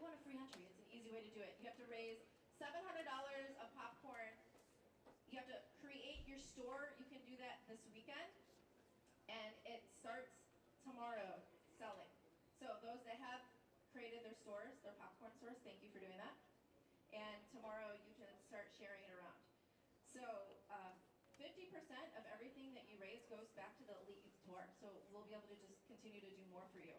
want a free entry. It's an easy way to do it. You have to raise $700 of popcorn. You have to create your store. You can do that this weekend. And it starts tomorrow selling. So those that have created their stores, their popcorn stores, thank you for doing that. And tomorrow you can start sharing it around. So 50% of everything that you raise goes back to the Elite Youth Tour. So we'll be able to just continue to do more for you.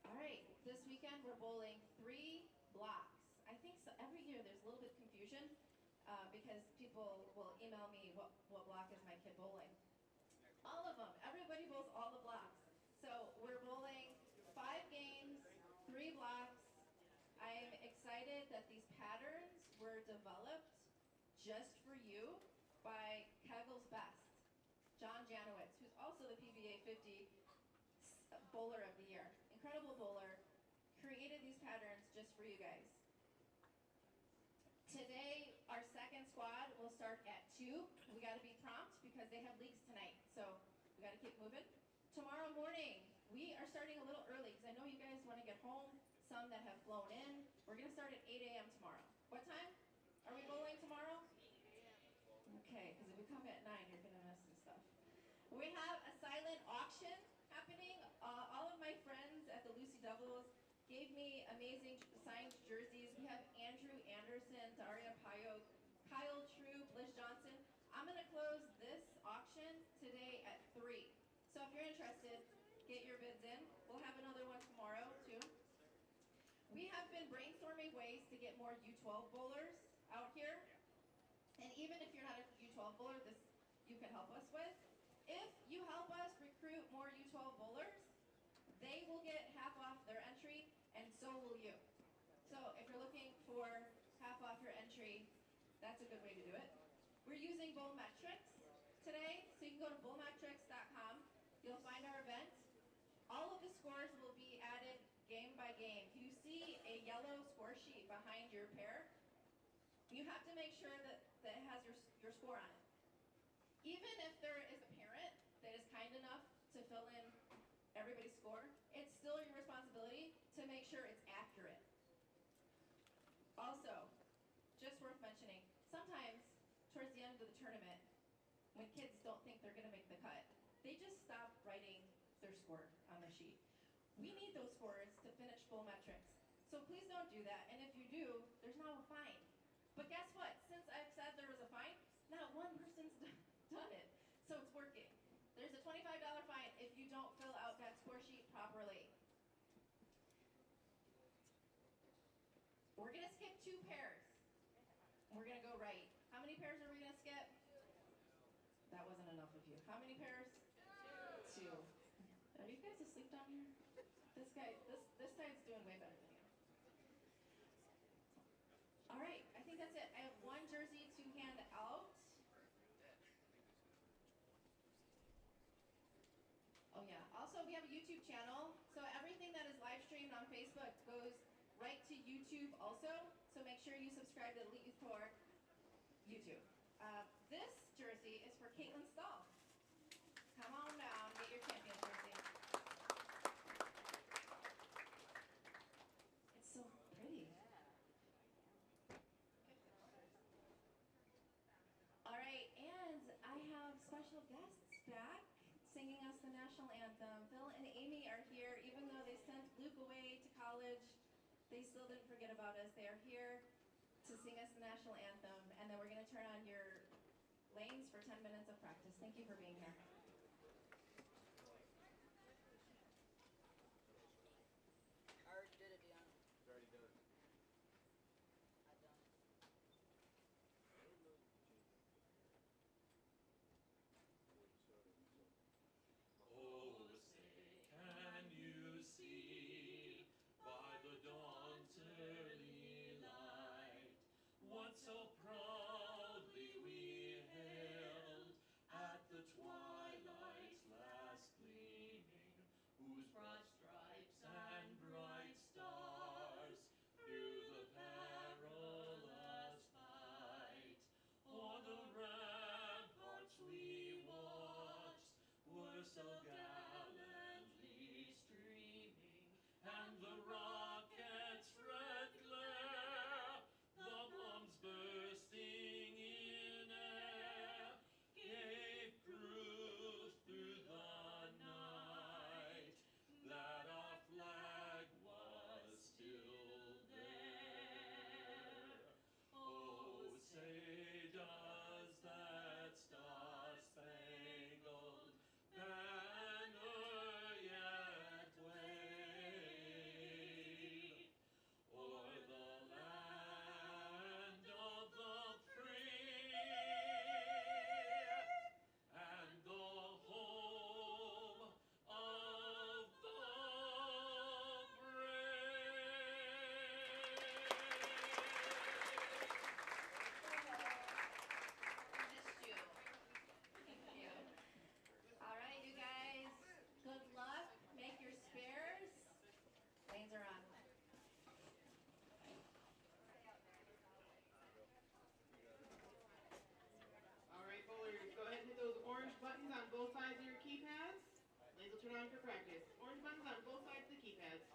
All right, this weekend we're bowling 3 blocks. I think so, every year there's a little bit of confusion because people will email me what block is my kid bowling. All of them, everybody bowls all the blocks. So we're bowling 5 games, 3 blocks. I'm excited that these patterns were developed just for you by Kegel's Best, John Janowitz, who's also the PBA 50 Bowler of the Year. Incredible bowler, created these patterns just for you guys. Today, our second squad will start at 2. We got to be prompt because they have leagues tonight, so we got to keep moving. Tomorrow morning, we are starting a little early because I know you guys want to get home, some that have flown in. We're going to start at 8 a.m. tomorrow. What time are we bowling tomorrow? Okay, because if we come at 9, you're going to miss some stuff. We have a silent auction happening. All of my friends at the Lucy Devils gave me amazing signed jerseys. We have Andrew Anderson, Daria Payo, Kyle Troop, Liz Johnson. I'm going to close this auction today at 3. So if you're interested, get your bids in. We'll have another one tomorrow too. We have been brainstorming ways to get more U12 bowlers out here. And even if you're not a U12 bowler, this you can help us with. If you help us recruit more U12 bowlers, they will get half off their entry, and so will you. So if you're looking for half off your entry, that's a good way to do it. We're using Bowlmetrics today, so you can go to bowlmetrics.com. You'll find our event. All of the scores will be added game by game. You see a yellow score sheet behind your pair. You have to make sure that it has your score on it. Even if there is a parent that is kind enough to fill in everybody's score, it's still your responsibility to make sure it's accurate. Also, just worth mentioning, sometimes towards the end of the tournament, when kids don't think they're going to make the cut, they just stop writing their score on the sheet. We need those scores to finish Bowlmetrics. So please don't do that, and if you do, there's now a fine. But guess what? Since I've said there was a fine, not one person's done it. So it's working. There's a $25 fine if you don't fill out that score sheet properly. We're going to skip 2 pairs. We're going to go right. How many pairs are we going to skip? That wasn't enough of you. How many pairs? 2. Are you guys asleep down here? This side's doing way better than you. All right, I think that's it. I have 1 jersey to hand out. Oh yeah, also we have a YouTube channel, so everything that is live streamed on Facebook goes right to YouTube also, so make sure you subscribe to Elite Youth Tour YouTube. This jersey is for Caitlin Stahl. Come on down, get your champion jersey. It's so pretty. All right, and I have special guests back singing us the national anthem. Phil and Amy are here. Even though they sent Luke away to college, they still didn't forget about us. They are here to sing us the national anthem, and then we're going to turn on your lanes for 10 minutes of practice. Thank you for being here. I already did it, Deanna. It's already done. I've done it. Oh, say, can you see by the dawn's early light what so proudly we hailed at the twilight's last gleaming, whose broad stripes and bright stars through the perilous fight o'er the ramparts we watched were so gallantly streaming, and the on for practice. Orange buttons on both sides of the keypads.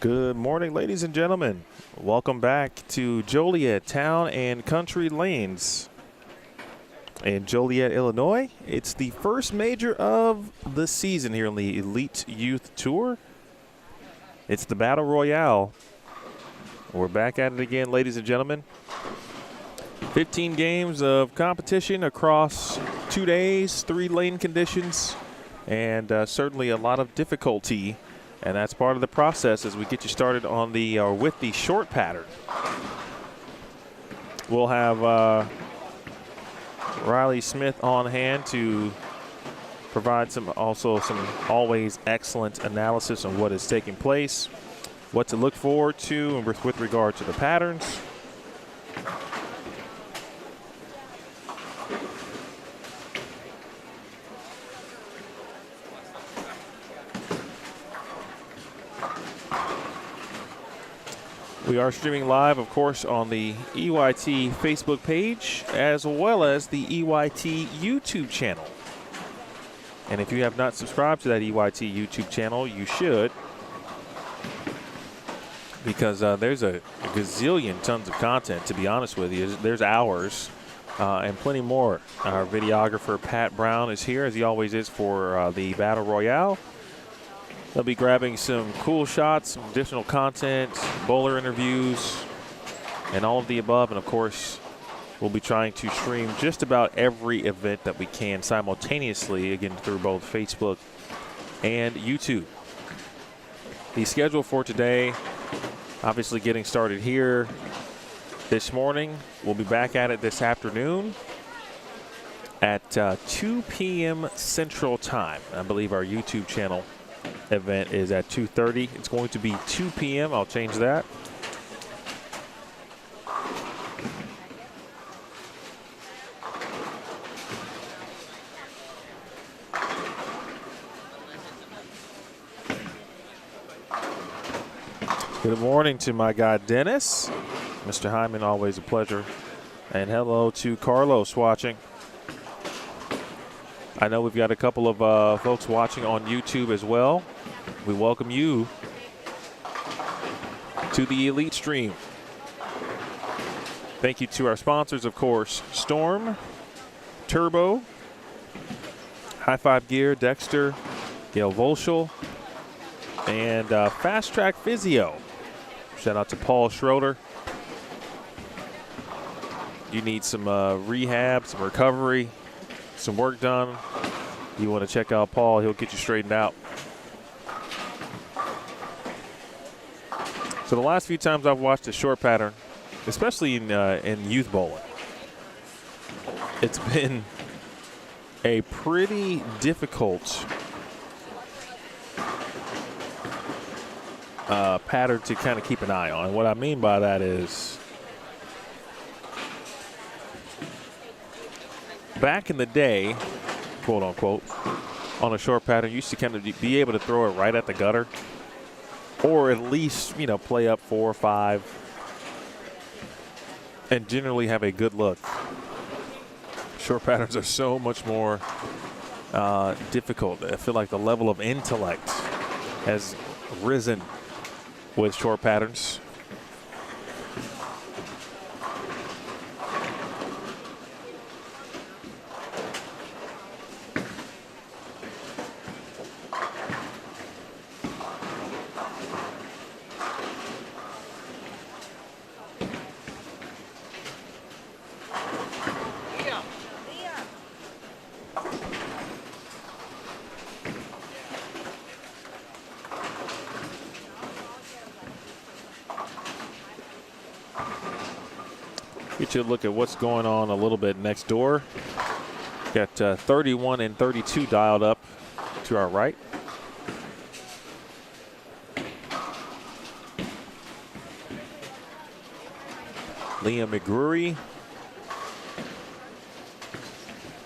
Good morning, ladies and gentlemen. Welcome back to Joliet Town and Country Lanes in Joliet, Illinois. It's the first major of the season here on the Elite Youth Tour. It's the Battle Royale. We're back at it again, ladies and gentlemen. 15 games of competition across 2 days, 3 lane conditions, and certainly a lot of difficulty. And that's part of the process as we get you started on the with the short pattern. We'll have Riley Smith on hand to provide some always excellent analysis on what is taking place, what to look forward to with regard to the patterns. We are streaming live, of course, on the EYT Facebook page as well as the EYT YouTube channel. And if you have not subscribed to that EYT YouTube channel, you should, because there's a gazillion tons of content, to be honest with you. There's hours and plenty more. Our videographer, Pat Brown, is here, as he always is, for the Battle Royale. They'll be grabbing some cool shots, some additional content, bowler interviews, and all of the above. And, of course, we'll be trying to stream just about every event that we can simultaneously, again, through both Facebook and YouTube. The schedule for today, obviously getting started here this morning. We'll be back at it this afternoon at 2 p.m. Central Time. I believe our YouTube channel event is at 2:30. It's going to be 2 p.m. I'll change that. Good morning to my guy Dennis. Mr. Hyman, always a pleasure. And hello to Carlos watching. I know we've got a couple of folks watching on YouTube as well. We welcome you to the Elite Stream. Thank you to our sponsors, of course, Storm, Turbo, High Five Gear, Dexter, Gail Volschel, and Fast Track Physio. Shout out to Paul Schroeder. You need some rehab, some recovery, some work done, you want to check out Paul. He'll get you straightened out. So the last few times I've watched a short pattern, especially in youth bowling, it's been a pretty difficult pattern to kind of keep an eye on. And what I mean by that is, back in the day, quote unquote, on a short pattern, you used to kind of be able to throw it right at the gutter, or at least, you know, play up 4 or 5 and generally have a good look. Short patterns are so much more difficult. I feel like the level of intellect has risen with short patterns. Get you a look at what's going on a little bit next door. Got 31 and 32 dialed up to our right. Liam McGrury.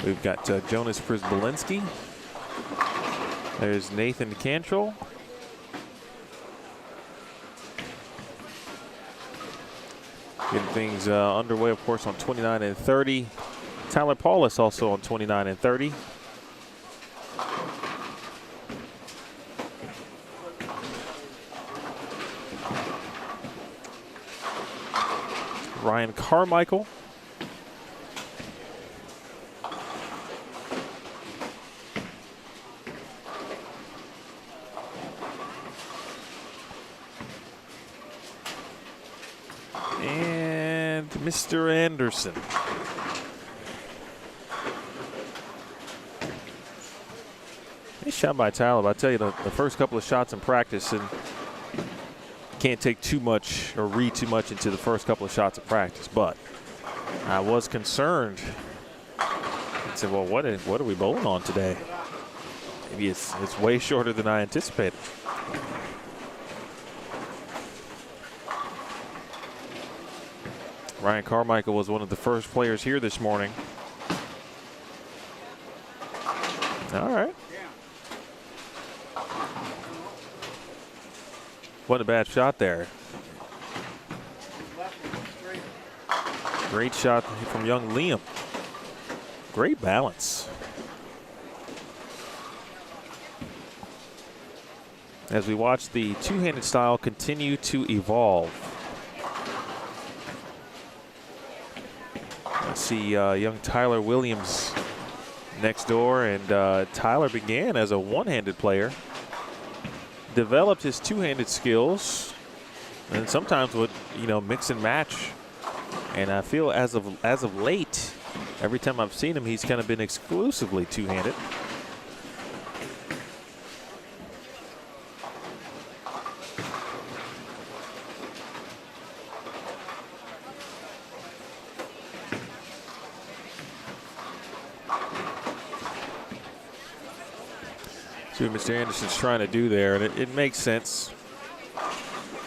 We've got Jonas Przybylski. There's Nathan Cantrell. Getting things underway, of course, on 29 and 30. Tyler Paulus also on 29 and 30. Ryan Carmichael. And Mr. Anderson. Nice shot by Tyler. But I tell you, the first couple of shots in practice, and can't take too much or read too much into the first couple of shots of practice. But I was concerned. I said, well, what are we bowling on today? Maybe it's way shorter than I anticipated. Ryan Carmichael was one of the first players here this morning. All right. What a bad shot there. Great shot from young Liam. Great balance. As we watch the two-handed style continue to evolve. I see young Tyler Williams next door, and Tyler began as a one-handed player, developed his two-handed skills, and sometimes would mix and match. And I feel as of late, every time I've seen him, he's kind of been exclusively two-handed. See what Mr. Anderson's trying to do there, and it makes sense.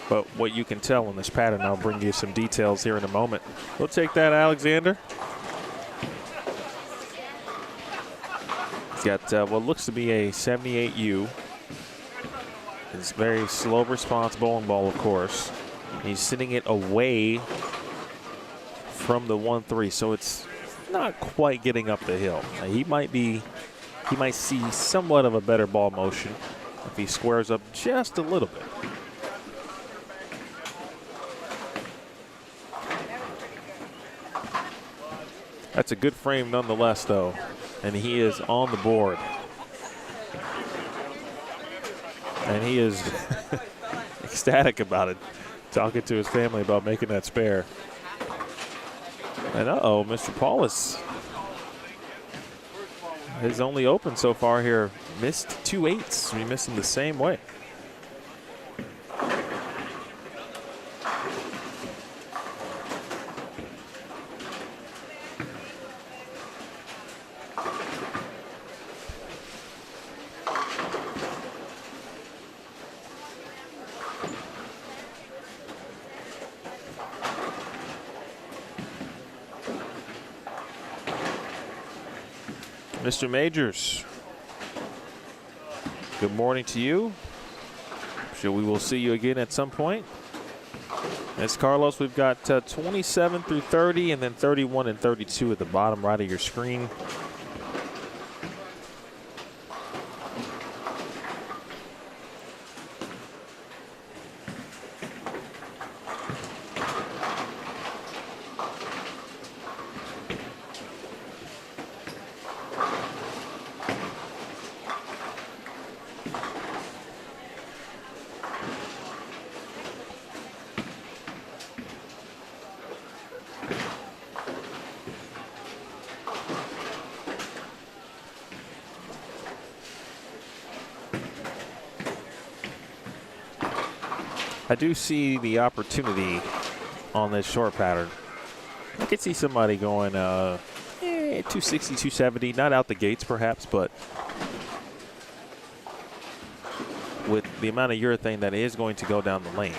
But what you can tell in this pattern, I'll bring you some details here in a moment. We'll take that, Alexander. He's got what looks to be a 78U. It's very slow response bowling ball, of course. He's sending it away from the 1-3, so it's not quite getting up the hill. Now, he might see somewhat of a better ball motion if he squares up just a little bit. That's a good frame nonetheless, though, and he is on the board. And he is ecstatic about it, talking to his family about making that spare. And uh-oh, Mr. Paulus, his only open so far here, missed 2 8s. We missed him the same way. Mr. Majors, good morning to you. I'm sure we will see you again at some point. As Carlos, we've got 27 through 30 and then 31 and 32 at the bottom right of your screen. I do see the opportunity on this short pattern. I could see somebody going 260, 270, not out the gates perhaps, but with the amount of urethane that is going to go down the lane,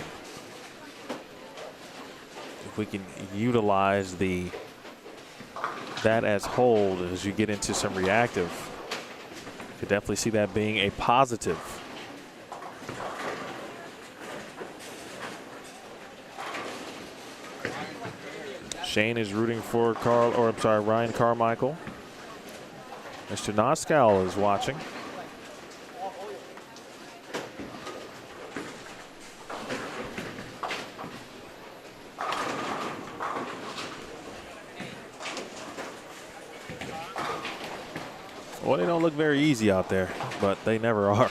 if we can utilize that as hold as you get into some reactive, could definitely see that being a positive. Shane is rooting for Ryan Carmichael. Mr. Noskow is watching. Well, they don't look very easy out there, but they never are.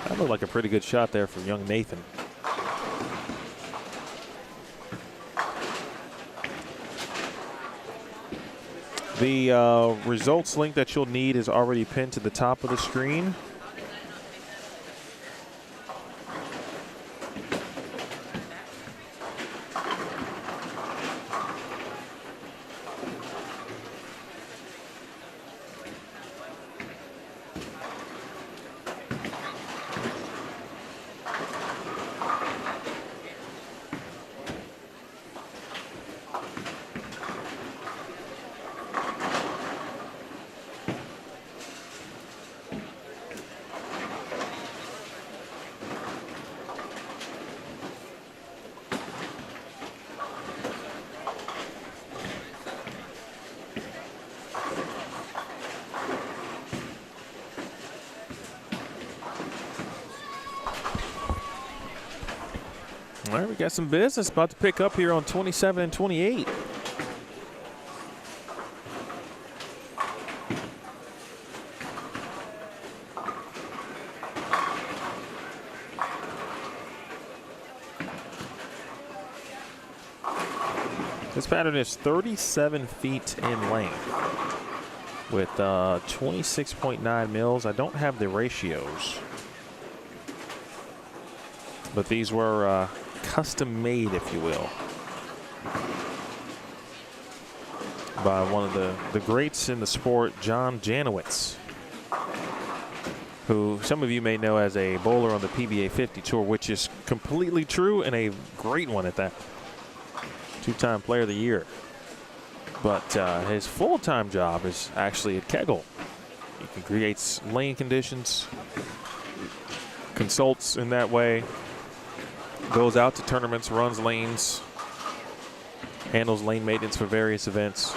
That looked like a pretty good shot there for young Nathan. The results link that you'll need is already pinned to the top of the screen. All right, we got some business about to pick up here on 27 and 28. This pattern is 37 feet in length with 26.9 mils. I don't have the ratios, but these were custom made, if you will, by one of the greats in the sport, John Janowitz, who some of you may know as a bowler on the PBA 50 Tour, which is completely true and a great one at that. Two-time Player of the Year. But his full-time job is actually at Kegel. He creates lane conditions, consults in that way, goes out to tournaments, runs lanes, handles lane maintenance for various events.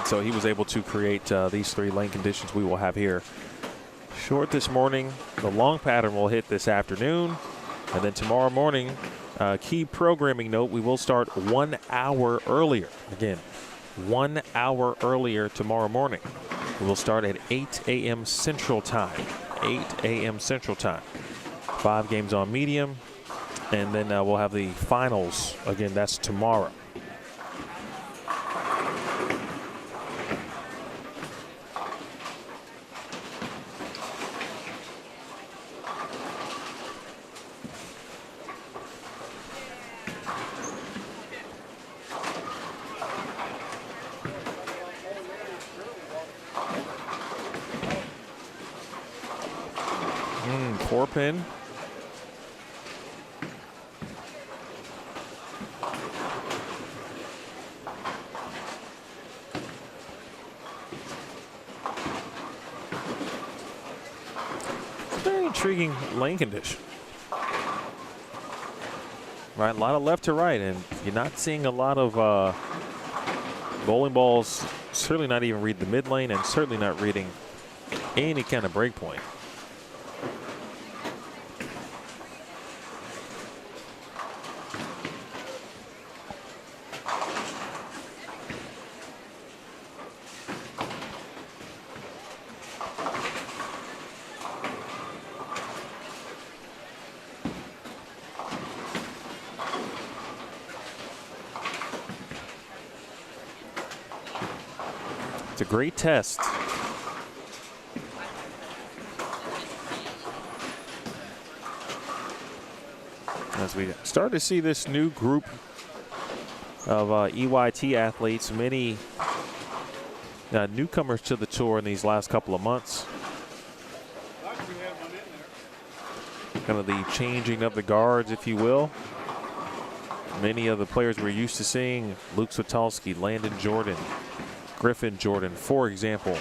So he was able to create these three lane conditions we will have here. Short this morning. The long pattern will hit this afternoon. And then tomorrow morning, key programming note, we will start 1 hour earlier. Again, 1 hour earlier tomorrow morning. We will start at 8 a.m. Central Time. 8 a.m. Central Time. 5 games on medium, and then we'll have the finals. Again, that's tomorrow. Four pin. Very intriguing lane condition. Right, a lot of left to right, and you're not seeing a lot of bowling balls. Certainly not even read the mid lane, and certainly not reading any kind of break point. It's a great test. As we start to see this new group of EYT athletes, many newcomers to the tour in these last couple of months. Kind of the changing of the guards, if you will. Many of the players we're used to seeing, Luke Switalski, Landon Jordan, Griffin Jordan, for example,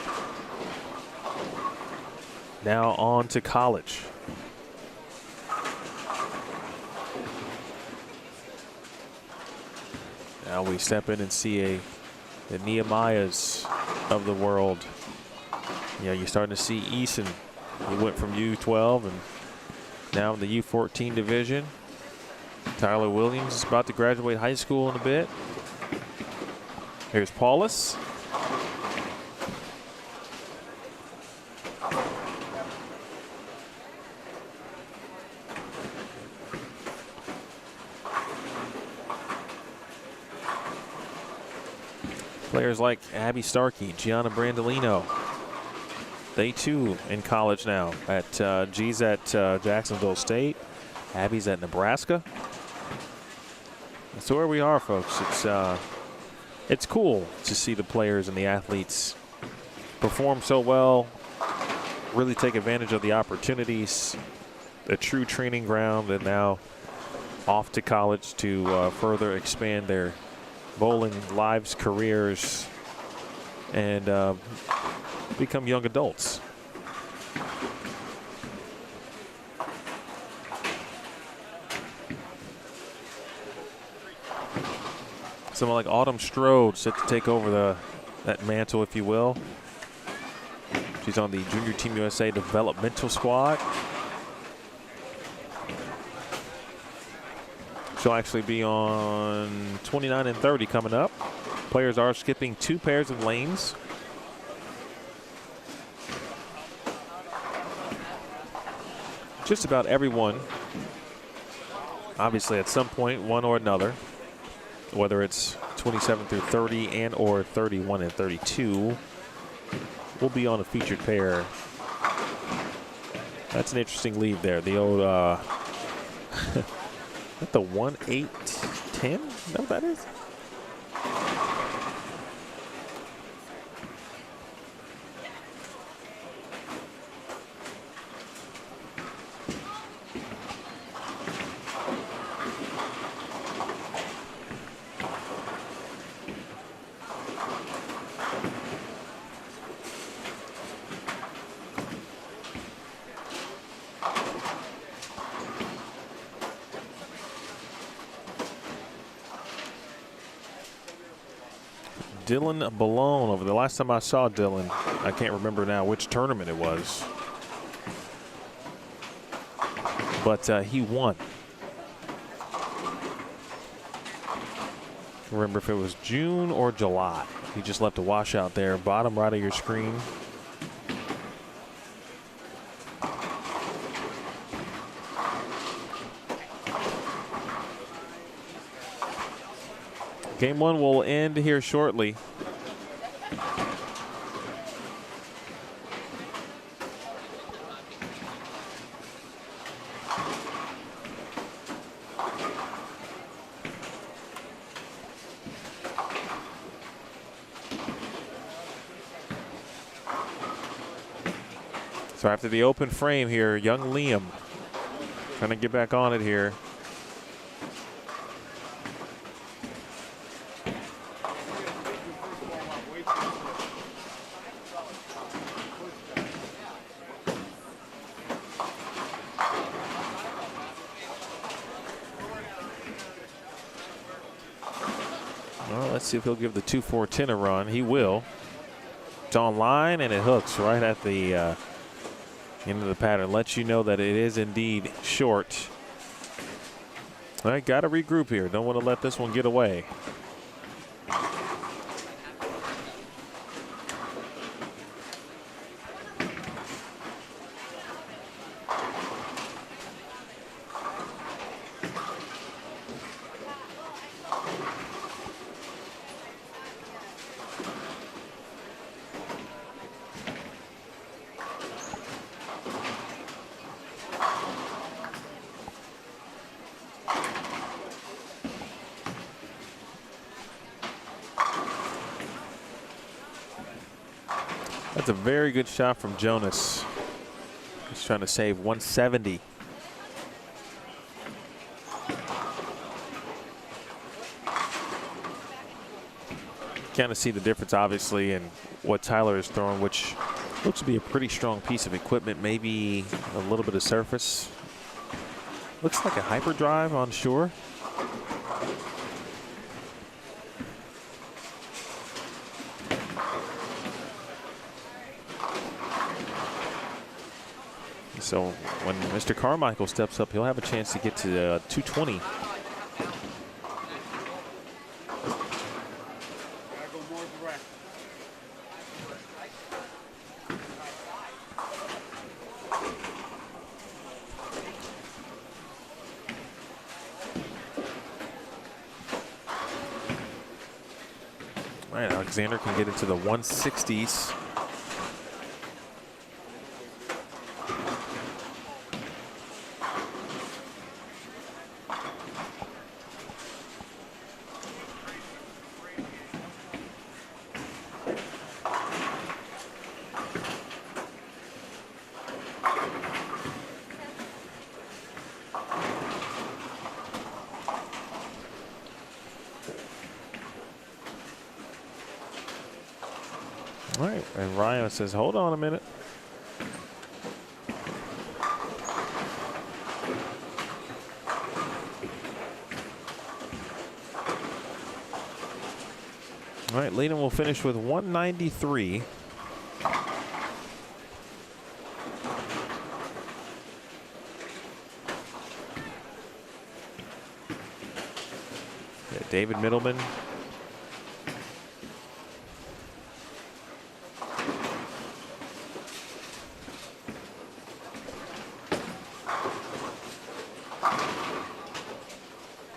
now on to college. Now we step in and see the Nehemiahs of the world. Yeah, you're starting to see Eason He went from U12 and now in the U14 division. Tyler Williams is about to graduate high school in a bit. Here's Paulus. Players like Abby Starkey, Gianna Brandolino. They too in college now. G's at Jacksonville State. Abby's at Nebraska. That's where we are, folks. It's cool to see the players and the athletes perform so well, really take advantage of the opportunities, a true training ground, and now off to college to further expand their bowling lives, careers, and become young adults. Someone like Autumn Strode set to take over that mantle, if you will. She's on the Junior Team USA developmental squad. She'll actually be on 29 and 30 coming up. Players are skipping 2 pairs of lanes. Just about everyone, obviously at some point, one or another, whether it's 27 through 30 and or 31 and 32, will be on a featured pair. That's an interesting lead there. The old, the 1-8-10? Is that what that is? Dylan Ballone. Over the last time I saw Dylan, I can't remember now which tournament it was, but he won. Remember if it was June or July. He just left a washout there, bottom right of your screen. Game 1 will end here shortly. So after the open frame here, young Liam trying to get back on it here. Let's see if he'll give the 2-4-10 a run. He will. It's on line and it hooks right at the end of the pattern. Lets you know that it is indeed short. All right, got to regroup here. Don't want to let this one get away. That's a very good shot from Jonas. He's trying to save 170. Kind of see the difference, obviously, in what Tyler is throwing, which looks to be a pretty strong piece of equipment. Maybe a little bit of surface. Looks like a hyperdrive on shore. So when Mr. Carmichael steps up, he'll have a chance to get to 220. All right, Alexander can get into the 160s. All right, and Ryan says, hold on a minute. All right, Leland will finish with 193. Yeah, David Middleman.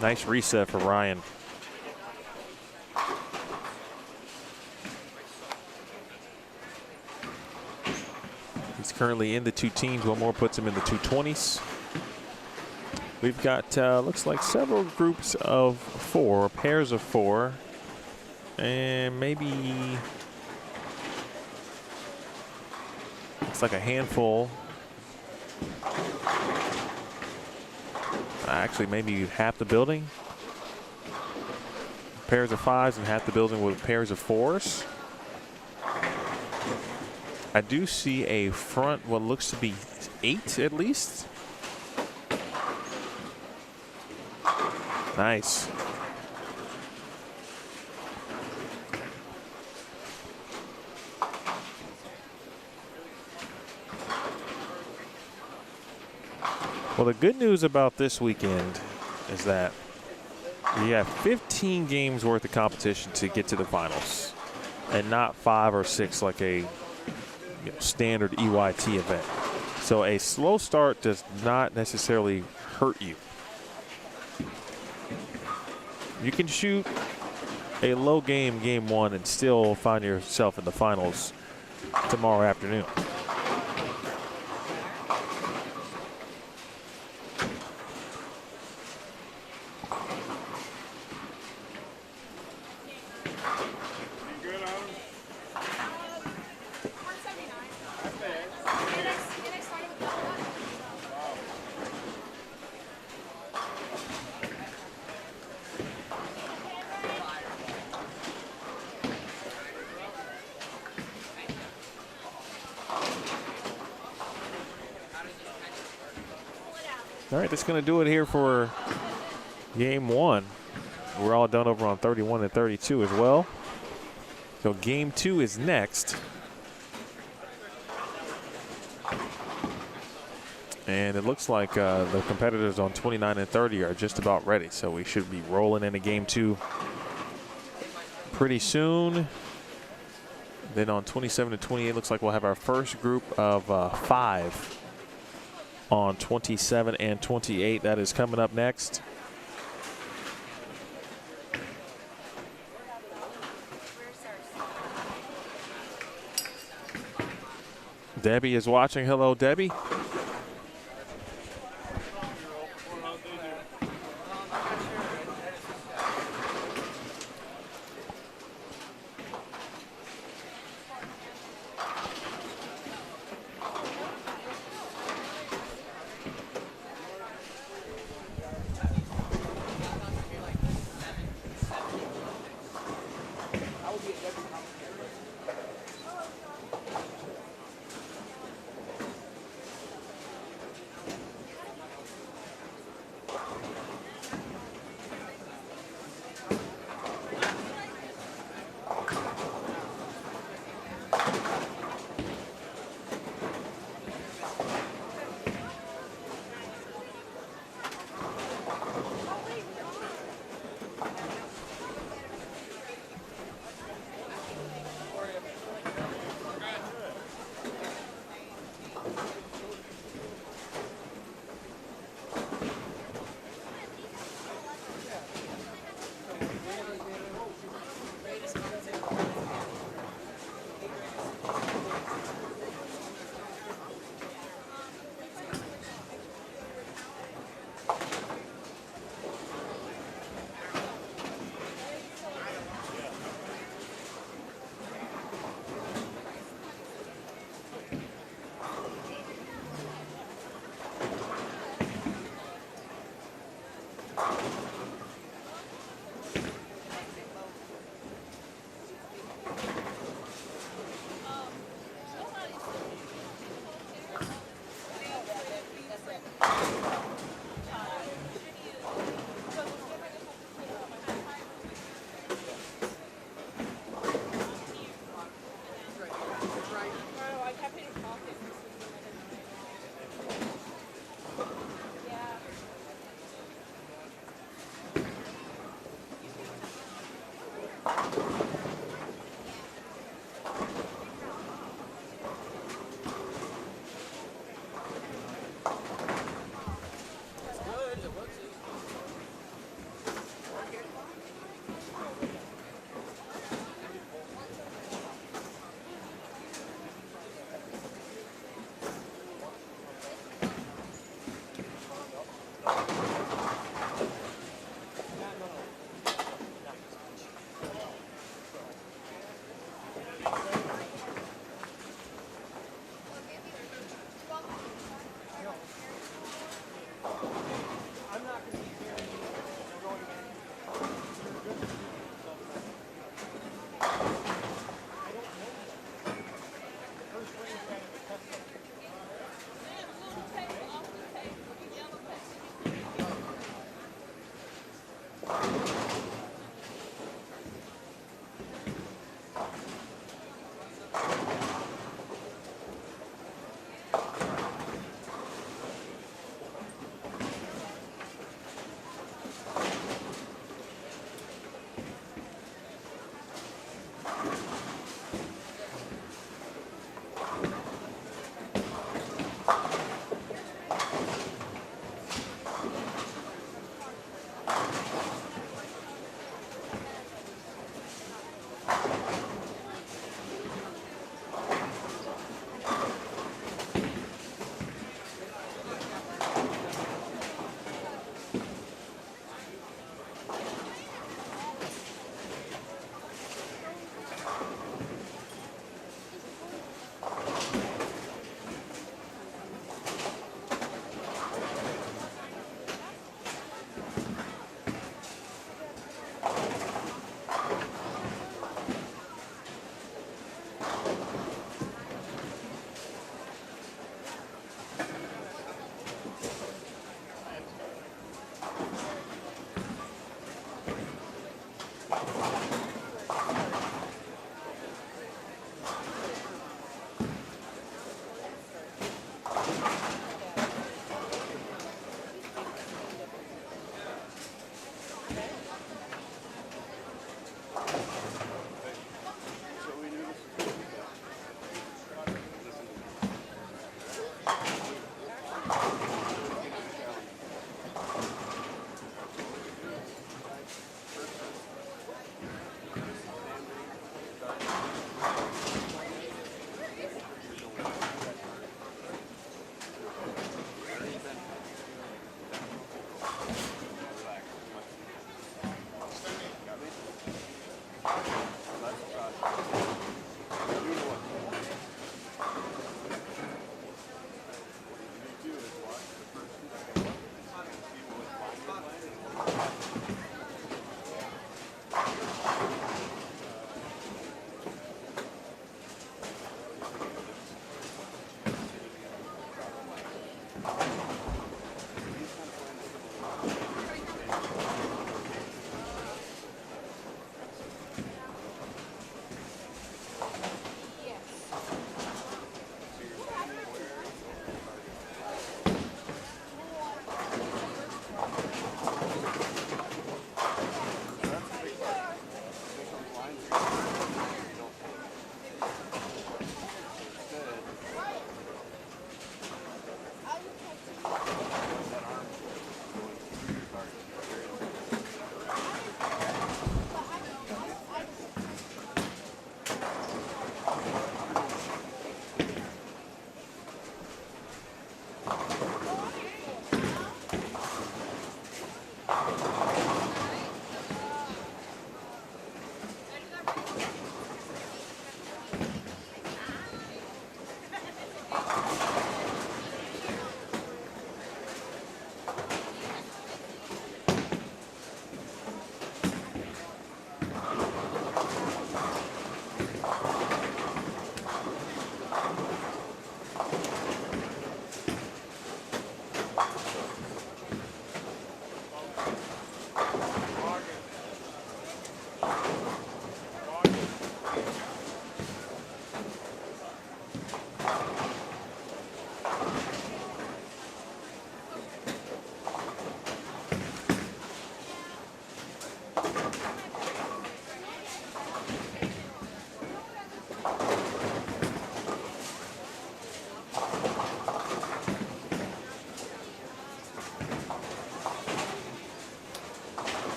Nice reset for Ryan. He's currently in the 2 teens. One more puts him in the 220s. We've got, looks like several groups of 4, pairs of 4, and maybe, looks like a handful. Actually, maybe half the building. Pairs of 5s and half the building with pairs of 4s. I do see a front, what looks to be 8 at least. Nice. Well, the good news about this weekend is that you have 15 games worth of competition to get to the finals, and not 5 or 6 like a standard EYT event. So a slow start does not necessarily hurt you. You can shoot a low game 1 and still find yourself in the finals tomorrow afternoon. All right, that's going to do it here for game 1. We're all done over on 31 and 32 as well. So game 2 is next. And it looks like the competitors on 29 and 30 are just about ready. So we should be rolling into game 2 pretty soon. Then on 27 and 28, looks like we'll have our first group of 5 on 27 and 28. That is coming up next. Debbie is watching. Hello, Debbie.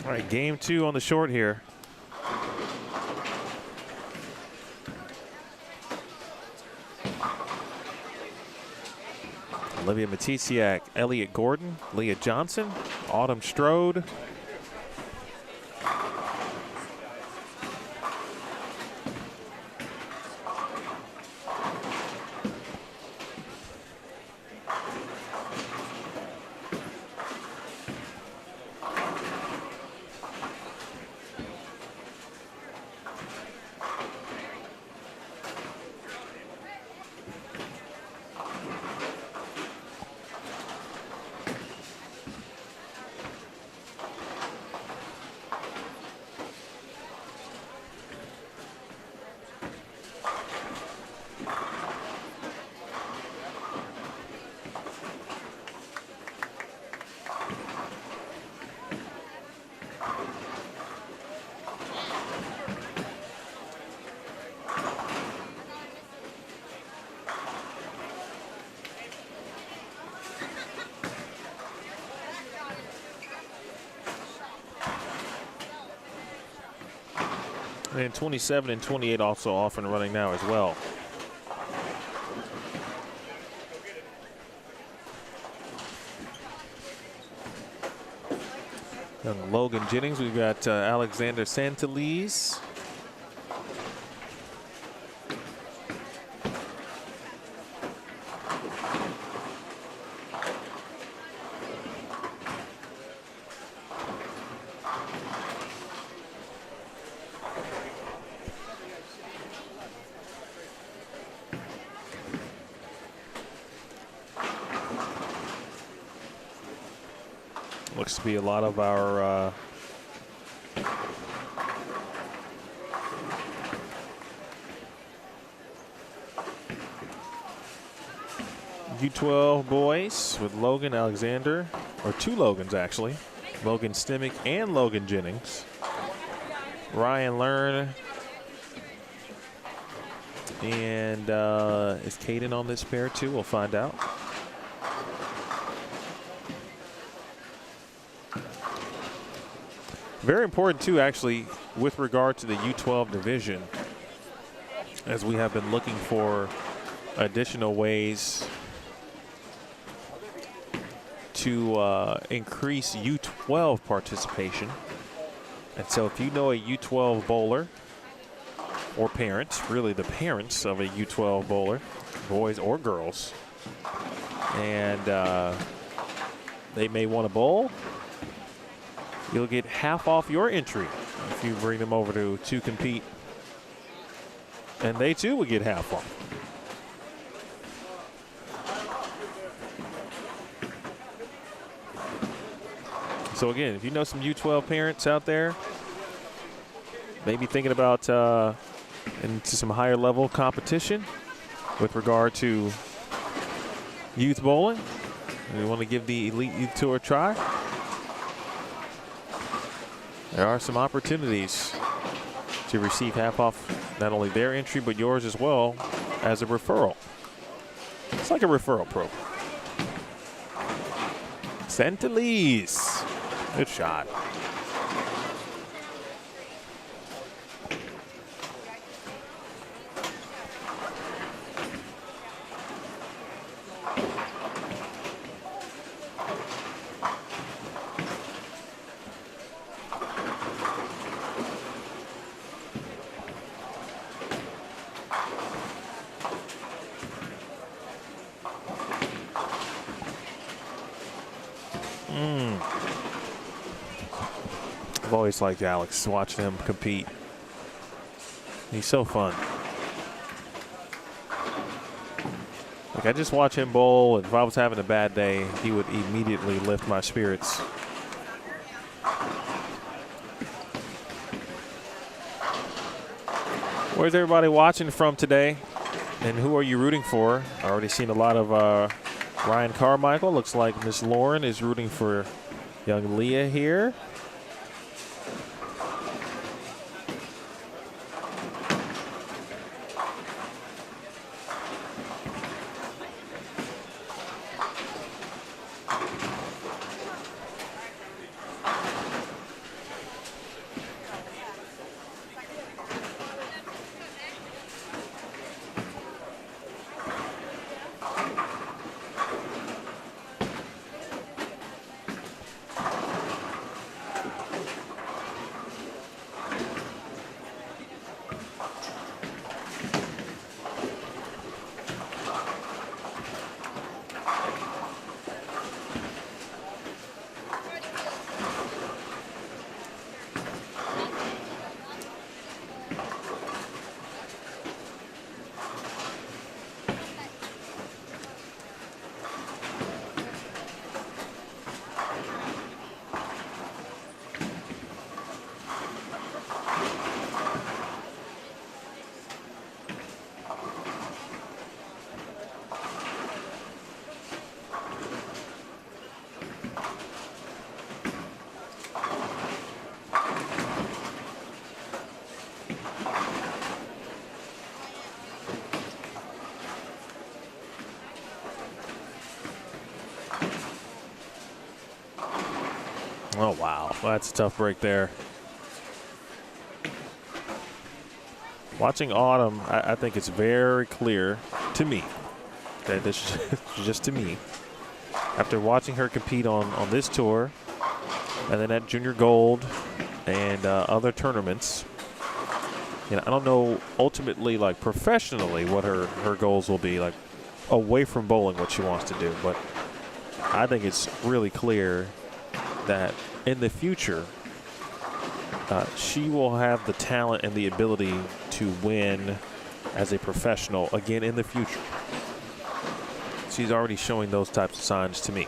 All right, game 2 on the short here. Olivia Matisiak, Elliott Gordon, Leah Johnson, Autumn Strode. And 27 and 28 also off and running now as well. Young Logan Jennings. We've got Alexander Santalese. Looks to be a lot of our U12 boys with Logan Alexander, or two Logans actually. Logan Stimick and Logan Jennings. Ryan Learn. And is Caden on this pair too? We'll find out. Very important too, actually, with regard to the U12 division, as we have been looking for additional ways to increase U12 participation. And so if you know a U12 bowler or parents, really the parents of a U12 bowler, boys or girls, and they may want to bowl, you'll get half off your entry if you bring them over to compete. And they too will get half off. So again, if you know some U12 parents out there, maybe thinking about into some higher level competition with regard to youth bowling, and you want to give the Elite Youth Tour a try, there are some opportunities to receive half off not only their entry, but yours as well as a referral. It's like a referral program. Santalese. Good shot. I've always liked Alex, watching him compete. He's so fun. Like, I just watch him bowl, and if I was having a bad day, he would immediately lift my spirits. Where's everybody watching from today? And who are you rooting for? I already seen a lot of Ryan Carmichael. Looks like Miss Lauren is rooting for young Leah here. Oh, wow. That's a tough break there. Watching Autumn, I think it's very clear to me, okay, this is just to me, after watching her compete on this tour and then at junior gold and other tournaments. And I don't know ultimately, like professionally, what her goals will be, like away from bowling, what she wants to do. But I think it's really clear that in the future, she will have the talent and the ability to win as a professional again in the future. She's already showing those types of signs to me.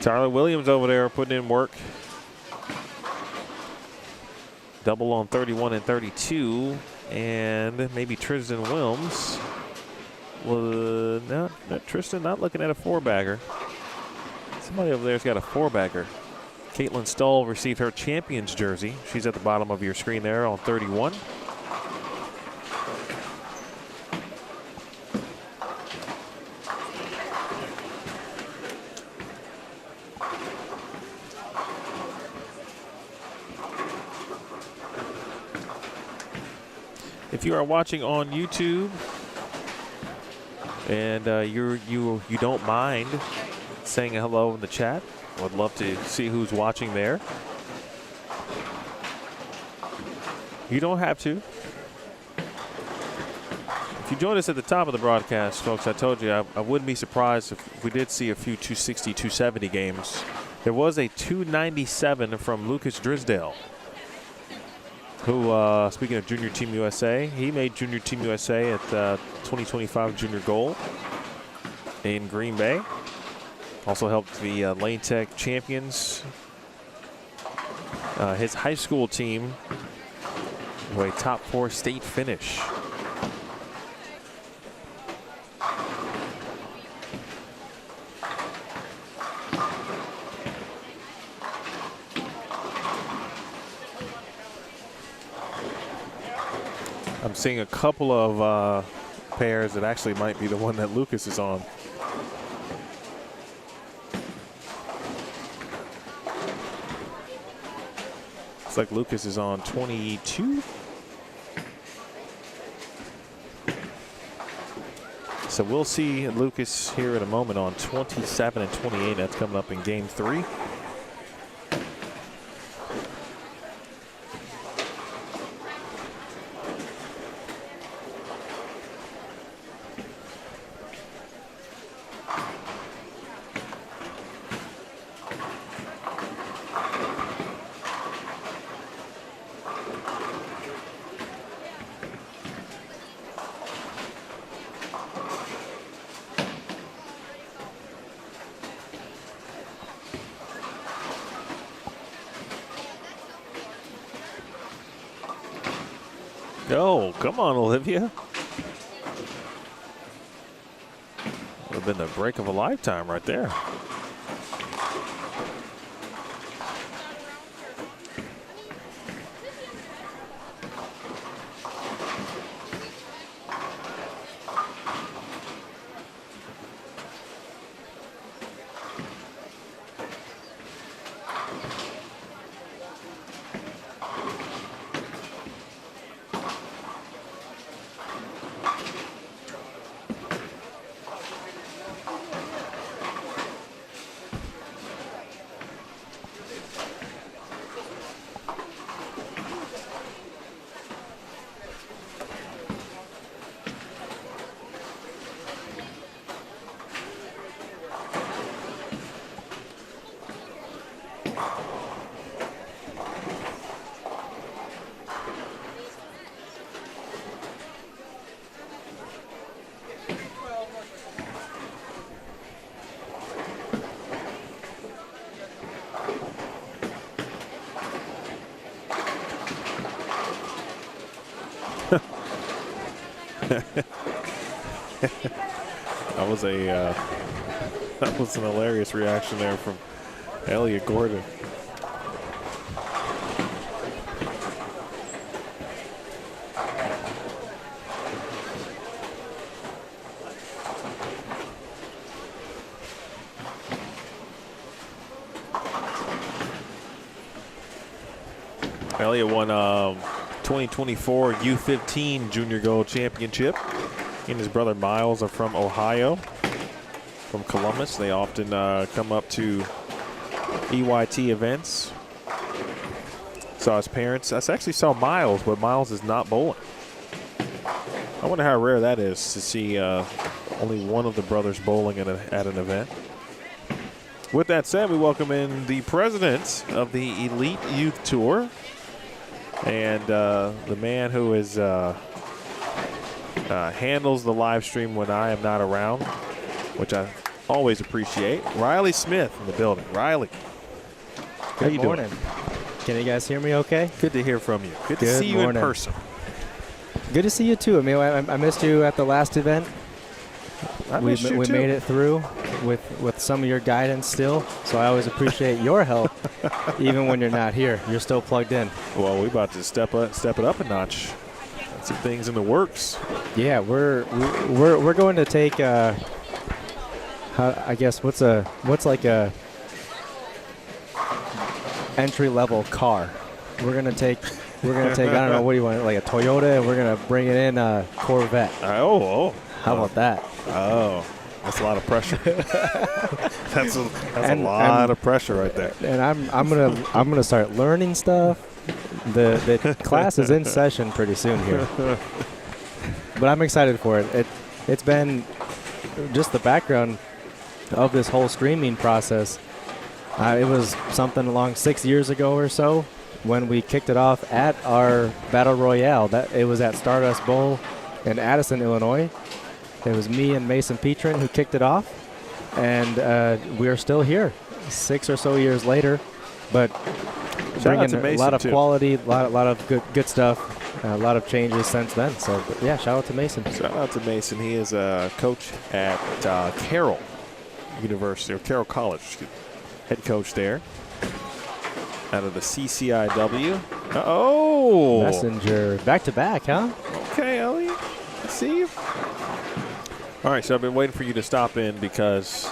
Tyler Williams over there putting in work. Double on 31 and 32. And maybe Tristan Wilms. Well, no, Tristan not looking at a four-bagger. Somebody over there's got a four-bagger. Caitlin Stoll received her champion's jersey. She's at the bottom of your screen there on 31. If you are watching on YouTube and you don't mind saying hello in the chat, would love to see who's watching there. You don't have to. If you join us at the top of the broadcast, folks, I told you I wouldn't be surprised if we did see a few 260, 270 games. There was a 297 from Lucas Drisdale, who, speaking of Junior Team USA, he made Junior Team USA at 2025 Junior Gold in Green Bay. Also helped the Lane Tech champions. His high school team with a top 4 state finish. I'm seeing a couple of pairs that actually might be the one that Lucas is on. Looks like Lucas is on 22. So we'll see Lucas here in a moment on 27 and 28. That's coming up in game 3. Oh, come on, Olivia. Would have been the break of a lifetime right there. That was an hilarious reaction there from Elliot Gordon. Elliot won 2024 U15 Junior Gold Championship. He and his brother Miles are from Ohio, from Columbus. They often come up to EYT events. Saw his parents. I actually saw Miles, but Miles is not bowling. I wonder how rare that is to see only one of the brothers bowling at an event. With that said, we welcome in the president of the Elite Youth Tour and the man who is handles the live stream when I am not around, which I always appreciate. Riley Smith in the building. Riley, how you morning. doing? Can you guys hear me okay? Good to hear from you. Good to see you in person. Good to see you too. I mean, I missed you at the last event. We made it through with some of your guidance still, so I always appreciate your help, even when you're not here. You're still plugged in. Well, we're about to step it up a notch. Got some things in the works. Yeah, we're going to take. I guess what's like a entry level car. We're gonna take. I don't know, what do you want? Like a Toyota, and we're gonna bring it in a Corvette. How about that? Oh, that's a lot of pressure. that's a lot of pressure right there. And I'm gonna start learning stuff. The class is in session pretty soon here, but I'm excited for it. It's been just the background of this whole streaming process. It was something along 6 years ago or so when we kicked it off at our Battle Royale. It was at Stardust Bowl in Addison, Illinois. It was me and Mason Petrin who kicked it off, and we are still here 6 or so years later, but bringing a lot of quality, a lot of good stuff, a lot of changes since then. So, yeah, shout out to Mason. Shout out to Mason. He is a coach at Carroll University, or Carroll College, head coach there, out of the CCIW. Oh! Messenger. Back-to-back, huh? Okay, Ellie. I see you. All right, so I've been waiting for you to stop in because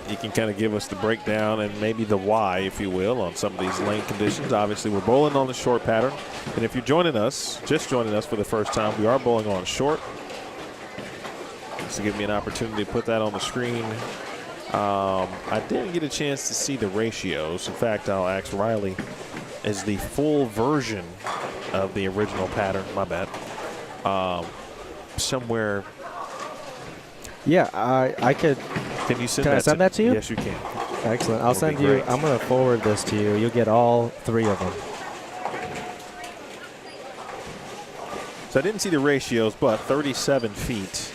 you can kind of give us the breakdown and maybe the why, if you will, on some of these lane conditions. Obviously, we're bowling on the short pattern. And if you're just joining us for the first time, we are bowling on short. Just to give me an opportunity to put that on the screen. I didn't get a chance to see the ratios. In fact, I'll ask Riley, is the full version of the original pattern, my bad, somewhere? Yeah, I could. Can you send Can I send that to you? Yes, you can. Excellent. I'll send you. I'm going to forward this to you. You'll get all 3 of them. So I didn't see the ratios, but 37 feet.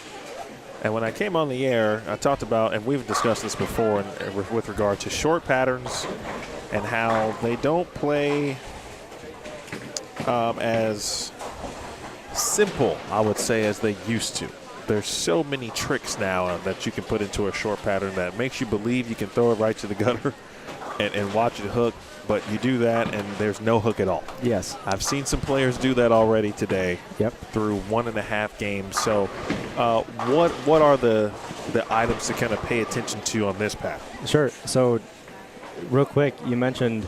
And when I came on the air, I talked about, and we've discussed this before with regard to short patterns and how they don't play as simple, I would say, as they used to. There's so many tricks now that you can put into a short pattern that makes you believe you can throw it right to the gutter and watch it hook, but you do that and there's no hook at all. Yes. I've seen some players do that already today. Yep. Through 1.5 games. So what are the items to kind of pay attention to on this pattern? Sure. So real quick, you mentioned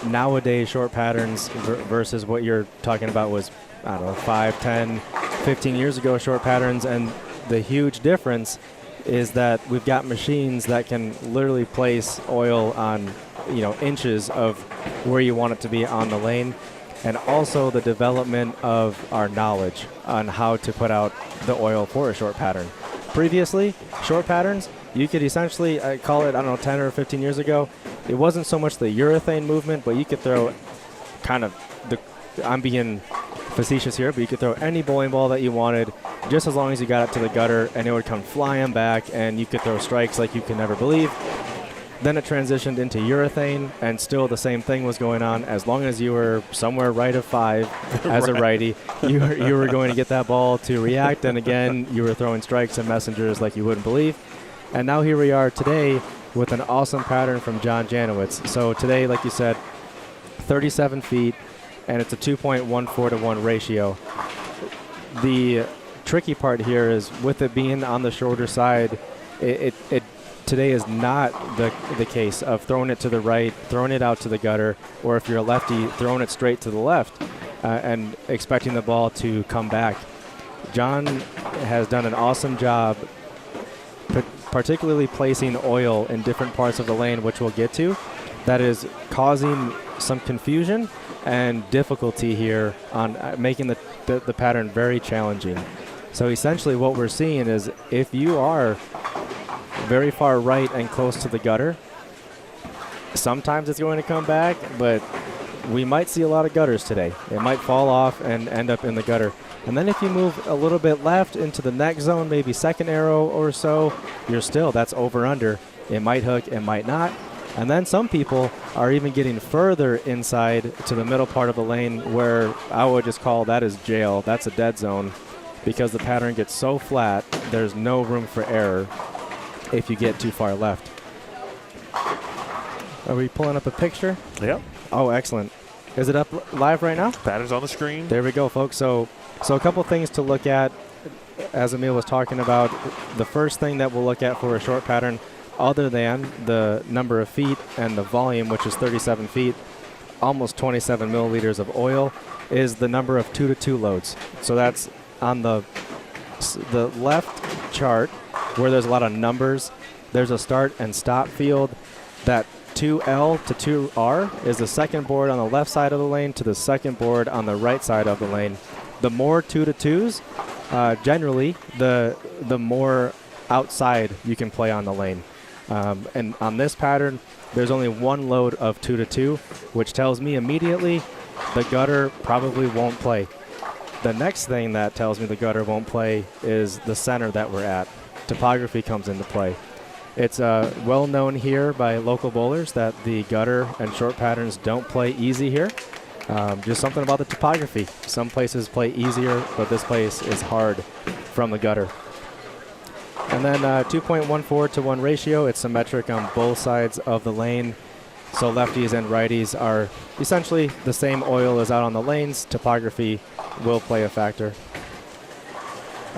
nowadays short patterns versus what you're talking about was, I don't know, 5, 10, 15 years ago short patterns, and the huge difference is that we've got machines that can literally place oil on, inches of where you want it to be on the lane, and also the development of our knowledge on how to put out the oil for a short pattern. Previously, short patterns, you could essentially call it, 10 or 15 years ago, it wasn't so much the urethane movement, but you could throw kind of I'm being facetious here, but you could throw any bowling ball that you wanted, just as long as you got it to the gutter, and it would come flying back, and you could throw strikes like you could never believe. Then it transitioned into urethane, and still the same thing was going on. As long as you were somewhere right of 5 as a righty, you were going to get that ball to react, and again, you were throwing strikes and messengers like you wouldn't believe. And now here we are today with an awesome pattern from John Janowitz. So today, like you said, 37 feet, and it's a 2.14 to 1 ratio. The tricky part here is with it being on the shorter side, it today is not the case of throwing it to the right, throwing it out to the gutter, or if you're a lefty, throwing it straight to the left. and expecting the ball to come back. John has done an awesome job, particularly placing oil in different parts of the lane, which we'll get to, that is causing some confusion and difficulty here on making the pattern very challenging. So essentially what we're seeing is if you are very far right and close to the gutter, sometimes it's going to come back, but we might see a lot of gutters today. It might fall off and end up in the gutter. And then if you move a little bit left into the next zone, maybe second arrow or so, that's over under. It might hook, it might not. And then some people are even getting further inside to the middle part of the lane where I would just call that is jail. That's a dead zone because the pattern gets so flat, there's no room for error if you get too far left. Are we pulling up a picture? Yep. Oh, excellent. Is it up live right now? Pattern's on the screen. There we go, folks. So a couple things to look at as Emil was talking about. The first thing that we'll look at for a short pattern, other than the number of feet and the volume, which is 37 feet, almost 27 milliliters of oil, is the number of 2-to-2 loads. So that's on the left chart where there's a lot of numbers. There's a start and stop field. That 2L to 2R is the second board on the left side of the lane to the second board on the right side of the lane. The more 2-to-2s, generally, the more outside you can play on the lane. And on this pattern, there's only one load of 2-to-2, which tells me immediately the gutter probably won't play. The next thing that tells me the gutter won't play is the center that we're at. Topography comes into play. It's well known here by local bowlers that the gutter and short patterns don't play easy here. Just something about the topography. Some places play easier, but this place is hard from the gutter. And then 2.14 to 1 ratio. It's symmetric on both sides of the lane. So lefties and righties are essentially the same oil as out on the lanes. Topography will play a factor.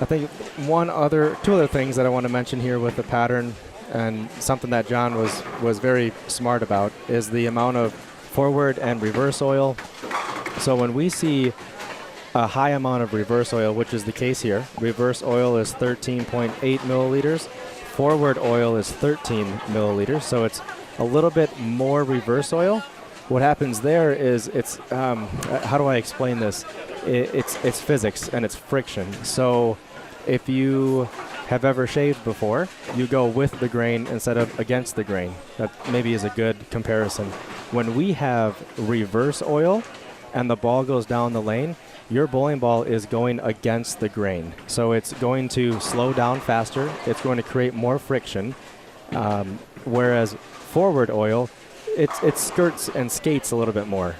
I think two other things that I want to mention here with the pattern, and something that John was very smart about, is the amount of forward and reverse oil. So when we see a high amount of reverse oil, which is the case here, reverse oil is 13.8 milliliters, forward oil is 13 milliliters, so it's a little bit more reverse oil. What happens there is it's, how do I explain this? It's physics and it's friction. So if you have ever shaved before, you go with the grain instead of against the grain. That maybe is a good comparison. When we have reverse oil and the ball goes down the lane, your bowling ball is going against the grain. So it's going to slow down faster. It's going to create more friction. Whereas forward oil, it skirts and skates a little bit more.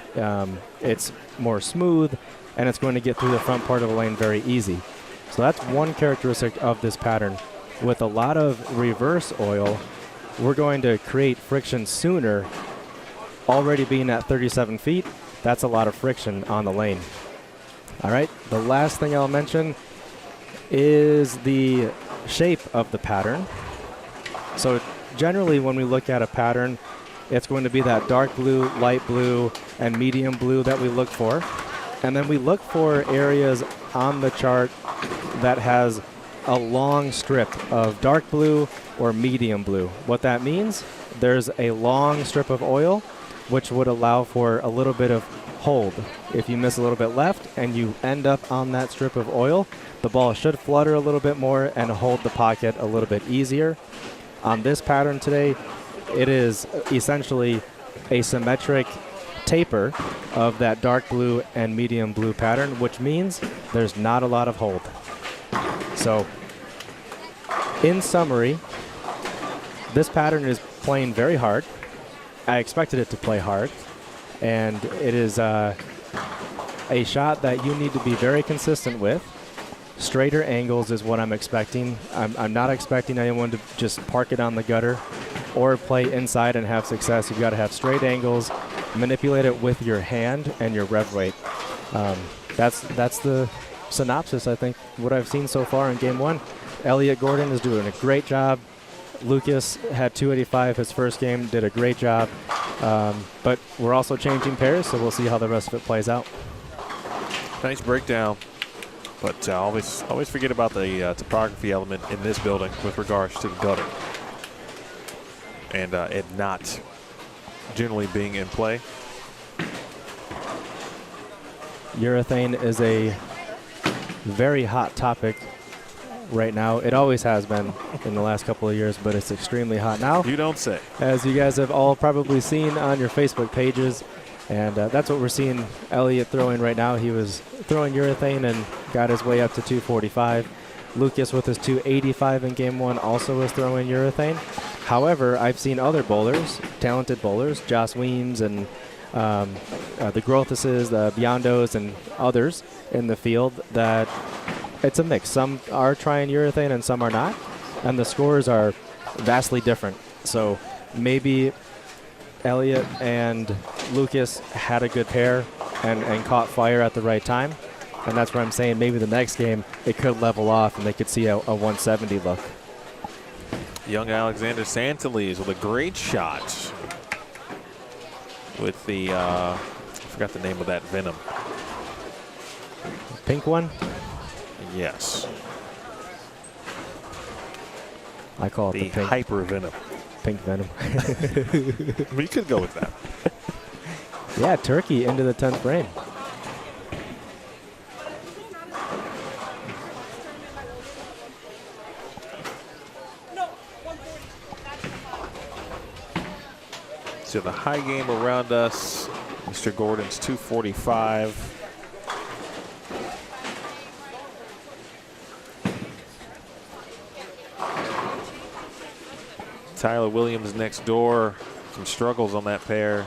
It's more smooth, and it's going to get through the front part of the lane very easy. So that's one characteristic of this pattern. With a lot of reverse oil, we're going to create friction sooner. Already being at 37 feet, that's a lot of friction on the lane. All right, the last thing I'll mention is the shape of the pattern. So generally when we look at a pattern, it's going to be that dark blue, light blue, and medium blue that we look for. And then we look for areas on the chart that has a long strip of dark blue or medium blue. What that means, there's a long strip of oil, which would allow for a little bit of hold. If you miss a little bit left and you end up on that strip of oil, the ball should flutter a little bit more and hold the pocket a little bit easier. On this pattern today, it is essentially a symmetric taper of that dark blue and medium blue pattern, which means there's not a lot of hold. So, in summary, this pattern is playing very hard. I expected it to play hard, and it is a shot that you need to be very consistent with. Straighter angles is what I'm expecting. I'm not expecting anyone to just park it on the gutter or play inside and have success. You've got to have straight angles, manipulate it with your hand and your rev weight. That's the synopsis, I think, what I've seen so far in game one. Elliot Gordon is doing a great job. Lucas had 285 his first game, did a great job. But we're also changing pairs, so we'll see how the rest of it plays out. Nice breakdown. But always forget about the topography element in this building with regards to the gutter. And it not generally being in play. Urethane is a very hot topic right now. It always has been in the last couple of years, but it's extremely hot now. You don't say. As you guys have all probably seen on your Facebook pages. And that's what we're seeing Elliot throwing right now. He was throwing urethane and got his way up to 245. Lucas with his 285 in game one also was throwing urethane. However, I've seen other bowlers, talented bowlers, Joss Weems and the Grothuses, the Biondos, and others in the field that it's a mix. Some are trying urethane and some are not. And the scores are vastly different. So maybe Elliot and Lucas had a good pair and caught fire at the right time. And that's where I'm saying maybe the next game it could level off and they could see a 170 look. Young Alexander Santalese with a great shot. With the, I forgot the name of that Venom. Pink one? Yes. I call it the pink. Hyper Venom. Pink Venom. We could go with that. Yeah, Turkey into the 10th frame. So the high game around us, Mr. Gordon's 245. Tyler Williams next door, some struggles on that pair.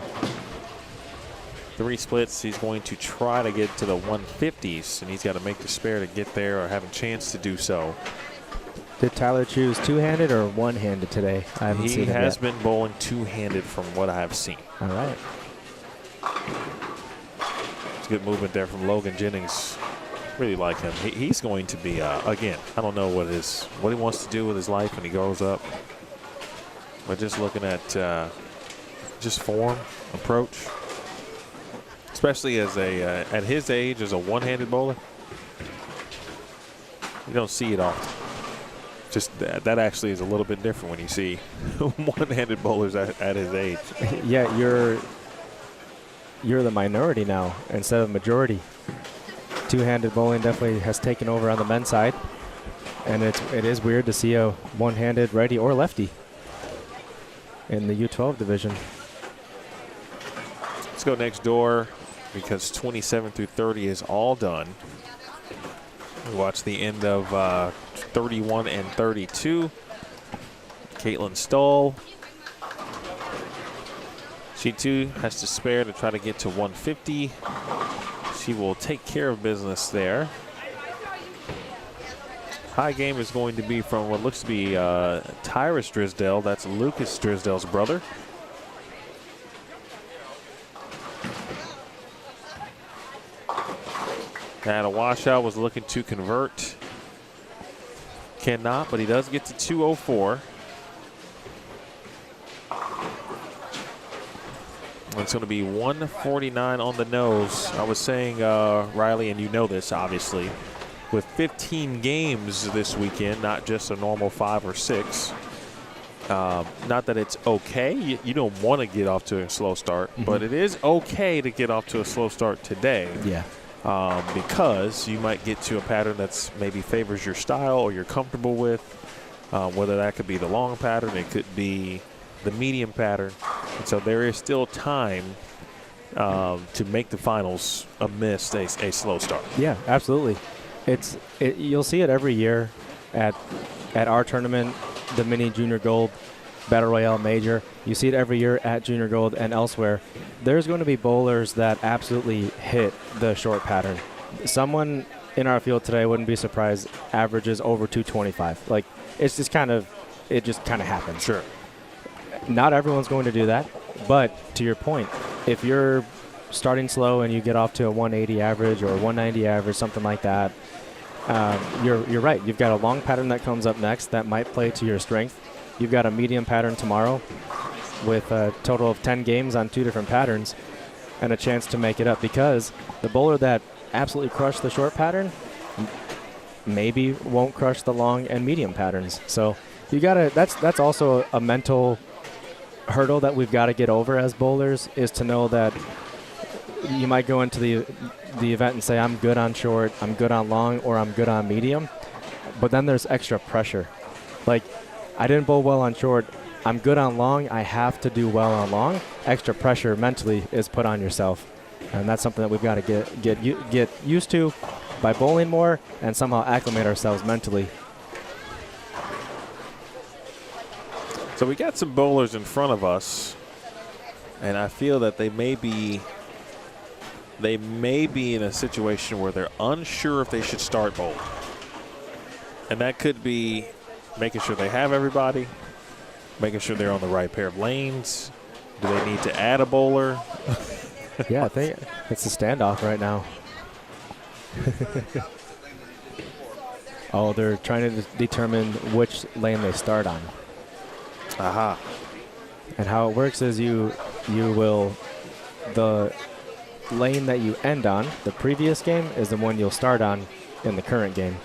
3 splits, he's going to try to get to the 150s, and he's got to make the spare to get there or have a chance to do so. Did Tyler choose two-handed or one-handed today? I haven't seen it yet. He has been bowling two-handed from what I have seen. All right. It's good movement there from Logan Jennings. Really like him. He's going to be, again, I don't know what he wants to do with his life when he grows up. But just looking at just form, approach, especially as at his age as a one-handed bowler, you don't see it often. Just that actually is a little bit different when you see one-handed bowlers at his age. Yeah, you're the minority now instead of majority. Two-handed bowling definitely has taken over on the men's side, and it is weird to see a one-handed righty or lefty in the U12 division. Let's go next door because 27 through 30 is all done. We watch the end of 31 and 32. Caitlin Stoll. She too has to spare to try to get to 150. She will take care of business there. High game is going to be from what looks to be Tyrus Drisdale. That's Lucas Drisdale's brother. And a washout, was looking to convert. Cannot, but he does get to 204. It's going to be 149 on the nose. I was saying, Riley, and you know this, obviously, with 15 games this weekend, not just a normal 5 or 6. Not that it's okay. You don't want to get off to a slow start, but it is okay to get off to a slow start today. Yeah. Because you might get to a pattern that's maybe favors your style or you're comfortable with, whether that could be the long pattern, it could be the medium pattern. And so there is still time to make the finals amidst a slow start. Yeah, absolutely. You'll see it every year at our tournament, the Mini Junior Gold Battle Royale Major. You see it every year at Junior Gold and elsewhere. There's going to be bowlers that absolutely hit the short pattern. Someone in our field today, wouldn't be surprised, averages over 225. Like, it just kind of happens. Sure. Not everyone's going to do that, but to your point, if you're starting slow and you get off to a 180 average or a 190 average, something like that, you're right. You've got a long pattern that comes up next that might play to your strength. You've got a medium pattern tomorrow with a total of 10 games on 2 different patterns and a chance to make it up, because the bowler that absolutely crush the short pattern, maybe won't crush the long and medium patterns. So you gotta. That's also a mental hurdle that we've got to get over as bowlers, is to know that you might go into the event and say, I'm good on short, I'm good on long, or I'm good on medium, but then there's extra pressure. Like, I didn't bowl well on short, I'm good on long, I have to do well on long. Extra pressure mentally is put on yourself, and that's something that we've got to get used to by bowling more and somehow acclimate ourselves mentally. So we got some bowlers in front of us, and I feel that they may be in a situation where they're unsure if they should start bowling. And that could be making sure they have everybody, making sure they're on the right pair of lanes. Do they need to add a bowler? Yeah, I think it's a standoff right now. Oh, they're trying to determine which lane they start on. Aha. And how it works is you will, the lane that you end on the previous game is the one you'll start on in the current game.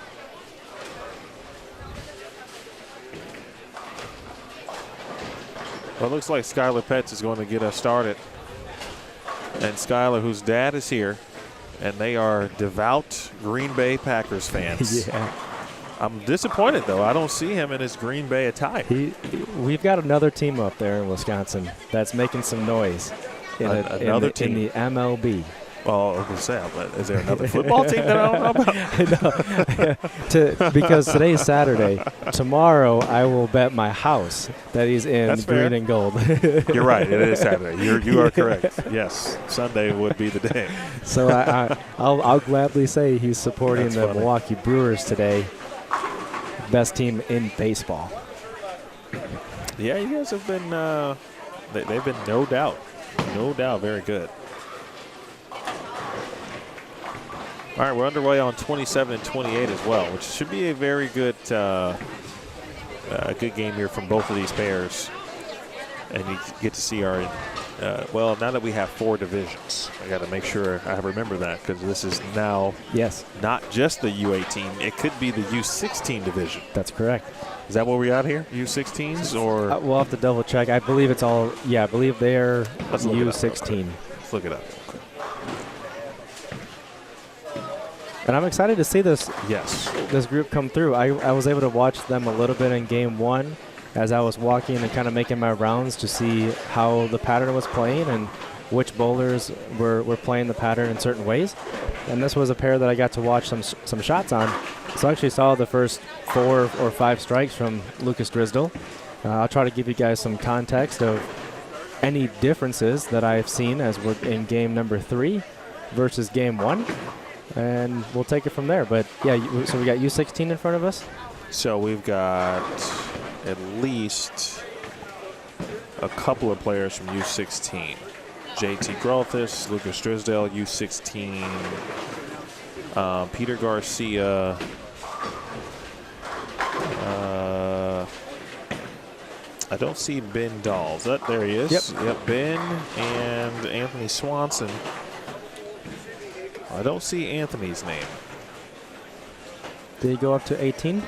Well, it looks like Skylar Petts is going to get us started. And Skylar, whose dad is here, and they are devout Green Bay Packers fans. Yeah. I'm disappointed, though. I don't see him in his Green Bay attire. We've got another team up there in Wisconsin that's making some noise in the MLB. Well, I was going to say, but is there another football team that I don't know about? Because today's Saturday. Tomorrow, I will bet my house that he's in That's green fair. and gold. You're right. It is Saturday. You are correct. Yes, Sunday would be the day. So I'll gladly say he's supporting That's the funny. Milwaukee Brewers today. Best team in baseball. Yeah, you guys have been, they've been no doubt very good. All right, we're underway on 27 and 28 as well, which should be a very good good game here from both of these pairs. And you get to see our, well, now that we have 4 divisions, I got to make sure I remember that, because this is now not just the U18. It could be the U16 division. That's correct. Is that where we at here? U16s or? We'll have to double check. I believe it's all, I believe they're U16. Let's look it up. And I'm excited to see this group come through. I was able to watch them a little bit in game 1 as I was walking and kind of making my rounds to see how the pattern was playing and which bowlers were playing the pattern in certain ways. And this was a pair that I got to watch some shots on. So I actually saw the first 4 or 5 strikes from Lucas Drisdell. I'll try to give you guys some context of any differences that I've seen as we're in game number 3 versus game 1. And we'll take it from there. But, yeah, so we got U16 in front of us? So we've got at least a couple of players from U16. JT Grolthus, Lucas Drisdell, U16. Peter Garcia. I don't see Ben Dahls. There he is. Yep, Ben and Anthony Swanson. I don't see Anthony's name. Did he go up to 18?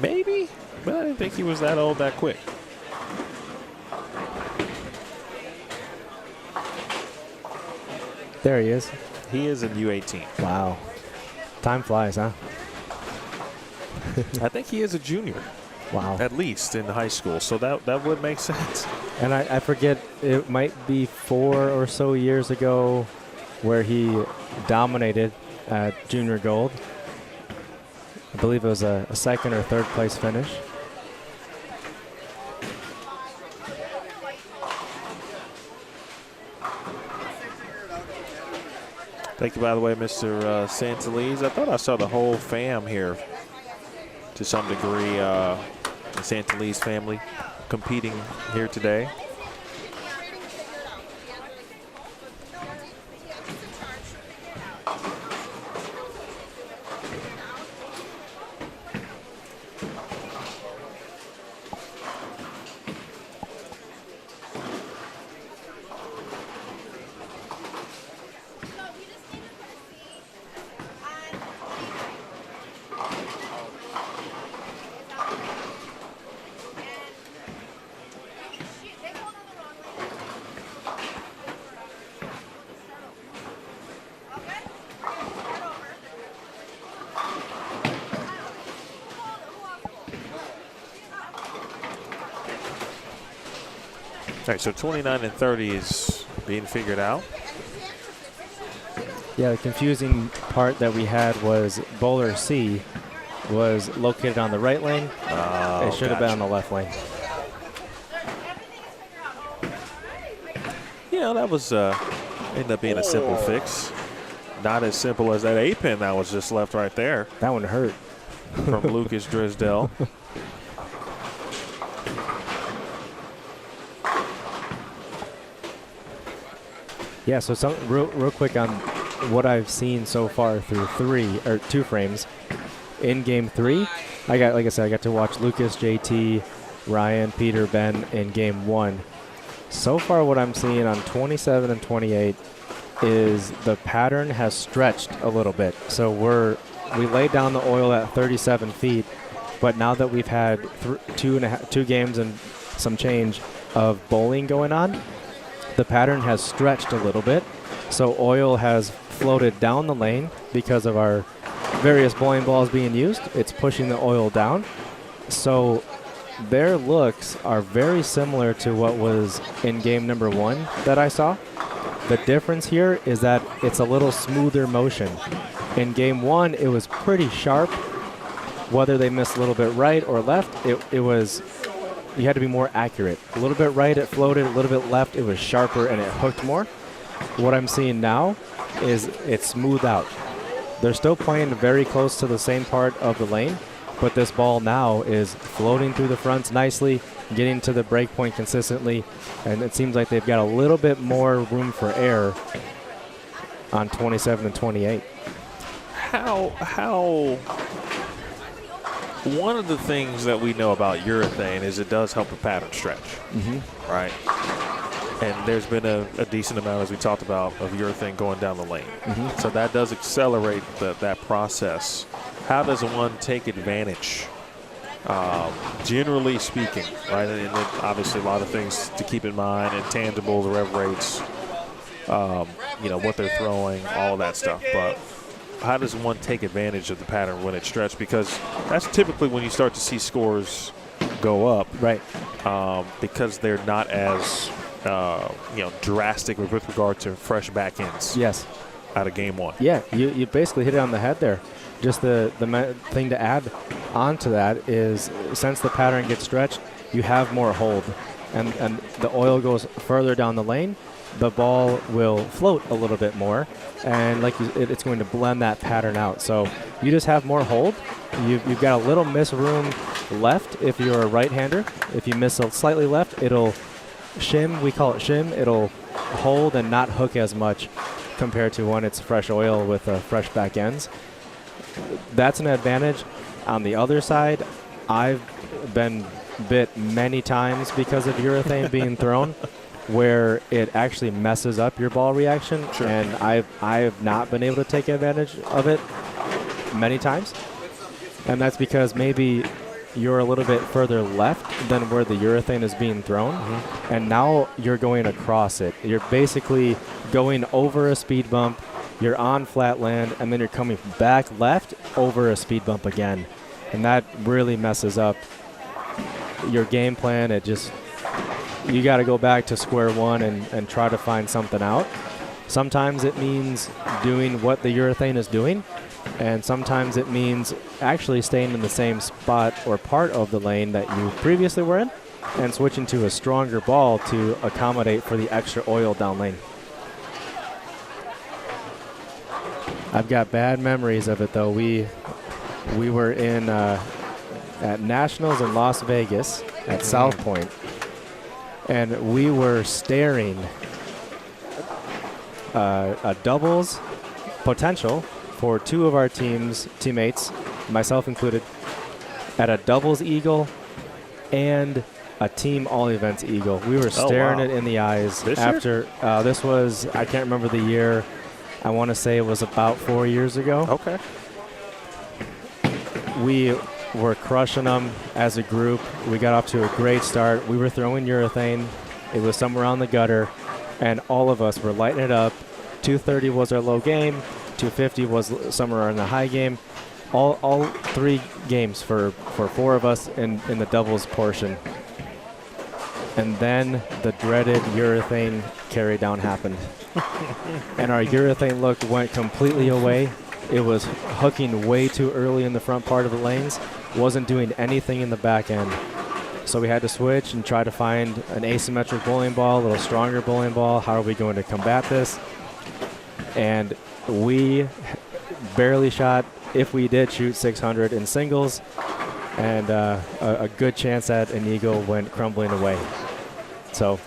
Maybe, but I didn't think he was that old that quick. There he is. He is in U18. Wow. Time flies, huh? I think he is a junior. Wow. At least in high school, so that would make sense. And I forget, it might be 4 or so years ago where he dominated at Junior Gold. I believe it was a 2nd or 3rd place finish. Thank you, by the way, Mr. Santeliz. I thought I saw the whole fam here to some degree, the Santeliz family competing here today. right, so 29 and 30 is being figured out. Yeah, the confusing part that we had was bowler C was located on the right lane. It should have been on the left lane. Yeah, that was ended up being a simple fix. Not as simple as that A-pin that was just left right there That one hurt. from Lucas Drisdell. Yeah, so real quick on what I've seen so far through 2 frames. In game 3, I got to watch Lucas, JT, Ryan, Peter, Ben in game 1. So far what I'm seeing on 27 and 28 is the pattern has stretched a little bit. So we laid down the oil at 37 feet, but now that we've had 2 games and some change of bowling going on, the pattern has stretched a little bit. So oil has floated down the lane because of our various bowling balls being used. It's pushing the oil down. So their looks are very similar to what was in game number 1 that I saw. The difference here is that it's a little smoother motion. In game 1, it was pretty sharp. Whether they missed a little bit right or left, it was, you had to be more accurate. A little bit right, it floated. A little bit left, it was sharper and it hooked more. What I'm seeing now is it's smoothed out. They're still playing very close to the same part of the lane, but this ball now is floating through the fronts nicely, getting to the break point consistently, and it seems like they've got a little bit more room for error on 27 and 28. How one of the things that we know about urethane is it does help a pattern stretch, right? And there's been a decent amount, as we talked about, of urethane going down the lane. So that does accelerate that process. How does one take advantage, generally speaking, right? And then obviously a lot of things to keep in mind, intangibles, rev rates, what they're throwing, all of that stuff. But how does one take advantage of the pattern when it's stretched? Because that's typically when you start to see scores go up, right? Because they're not as drastic with regard to fresh back ends. Yes. Out of game 1. Yeah, you basically hit it on the head there. Just the thing to add onto that is, since the pattern gets stretched, you have more hold, and the oil goes further down the lane. The ball will float a little bit more, and it's going to blend that pattern out. So you just have more hold. You've got a little miss room left if you're a right-hander. If you miss a slightly left, it'll shim. We call it shim. It'll hold and not hook as much compared to when it's fresh oil with fresh back ends. That's an advantage. On the other side, I've been bit many times because of urethane being thrown, where it actually messes up your ball reaction. Sure. And I've not been able to take advantage of it many times. And that's because maybe you're a little bit further left than where the urethane is being thrown, and now you're going across it. You're basically going over a speed bump, you're on flat land, and then you're coming back left over a speed bump again. And that really messes up your game plan. You got to go back to square one and try to find something out. Sometimes it means doing what the urethane is doing, and sometimes it means actually staying in the same spot or part of the lane that you previously were in and switching to a stronger ball to accommodate for the extra oil down lane. I've got bad memories of it, though. We were in at Nationals in Las Vegas at South Point, and we were staring a doubles potential for two of our teammates, myself included, at a doubles eagle and a team all events eagle. We were staring it in the eyes after this was, I can't remember the year. I want to say it was about 4 years ago. Okay. We were crushing them as a group. We got off to a great start. We were throwing urethane. It was somewhere on the gutter, and all of us were lighting it up. 230 was our low game. 250 was somewhere in the high game. All three games for four of us in the doubles portion. And then the dreaded urethane carry down happened. And our urethane look went completely away. It was hooking way too early in the front part of the lanes, wasn't doing anything in the back end. So we had to switch and try to find an asymmetric bowling ball, a little stronger bowling ball. How are we going to combat this? And we barely shot, if we did shoot 600 in singles, and a good chance at an eagle went crumbling away. So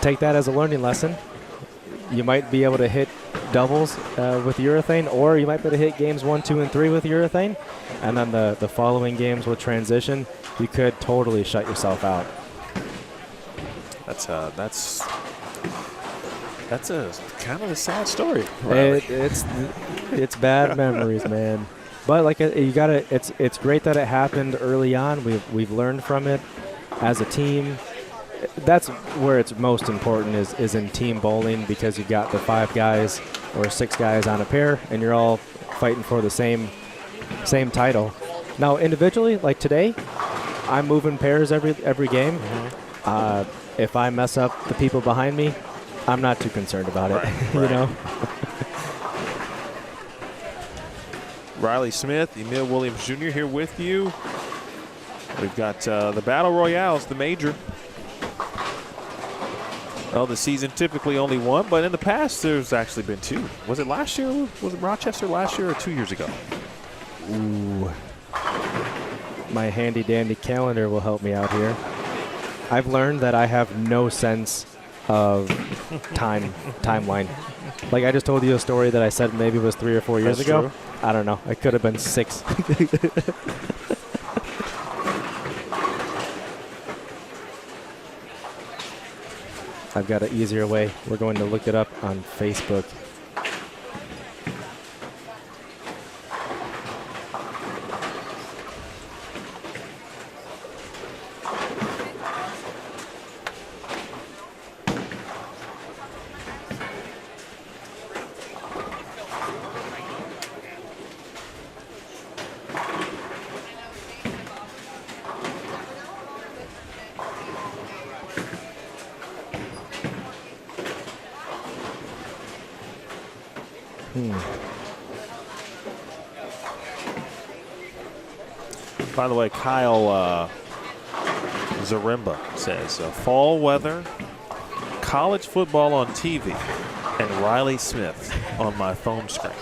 take that as a learning lesson. You might be able to hit doubles with urethane, or you might be able to hit games 1, 2, and 3 with urethane, and then the following games with transition, you could totally shut yourself out. That's a kind of a sad story. Riley. It's bad memories, man. But like you gotta, it's great that it happened early on. We've learned from it as a team. That's where it's most important is in team bowling, because you've got the 5 guys or 6 guys on a pair, and you're all fighting for the same title. Now individually, like today, I'm moving pairs every game. If I mess up the people behind me, I'm not too concerned about it. Right. You know. Riley Smith, Emil Williams Jr. here with you. We've got the Battle Royales, the major. Well, the season typically only one, but in the past there's actually been 2. Was it last year? Was it Rochester last year or 2 years ago? Ooh. My handy dandy calendar will help me out here. I've learned that I have no sense of timeline. Like I just told you a story that I said maybe was 3 or 4 years ago. True. I don't know. It could have been 6. I've got an easier way. We're going to look it up on Facebook. By the way, Kyle Zaremba says, fall weather, college football on TV, and Riley Smith on my phone screen.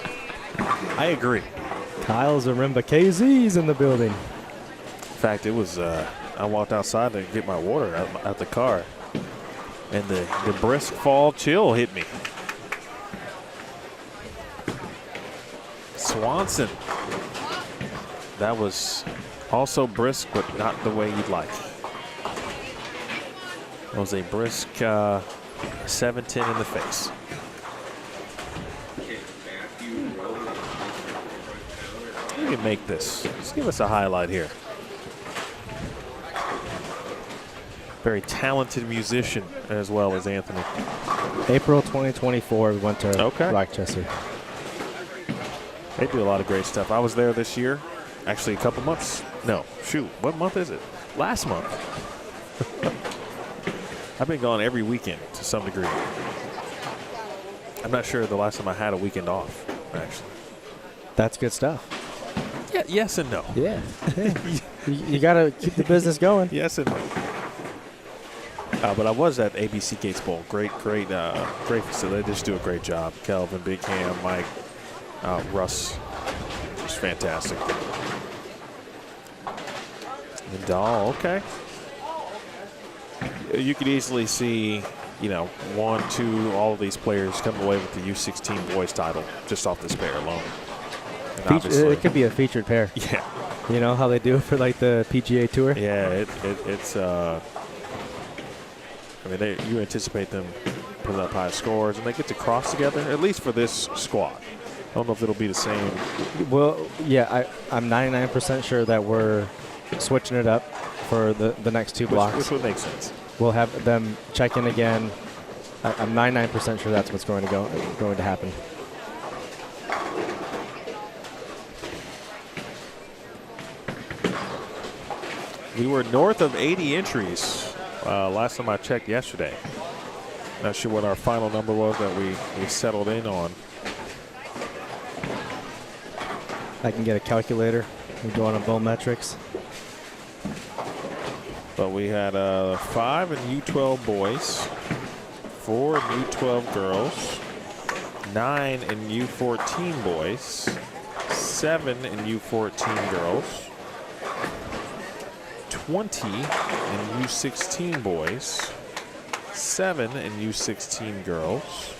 I agree. Kyle Zaremba, KZ's in the building. In fact, it was, I walked outside to get my water out the car, and the brisk fall chill hit me. Swanson. That was also brisk, but not the way you'd like. It was a brisk 7-10 in the face. You can make this. Just give us a highlight here. Very talented musician as well as Anthony. April 2024, we went to Rochester. They do a lot of great stuff. I was there this year. Actually, a couple months. No, shoot. What month is it? Last month. I've been gone every weekend to some degree. I'm not sure the last time I had a weekend off, actually. That's good stuff. Yeah, yes and no. Yeah. you got to keep the business going. Yes and no. But I was at ABC Gates Bowl. Great facility. They just do a great job. Kelvin, Big Cam, Mike, Russ. Just fantastic. And Dahl, okay. You could easily see, 1, 2, all of these players come away with the U16 boys title just off this pair alone. It could be a featured pair. Yeah. You know how they do it for like the PGA Tour? Yeah, it's you anticipate them putting up high scores, and they get to cross together, at least for this squad. I don't know if it'll be the same. Well, yeah, I'm 99% sure that we're switching it up for the next 2 blocks. Which would make sense. We'll have them check in again. I'm 99% sure that's what's going to happen. We were north of 80 entries last time I checked yesterday. Not sure what our final number was that we settled in on. I can get a calculator. We go on bowl metrics. But we had 5 in U12 boys, 4 in U12 girls, 9 in U14 boys, 7 in U14 girls, 20 in U16 boys, 7 in U16 girls,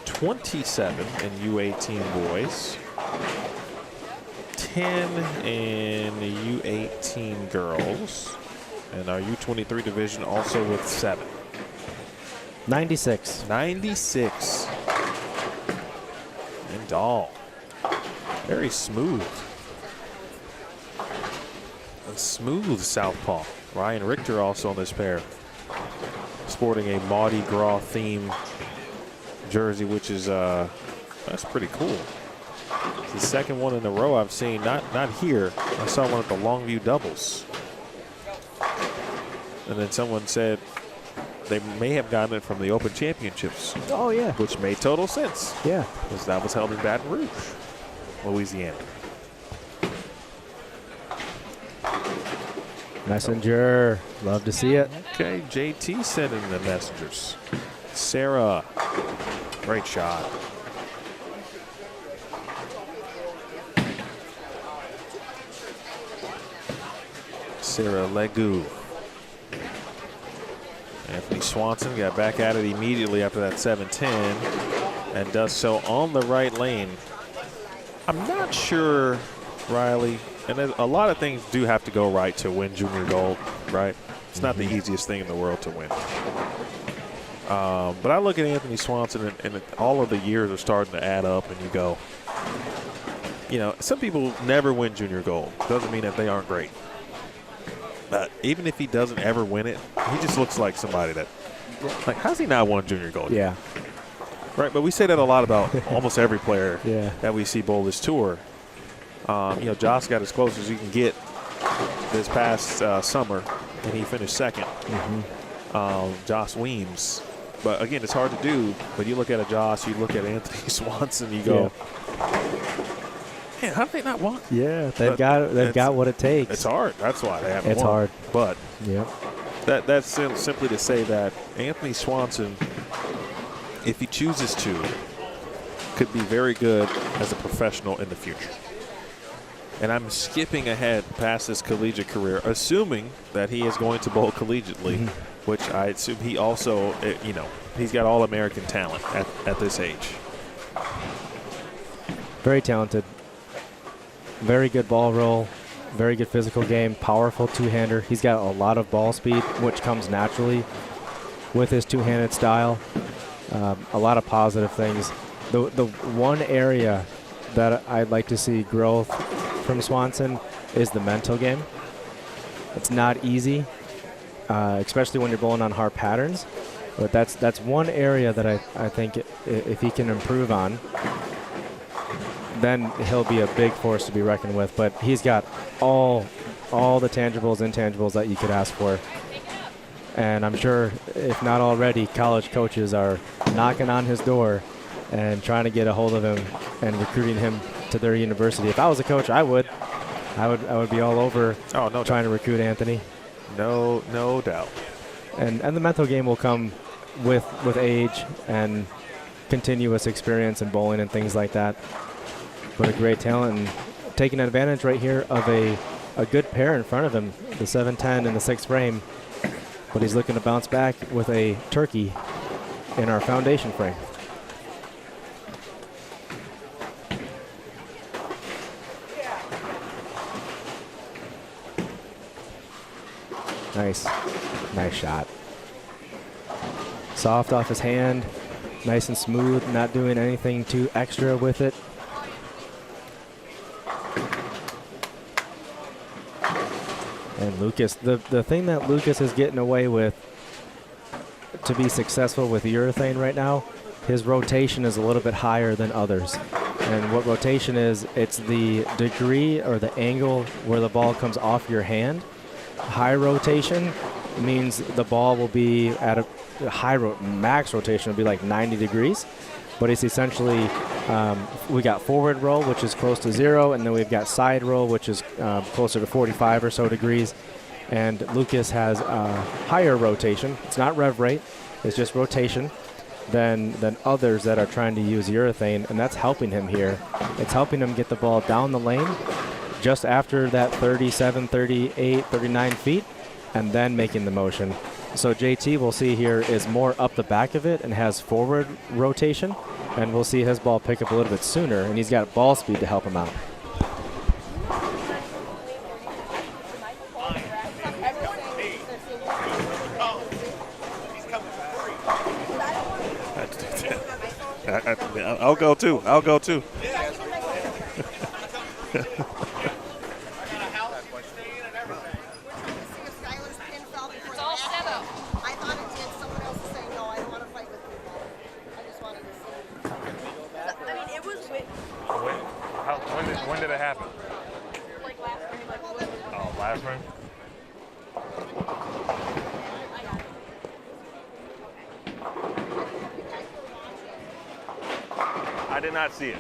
27 in U18 boys, 10 in U18 girls, and our U23 division also with 7. 96. 96. And Dahl. Very smooth. A smooth southpaw. Ryan Richter also on this pair. Sporting a Mardi Gras theme jersey, which is that's pretty cool. It's the second one in a row I've seen. Not here. I saw one at the Longview Doubles. And then someone said they may have gotten it from the Open Championships. Oh, yeah. Which made total sense. Yeah. Because that was held in Baton Rouge, Louisiana. Messenger. Love to see it. Okay, JT sending the messengers. Sarah. Great shot. Sarah Legu. Anthony Swanson got back at it immediately after that 7-10 and does so on the right lane. I'm not sure, Riley, and a lot of things do have to go right to win junior gold, right? It's not the easiest thing in the world to win. But I look at Anthony Swanson and all of the years are starting to add up, and you go, you know, some people never win junior gold. Doesn't mean that they aren't great. But even if he doesn't ever win it, he just looks like somebody that, like, how's he not won junior gold? Yeah. Right, but we say that a lot about almost every player Yeah. that we see bowl this tour. You know, Josh got as close as you can get this past summer, and he finished second. Josh Weems. But, again, it's hard to do. But you look at a Josh, you look at Anthony Swanson, you go, man, how did they not won? Yeah, they've got what it takes. It's hard. That's why they haven't won. It's hard. But yeah, that's simply to say that Anthony Swanson, if he chooses to, could be very good as a professional in the future. And I'm skipping ahead past his collegiate career, assuming that he is going to bowl collegiately, which I assume he also, you know, he's got all-American talent at this age. Very talented. Very good ball roll, very good physical game, powerful two-hander. He's got a lot of ball speed, which comes naturally with his two-handed style. A lot of positive things. The one area that I'd like to see growth from Swanson is the mental game. It's not easy, especially when you're bowling on hard patterns. But that's one area that I think if he can improve on, then he'll be a big force to be reckoned with. But he's got all the tangibles, intangibles that you could ask for. And I'm sure, if not already, college coaches are knocking on his door and trying to get a hold of him and recruiting him to their university. If I was a coach, I would be all over trying to recruit Anthony. No doubt. And the mental game will come with age and continuous experience in bowling and things like that. But a great talent, and taking advantage right here of a good pair in front of him, the 7-10 and the 6 frame. But he's looking to bounce back with a turkey in our foundation frame. Nice shot. Soft off his hand, nice and smooth, not doing anything too extra with it. And Lucas, the thing that Lucas is getting away with to be successful with urethane right now, his rotation is a little bit higher than others. And what rotation is, it's the degree or the angle where the ball comes off your hand. High rotation means the ball will be at a max rotation will be like 90 degrees. But it's essentially, we got forward roll, which is close to 0, and then we've got side roll, which is closer to 45 or so degrees. And Lucas has higher rotation. It's not rev rate, it's just rotation than others that are trying to use urethane, and that's helping him here. It's helping him get the ball down the lane just after that 37, 38, 39 feet, and then making the motion. So JT, we'll see here, is more up the back of it and has forward rotation, and we'll see his ball pick up a little bit sooner, and he's got ball speed to help him out. I'll go too. I'll go too. It's all set up. I thought it did. Someone else is saying, no, I don't want to fight with people. I just wanted to see. I mean, it was with. When did it happen? Like last spring. Oh, last spring? I did not see it.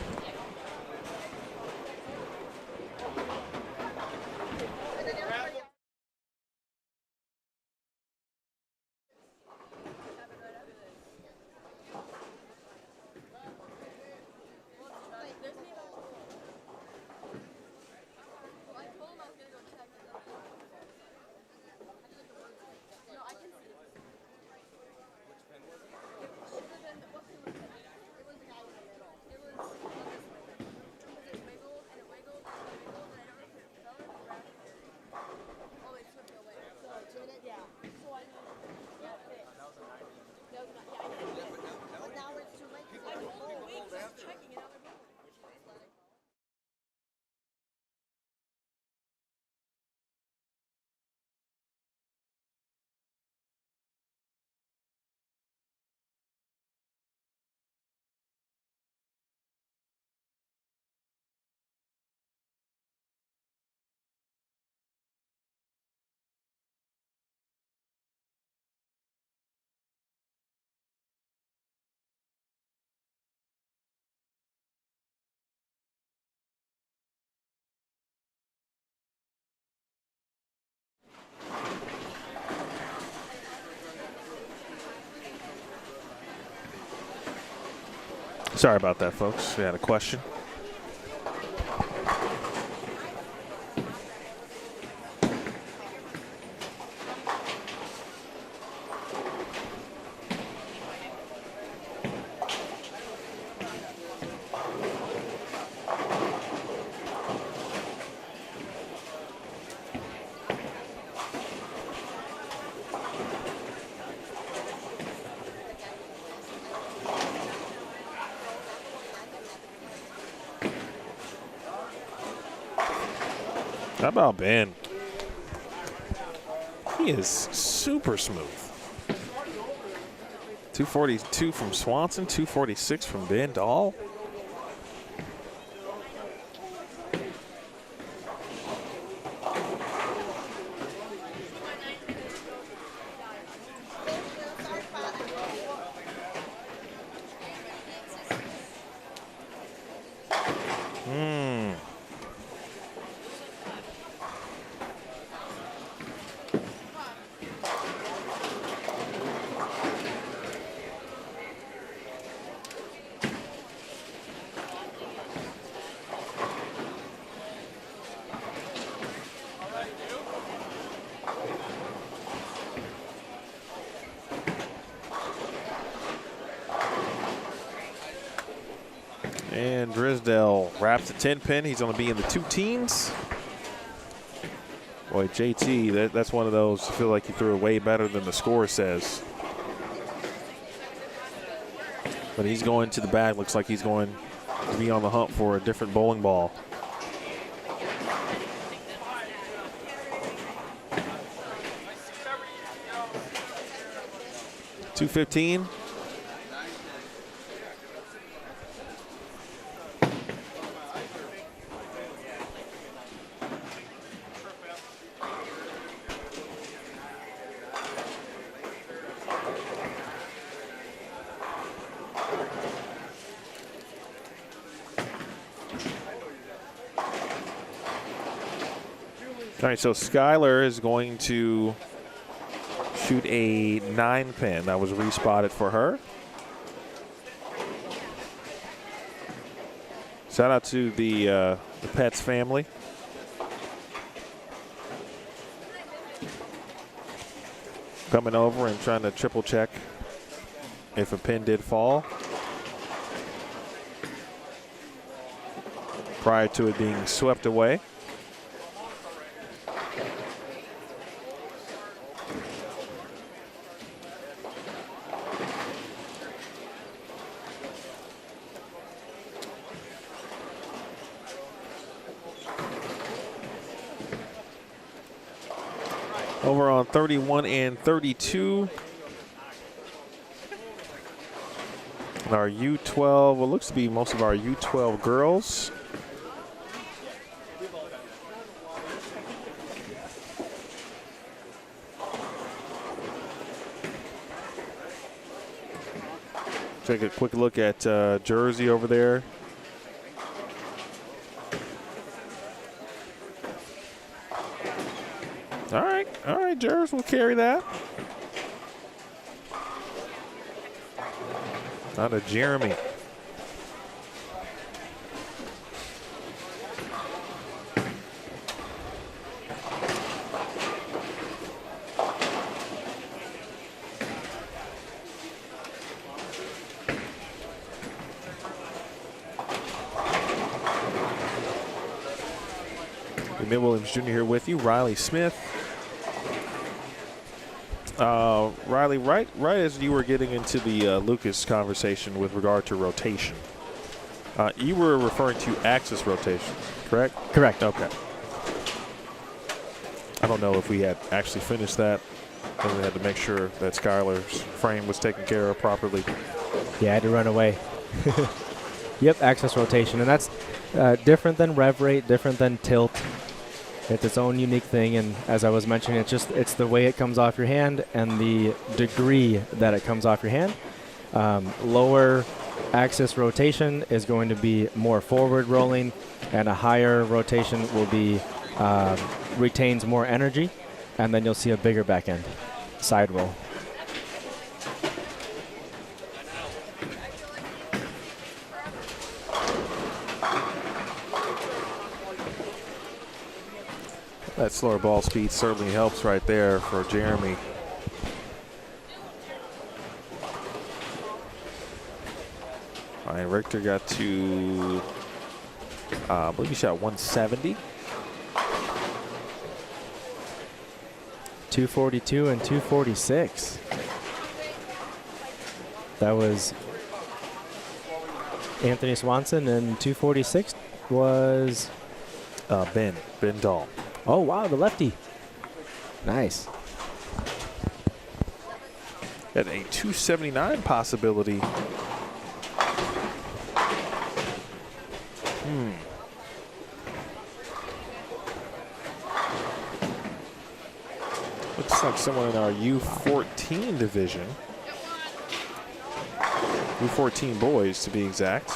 Sorry about that, folks. We had a question. How about Ben? He is super smooth. 242 from Swanson, 246 from Ben Dahl. And Drisdale wraps the 10 pin. He's going to be in the 2 teens. Boy, JT, that's one of those, I feel like he threw it way better than the score says. But he's going to the bag. Looks like he's going to be on the hunt for a different bowling ball. $215. All right, so Skylar is going to shoot a 9-pin. That was respotted for her. Shout out to the Pets family. Coming over and trying to triple check if a pin did fall prior to it being swept away. Over on 31 and 32. Our U12, what looks to be most of our U12 girls. Take a quick look at Jersey over there. All right, Jers will carry that. Not a Jeremy. Emil Williams Jr. here with you. Riley Smith. Riley, right as you were getting into the Lucas conversation with regard to rotation, you were referring to axis rotation, correct? Correct. Okay. I don't know if we had actually finished that, and we had to make sure that Skylar's frame was taken care of properly. Yeah, I had to run away. Yep, axis rotation, and that's different than rev rate, different than tilt. It's its own unique thing, and as I was mentioning, it's the way it comes off your hand and the degree that it comes off your hand. Lower axis rotation is going to be more forward rolling, and a higher rotation will be retains more energy, and then you'll see a bigger back end side roll. That slower ball speed certainly helps right there for Jeremy. All right, Richter got to, I believe he shot 170. 242 and 246. That was Anthony Swanson, and 246 was Ben Dahl. Oh, wow, the lefty. Nice. At a 279 possibility. Looks like someone in our U14 division. U14 boys, to be exact.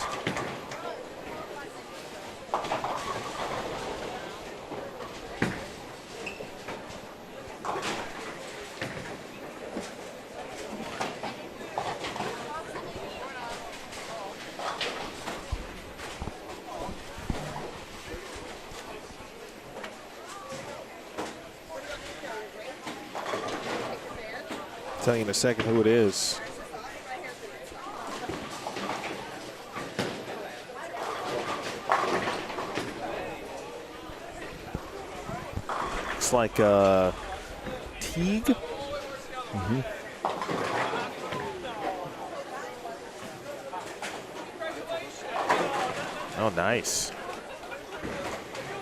Tell you in a second who it is. Looks like Teague. Oh, nice.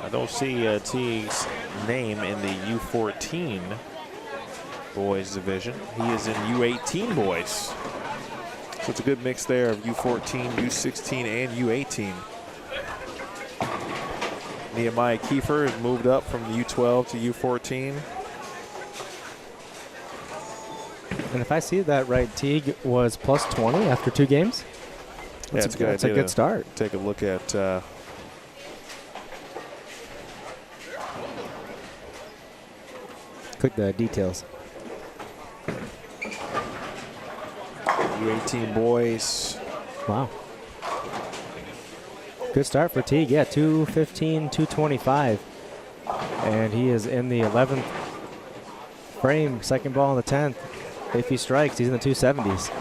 I don't see Teague's name in the U14 boys division. He is in U18 boys. So it's a good mix there of U14, U16, and U18. Nehemiah Kiefer has moved up from U12 to U14. And if I see that right, Teague was plus 20 after 2 games. That's a good start. Take a look at Click the details. U18 boys. Wow. Good start for Teague. Yeah, 215, 225. And he is in the 11th frame, second ball in the 10th. If he strikes, he's in the 270s.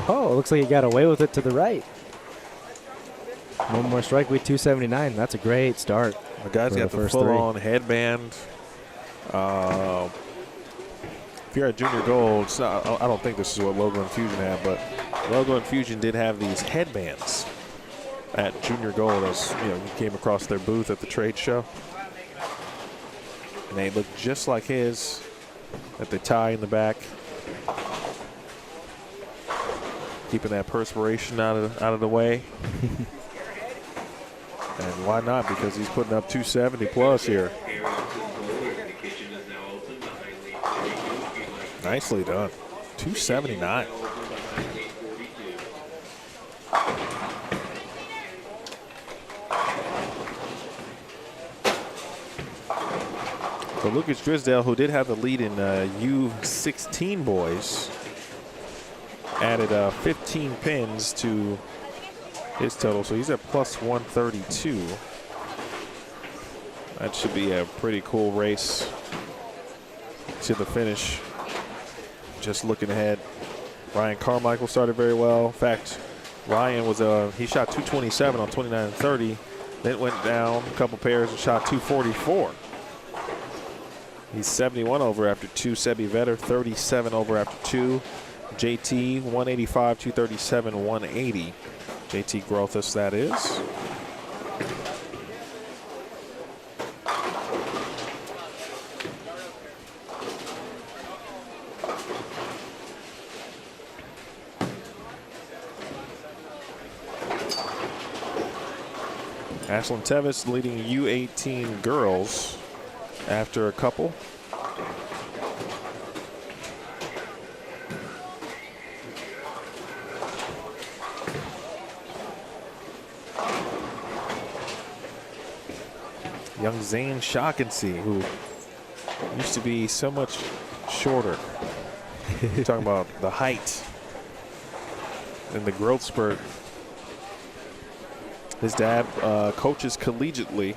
Oh, looks like he got away with it to the right. One more strike, we 279. That's a great start. The guy's got the full-on headband. If you're at Junior Gold, I don't think this is what Logo Infusion had, but Logo Infusion did have these headbands at Junior Gold, as you came across their booth at the trade show. And they look just like his, that they tie in the back, keeping that perspiration out of the way. And why not? Because he's putting up 270 plus here. Nicely done. 279. So Lucas Drisdale, who did have the lead in U16 boys, added 15 pins to his total, so he's at plus 132. That should be a pretty cool race to the finish. Just looking ahead, Ryan Carmichael started very well. In fact, Ryan was he shot 227 on 29 and 30, then went down a couple pairs and shot 244. He's 71 over after 2. Sebi Vetter 37 over after 2. JT 185, 237, 180. JT Grothus, that is. Ashlyn Tevis leading U18 girls after a couple. Young Zane Shawkensey, who used to be so much shorter. Talking about the height and the growth spurt. His dad coaches collegiately.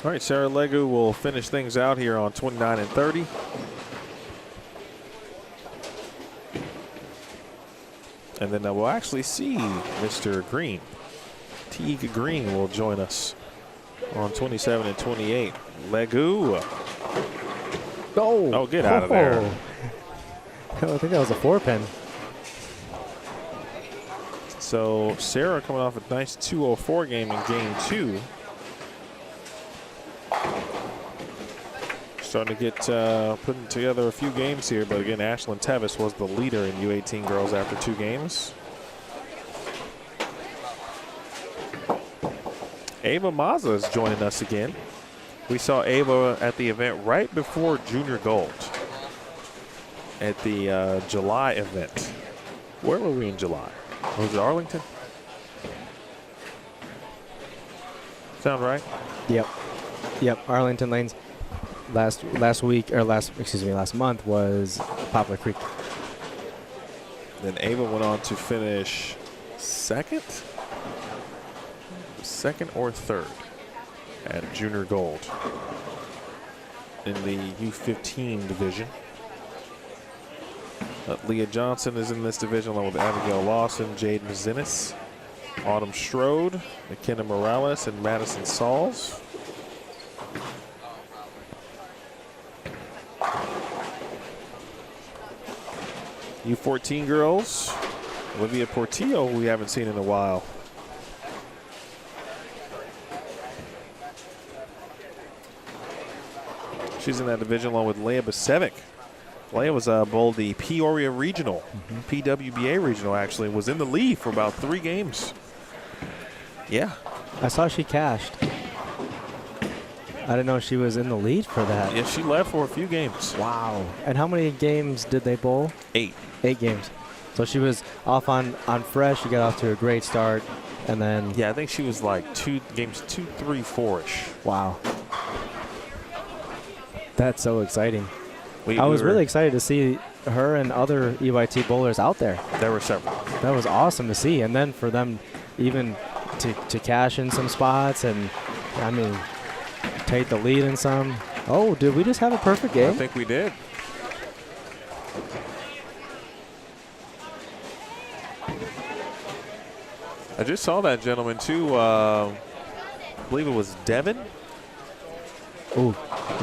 All right, Sarah Legu will finish things out here on 29 and 30. And then we'll actually see Mr. Green. Teague Green will join us on 27 and 28. Legu. Oh, get out of there. I think that was a 4-pin. So Sarah coming off a nice 204 game in game 2. Starting to get putting together a few games here, but again, Ashlyn Tevis was the leader in U18 girls after 2 games. Ava Maza is joining us again. We saw Ava at the event right before Junior Gold at the July event. Where were we in July? Was it Arlington? Sound right? Yep, Arlington Lanes. Last month was Poplar Creek. Then Ava went on to finish second or third at Junior Gold in the U15 division. Leah Johnson is in this division along with Abigail Lawson, Jade Mazinis, Autumn Strode, McKenna Morales, and Madison Sauls. U14 girls, Olivia Portillo, we haven't seen in a while. She's in that division along with Leah Basevic. Leah was bowled the Peoria Regional, PWBA Regional actually, was in the lead for about 3 games. Yeah. I saw she cashed. I didn't know she was in the lead for that. Yeah, she led for a few games. Wow. And how many games did they bowl? 8. 8 games. So she was off on fresh. She got off to a great start. And then. Yeah, I think she was like 2 games, 2, 3, 4-ish. Wow. That's so exciting. I was really excited to see her and other EYT bowlers out there. There were several. That was awesome to see. And then for them even to cash in some spots and, I mean, take the lead in some. Oh, did we just have a perfect game? I think we did. I just saw that gentleman too. I believe it was Devin. Ooh,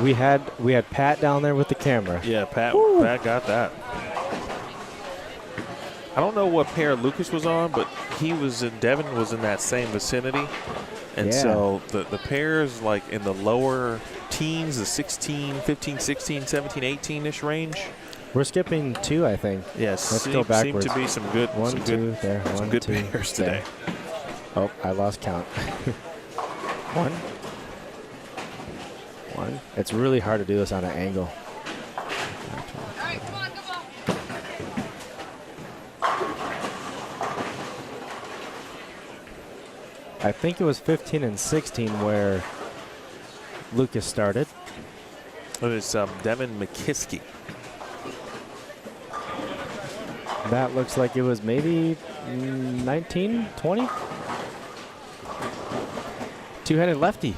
we had Pat down there with the camera. Yeah, Pat got that. I don't know what pair Lucas was on, but Devin was in that same vicinity. And so the pairs like in the lower teens, the 16, 15, 16, 17, 18-ish range. We're skipping 2, I think. Yes, let's go backwards. Seem to be some good, One, two, pairs today. Oh, I lost count. 1. It's really hard to do this on an angle. I think it was 15 and 16 where Lucas started. It was Devin McKiskey. That looks like it was maybe 19, 20? Two-headed lefty.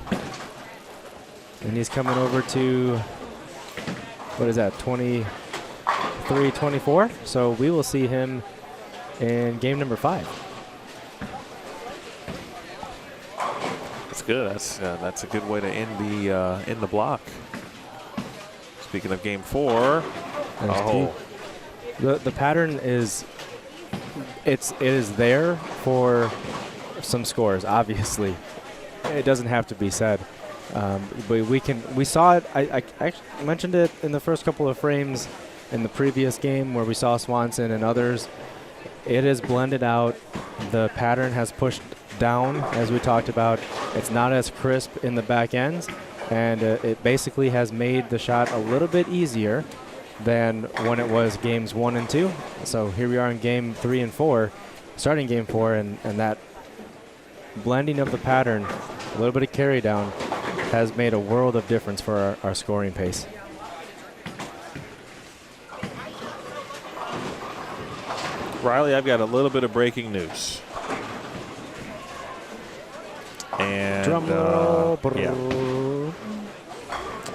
And he's coming over to, what is that, 23, 24? So we will see him in game number 5. That's good. That's a good way to end the block. Speaking of game 4, the pattern is it is there for some scores. Obviously, it doesn't have to be said, but we saw it. I actually mentioned it in the first couple of frames in the previous game where we saw Swanson and others. It is blended out. The pattern has pushed down, as we talked about. It's not as crisp in the back ends, and it basically has made the shot a little bit easier than when it was games 1 and 2. So here we are in game 3 and 4, starting game 4, and that blending of the pattern, a little bit of carry down, has made a world of difference for our scoring pace. Riley, I've got a little bit of breaking news. And drum roll.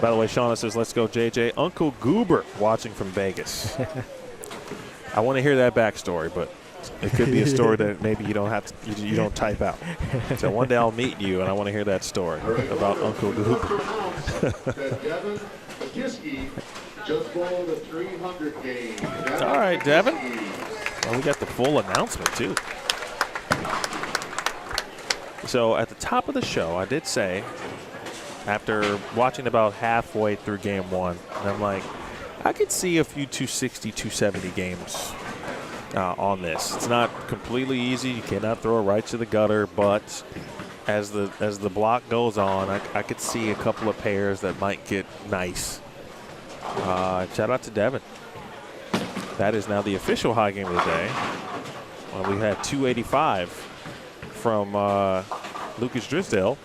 By the way, Shauna says, "Let's go, JJ." Uncle Goober watching from Vegas. I want to hear that backstory, but it could be a story that maybe you don't have to, you don't type out. So one day I'll meet you, and I want to hear that story about Uncle Goober. Devin McKiskey just bowled a 300 game. All right, Devin. Well, we got the full announcement too. So at the top of the show, I did say, after watching about halfway through game 1, and I'm like, I could see a few 260, 270 games on this. It's not completely easy. You cannot throw it right to the gutter, but as the block goes on, I could see a couple of pairs that might get nice. Shout out to Devin. That is now the official high game of the day. Well, we had 285 from Lucas Drisdale,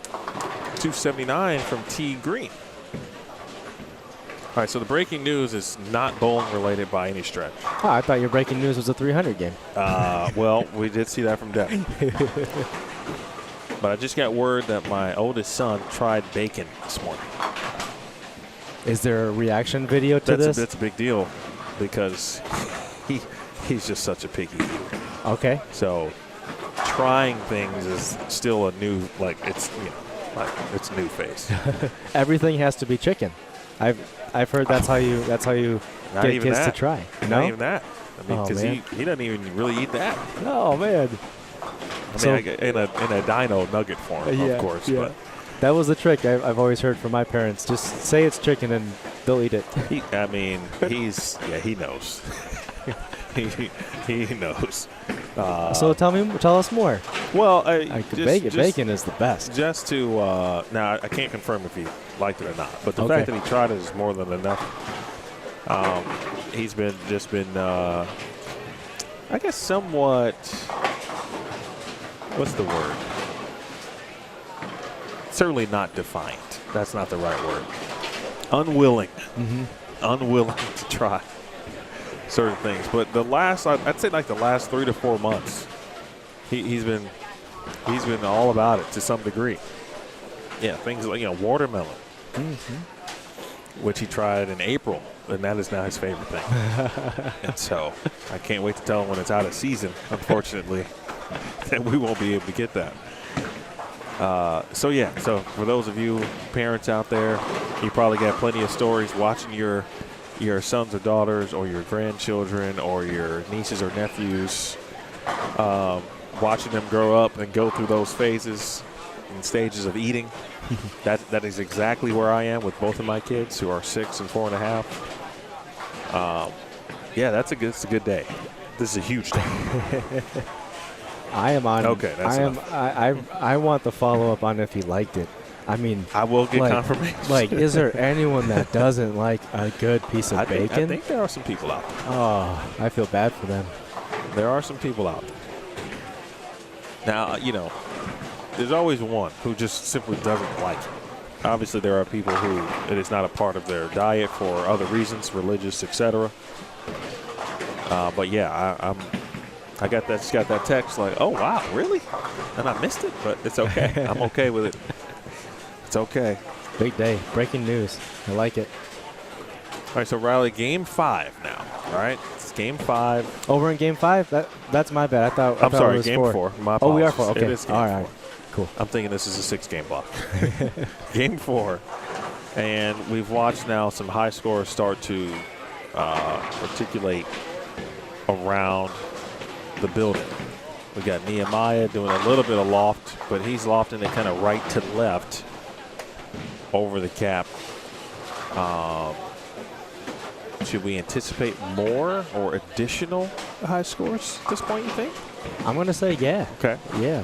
279 from T. Green. All right, so the breaking news is not bowling related by any stretch. Oh, I thought your breaking news was a 300 game. Well, we did see that from Devin. But I just got word that my oldest son tried bacon this morning. Is there a reaction video to this? That's a big deal because he's just such a picky eater. Okay. So trying things is still a new, it's a new face. Everything has to be chicken. I've heard that's how you get kids to try. Not even that. I mean, because he doesn't even really eat that. Oh man. I mean, in a dino nugget form, of course. Yeah. But that was the trick I've always heard from my parents. Just say it's chicken and still eat it. He knows. he knows. So tell us more. Well, Bacon is the best. Just to now, I can't confirm if he liked it or not, but the Okay. fact that he tried it is more than enough. He's been I guess somewhat. What's the word? Certainly not defiant. That's not the right word. Unwilling. Unwilling to try certain things. But I'd say like the last 3 to 4 months, he's been all about it to some degree. Yeah, things like watermelon, which he tried in April, and that is now his favorite thing. And so I can't wait to tell him when it's out of season. Unfortunately, that we won't be able to get that. So for those of you parents out there, you probably got plenty of stories watching your sons or daughters or your grandchildren or your nieces or nephews, watching them grow up and go through those phases and stages of eating. That is exactly where I am with both of my kids, who are 6 and 4.5. It's a good day. This is a huge day. I am on. Okay, that's enough. I want the follow up on if he liked it. I mean, I will get confirmation. Like, is there anyone that doesn't like a good piece of bacon? I think there are some people out there. Oh, I feel bad for them. There are some people out there. Now, there's always one who just simply doesn't like it. Obviously, there are people who it is not a part of their diet for other reasons, religious, etc. But yeah, I got that text like, oh wow, really? And I missed it, but it's okay. I'm okay with it. It's okay. Big day, breaking news. I like it. All right, so Riley, game 5 now. All right, it's game 5. Over in game 5? That's my bad. I'm sorry, it was game 4. My apologies. Oh, we are 4. Okay. It is game All 4. right. Cool. I'm thinking this is a 6-game block. Game 4. And we've watched now some high scores start to articulate around the building. We got Nehemiah doing a little bit of loft, but he's lofting it kind of right to left over the cap. Should we anticipate more or additional high scores at this point, you think? I'm going to say yeah. Okay. Yeah.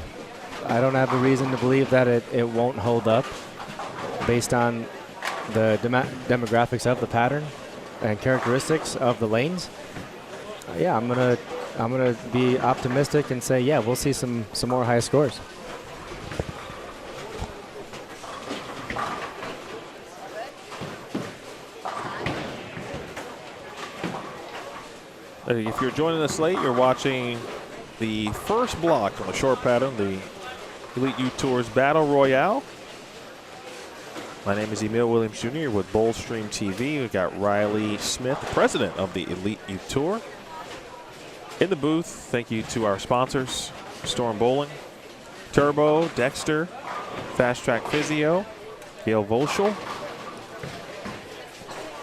I don't have a reason to believe that it won't hold up based on the demographics of the pattern and characteristics of the lanes. Yeah, I'm gonna be optimistic and say, yeah, we'll see some more high scores. If you're joining us late, you're watching the first block on the short pattern, the Elite U Tour's Battle Royale. My name is Emil Williams Jr. with Boldstream TV. We've got Riley Smith, the president of the Elite U Tour, in the booth. Thank you to our sponsors, Storm Bowling, Turbo, Dexter, Fast Track Physio, Gail Volschel,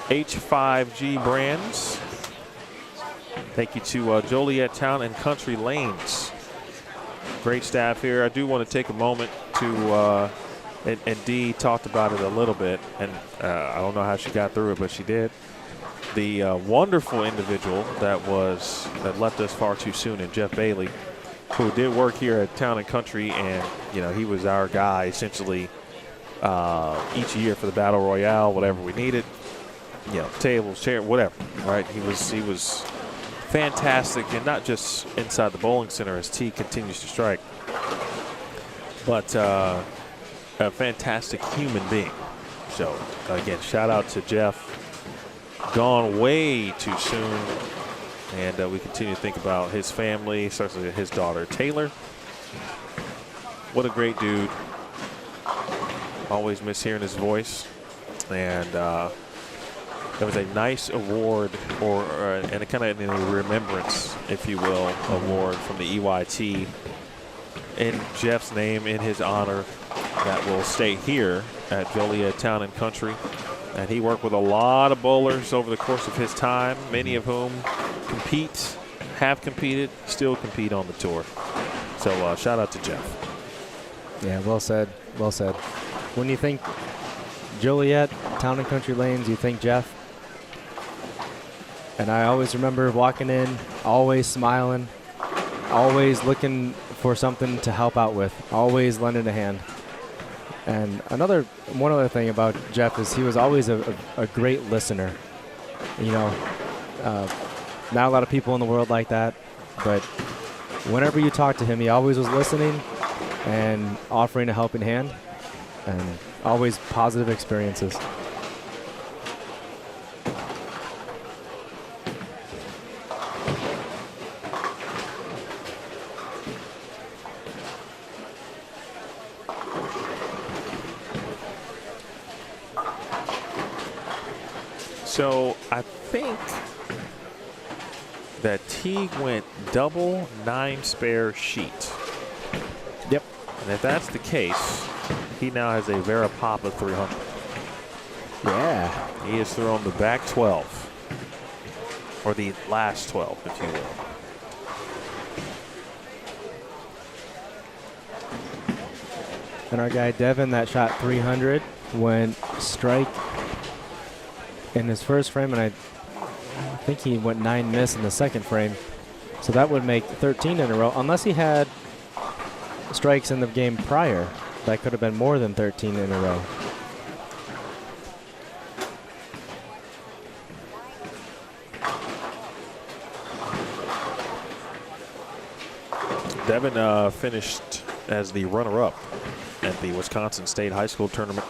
H5G Brands. Thank you to Joliet Town and Country Lanes. Great staff here. I do want to take a moment to, and Dee talked about it a little bit, and I don't know how she got through it, but she did. The wonderful individual that left us far too soon, and Jeff Bailey, who did work here at Town and Country, and he was our guy essentially each year for the Battle Royale, whatever we needed, tables, chair, whatever. Right? He was fantastic, and not just inside the bowling center as T continues to strike, but a fantastic human being. So again, shout out to Jeff. Gone way too soon, and we continue to think about his family, especially his daughter Taylor. What a great dude. Always miss hearing his voice, and there was a nice award, and a kind of a remembrance, if you will, award from the EYT in Jeff's name, in his honor, that will stay here at Joliet Town and Country. And he worked with a lot of bowlers over the course of his time, many of whom have competed, still compete on the tour. So shout out to Jeff. Yeah, well said. Well said. When you think Joliet, Town and Country Lanes, you think Jeff. And I always remember walking in, always smiling, always looking for something to help out with, always lending a hand. And one other thing about Jeff is he was always a great listener. You know, not a lot of people in the world like that, but whenever you talk to him, he always was listening and offering a helping hand, and always positive experiences. So I think that Teague went double 9 spare sheet. Yep. And if that's the case, he now has a Vera Papa 300. Yeah. He has thrown the back 12, or the last 12, if you will. And our guy Devin that shot 300 went strike in his first frame, and I think he went 9 miss in the second frame. So that would make 13 in a row, unless he had strikes in the game prior. That could have been more than 13 in a row. Devin finished as the runner-up at the Wisconsin State High School Tournament.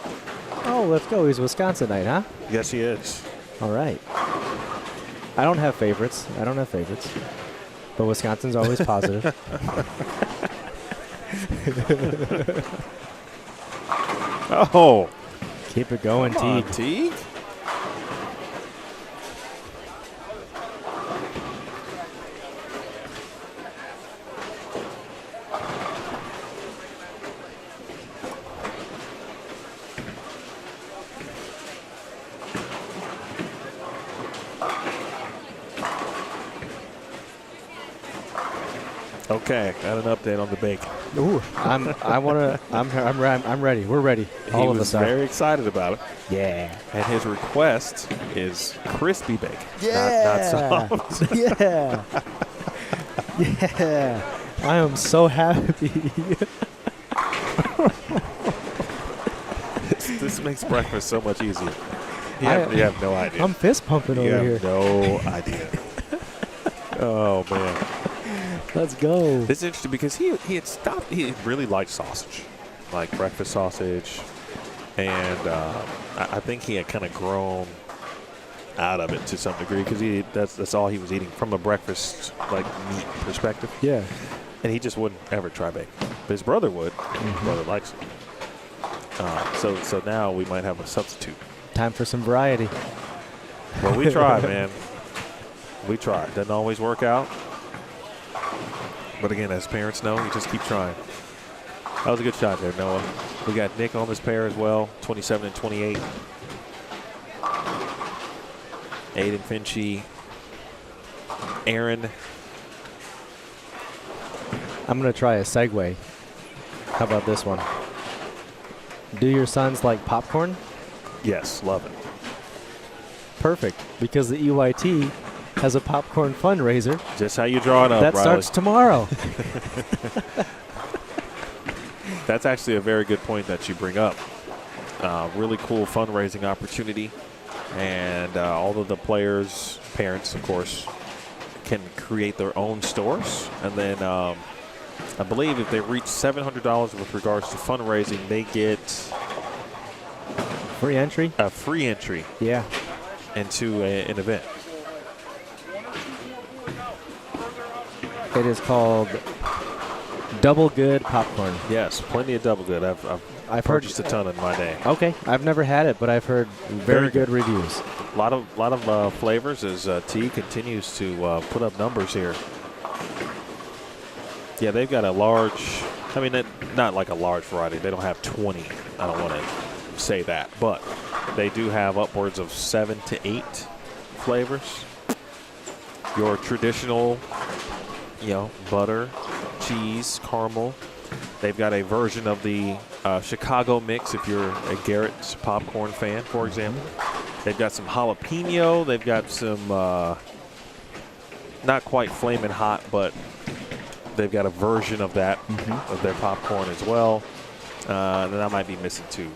Oh, let's go. He's Wisconsinite, huh? Yes, he is. All right. I don't have favorites. But Wisconsin's always positive. Oh. Keep it going, Come on, Teague. Teague. Okay, got an update on the bacon. Ooh, I'm ready. We're ready. All of He was us are. very excited about it. Yeah. And his request is crispy bacon, Yeah. not soft. Yeah. Yeah. I am so happy. This makes breakfast so much easier. You have no idea. I'm fist pumping You over have here. no idea. Oh, man. Let's go. This is interesting because he had stopped. He really liked sausage, like breakfast sausage. And I think he had kind of grown out of it to some degree because that's all he was eating from a breakfast like meat perspective. Yeah. And he just wouldn't ever try bacon. But his brother would. His brother likes it. So now we might have a substitute. Time for some variety. Well, we try, man. We try. Doesn't always work out. But again, as parents know, you just keep trying. That was a good shot there, Noah. We got Nick on this pair as well, 27 and 28. Aiden Finchie, Aaron. I'm going to try a segue. How about this one? Do your sons like popcorn? Yes, love it. Perfect, because the EYT has a popcorn fundraiser. Just how you draw it up, that Riley. starts tomorrow. That's actually a very good point that you bring up. Really cool fundraising opportunity. And all of the players, parents, of course, can create their own stores. And then I believe if they reach $700 with regards to fundraising, they get Free entry? a free entry Yeah. into an event. It is called Double Good Popcorn. Yes, plenty of double good. I've purchased a ton in my day. Okay, I've never had it, but I've heard very good reviews. A lot of flavors as T continues to put up numbers here. Yeah, they've got a large, I mean, not like a large variety. They don't have 20. I don't want to say that, but they do have upwards of 7 to 8 flavors. Your traditional, butter, cheese, caramel, They've got a version of the Chicago mix if you're a Garrett's popcorn fan, for example. They've got some jalapeno. They've got some not quite flaming hot, but they've got a version of that of their popcorn as well. Then I might be missing two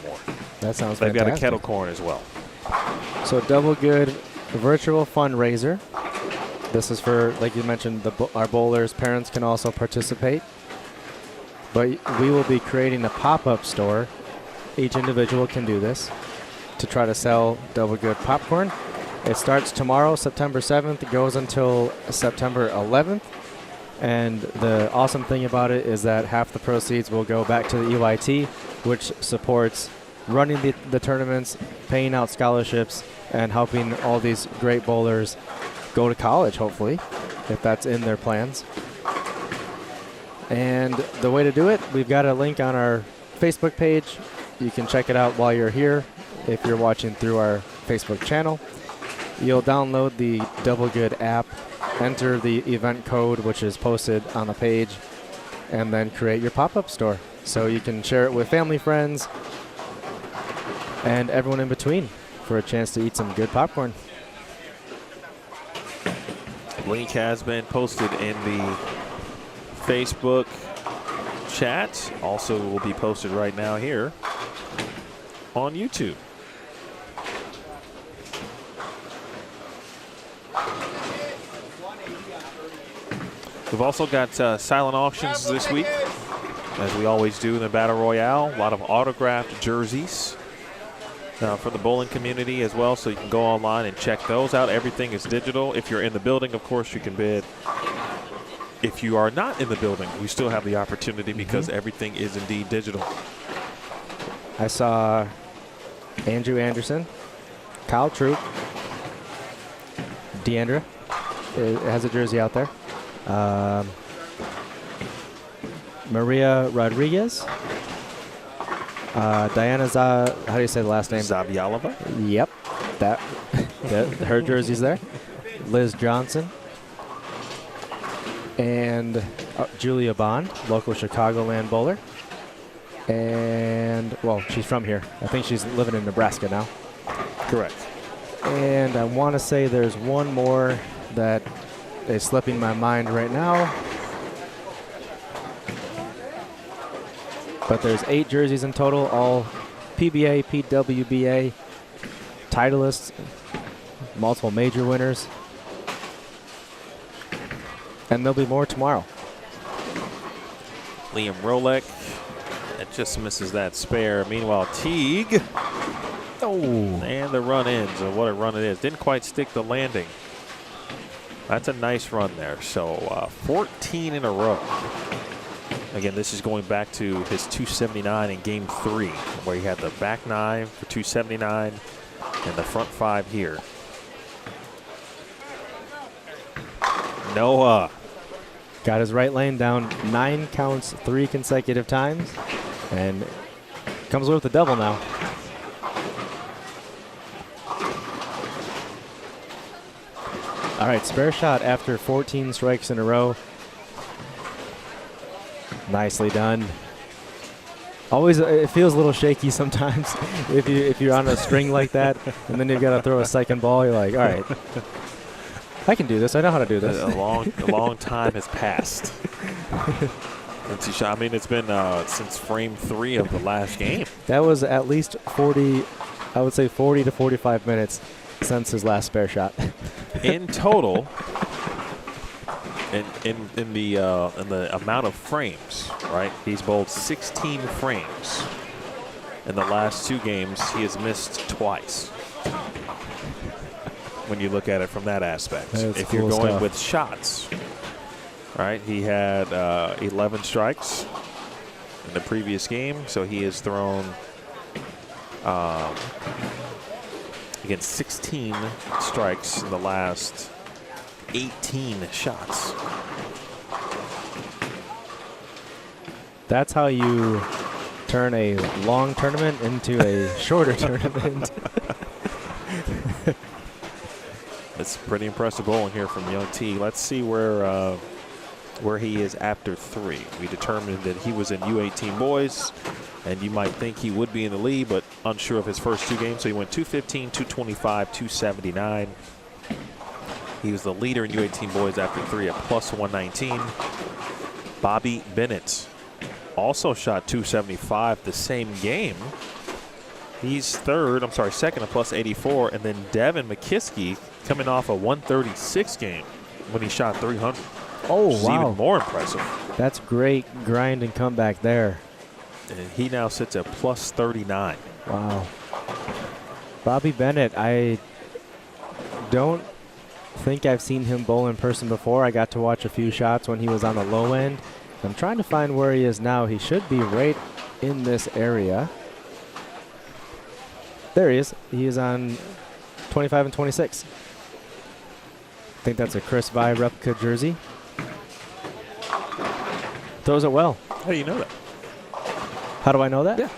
more. That sounds They've fantastic. got a kettle corn as well. So Double Good virtual fundraiser. This is for, like you mentioned, our bowlers. Parents can also participate. But we will be creating a pop-up store. Each individual can do this to try to sell Double Good popcorn. It starts tomorrow, September 7th. It goes until September 11th. And the awesome thing about it is that half the proceeds will go back to the EYT, which supports running the tournaments, paying out scholarships, and helping all these great bowlers go to college, hopefully, if that's in their plans. And the way to do it, we've got a link on our Facebook page. You can check it out while you're here if you're watching through our Facebook channel. You'll download the Double Good app, enter the event code, which is posted on the page, and then create your pop-up store. So you can share it with family, friends, and everyone in between for a chance to eat some good popcorn. Link has been posted in the Facebook chat. Also will be posted right now here on YouTube. We've also got silent auctions this week, as we always do in the Battle Royale. A lot of autographed jerseys for the bowling community as well, so you can go online and check those out. Everything is digital. If you're in the building, of course, you can bid. If you are not in the building, we still have the opportunity because everything is indeed digital. I saw Andrew Anderson, Kyle Troop, Deandra has a jersey out there. Maria Rodriguez, Diana how do you say the last name? Zabialova. Yep, that her jersey's there. Liz Johnson and Julia Bond, local Chicagoland bowler. And, well, she's from here. I think she's living in Nebraska now. Correct. And I want to say there's one more that is slipping my mind right now. But there's 8 jerseys in total, all PBA, PWBA, titleists, multiple major winners. And there'll be more tomorrow. Liam Rolek, that just misses that spare. Meanwhile, Teague, and the run ends, and what a run it is. Didn't quite stick the landing. That's a nice run there. So 14 in a row. Again, this is going back to his 279 in game 3, where he had the back 9 for 279 and the front 5 here. Noah got his right lane down 9 counts 3 consecutive times, and comes away with the double now. All right, spare shot after 14 strikes in a row. Nicely done. Always, it feels a little shaky sometimes if you're on a string like that, and then you've got to throw a second ball. You're like, all right, I can do this. I know how to do this. A long time has passed since he shot. I mean, it's been since frame 3 of the last game. That was at least 40, I would say 40 to 45 minutes since his last spare shot. In total, in the amount of frames, right? He's bowled 16 frames. In the last 2 games, he has missed twice. When you look at it from that aspect, if you're going with shots, right? He had 11 strikes in the previous game, so he has thrown again 16 strikes in the last 18 shots. That's how you turn a long tournament into a shorter tournament. It's pretty impressive bowling here from Young T. Let's see where where he is after 3. We determined that he was in U18 boys, and you might think he would be in the lead, but unsure of his first 2 games. So he went 215, 225, 279. He was the leader in U18 boys after 3 at plus 119. Bobby Bennett also shot 275 the same game. He's second at plus 84. And then Devin McKiskey coming off a 136 game when he shot 300. Oh, which is wow. even more impressive. That's great grind and comeback there. And he now sits at plus 39. Wow. Bobby Bennett, I don't think I've seen him bowl in person before. I got to watch a few shots when he was on the low end. I'm trying to find where he is now. He should be right in this area. There he is. He is on 25 and 26. I think that's a Chris Vi replica jersey. Throws it well. How do you know that? How do I know that? Yeah.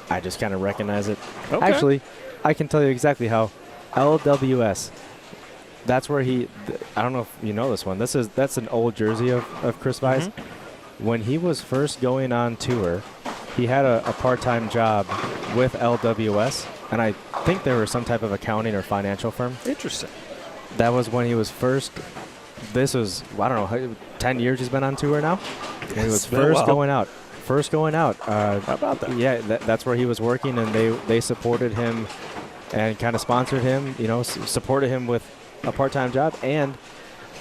I just kind of recognize it. Okay. Actually, I can tell you exactly how. LWS. That's where he. I don't know if you know this one. That's an old jersey of Chris Vi's. When he was first going on tour, he had a part-time job with LWS, and I think they were some type of accounting or financial firm. Interesting. That was when he was first. This was, I don't know, 10 years he's been on tour now. When he was first going out. How about that? Yeah, that's where he was working, and they supported him and kind of sponsored him, supported him with a part-time job and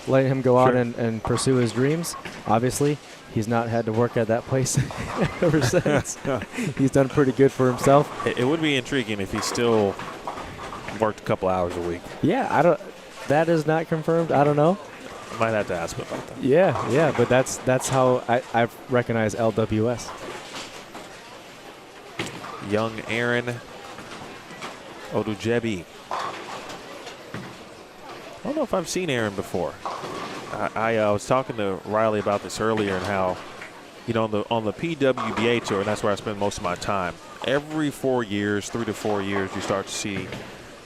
letting him go out and pursue his dreams. Obviously, he's not had to work at that place ever since. He's done pretty good for himself. It would be intriguing if he still worked a couple hours a week. Yeah, that is not confirmed. I don't know. Might have to ask him about that. Yeah, but that's how I recognize LWS. Young Aaron Odujebi. I don't know if I've seen Aaron before. I was talking to Riley about this earlier and how, on the PWBA tour, and that's where I spend most of my time, every 4 years, 3 to 4 years, you start to see,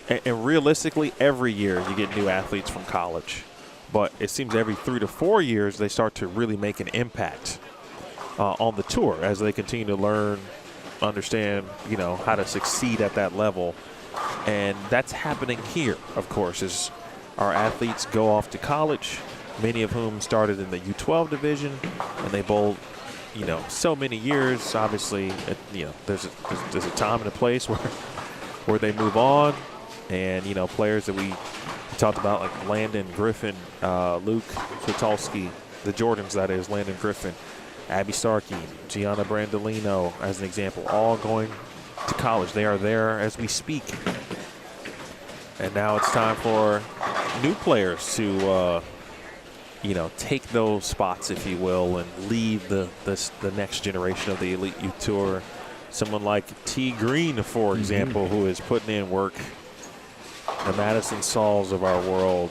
and realistically, every year you get new athletes from college. But it seems every 3 to 4 years they start to really make an impact on the tour as they continue to learn, understand, how to succeed at that level. And that's happening here, of course, as our athletes go off to college, many of whom started in the U12 division, and they bowled, so many years. Obviously, there's a time and a place where they move on, and players that we talked about like Landon Griffin, Luke Kwiatkowski, the Jordans, that is, Landon Griffin, Abby Starkey, Gianna Brandolino, as an example, all going to college. They are there as we speak. And now it's time for new players to, take those spots, if you will, and lead the next generation of the Elite Youth Tour. Someone like T. Green, for example, who is putting in work. The Madison Sauls of our world.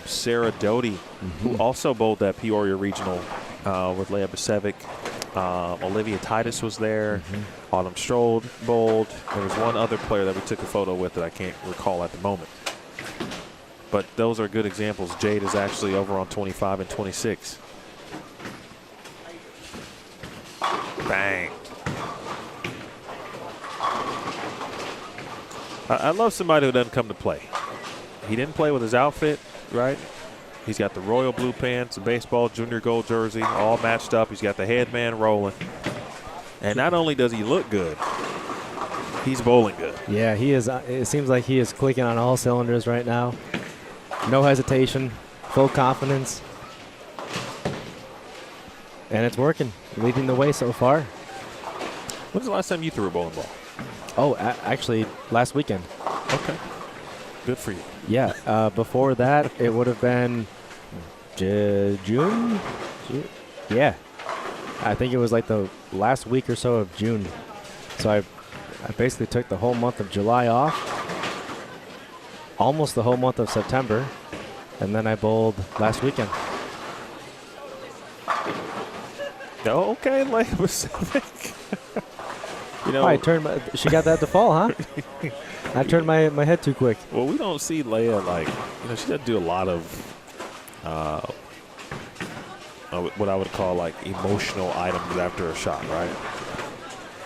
Sarah Doty, who also bowled that Peoria Regional with Leah Basevic. Olivia Titus was there. Autumn Stroll bowled. There was one other player that we took a photo with that I can't recall at the moment. But those are good examples. Jade is actually over on 25 and 26. Bang. I love somebody who doesn't come to play. He didn't play with his outfit, right? He's got the royal blue pants, the baseball junior gold jersey, all matched up. He's got the headband rolling. And not only does he look good, he's bowling good. Yeah, he is. It seems like he is clicking on all cylinders right now. No hesitation, full confidence. And it's working, leading the way so far. When's the last time you threw a bowling ball? Oh, actually, last weekend. Okay. Good for you. Yeah. Before that, it would have been June? Yeah. I think it was like the last week or so of June. So I basically took the whole month of July off, almost the whole month of September, and then I bowled last weekend. Oh, okay, Leah Pacific. She got that to fall, huh? I turned my head too quick. Well, we don't see Leah she doesn't do a lot of what I would call like emotional items after a shot, right?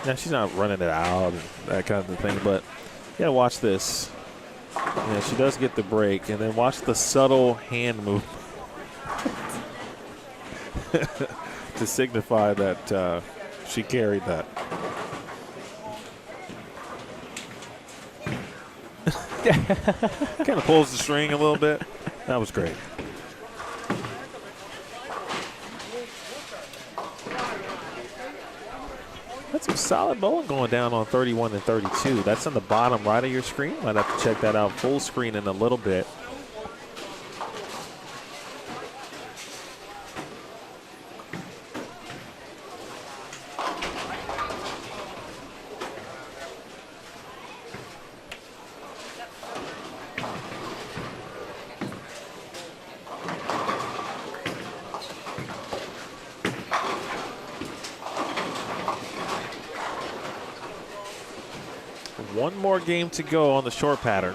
Now she's not running it out and that kind of thing, but yeah, watch this. Yeah, she does get the break, and then watch the subtle hand move to signify that she carried that. Kind of pulls the string a little bit. That was great. That's some solid bowling going down on 31 and 32. That's on the bottom right of your screen. Might have to check that out full screen in a little bit. One more game to go on the short pattern.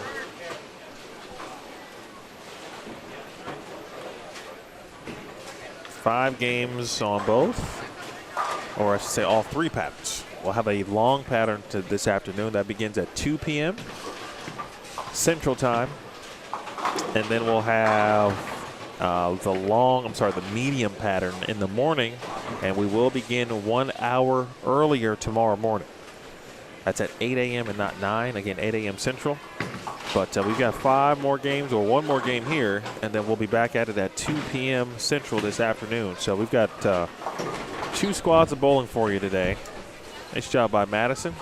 Five games on both, or I should say all three patterns. We'll have a long pattern to this afternoon that begins at 2 p.m. Central Time, and then we'll have the medium pattern in the morning, and we will begin 1 hour earlier tomorrow morning. That's at 8 a.m. and not 9. Again, 8 a.m. Central. But we've got 5 more games, or 1 more game here, and then we'll be back at it at 2 p.m. Central this afternoon. So we've got 2 squads of bowling for you today. Nice job by Madison.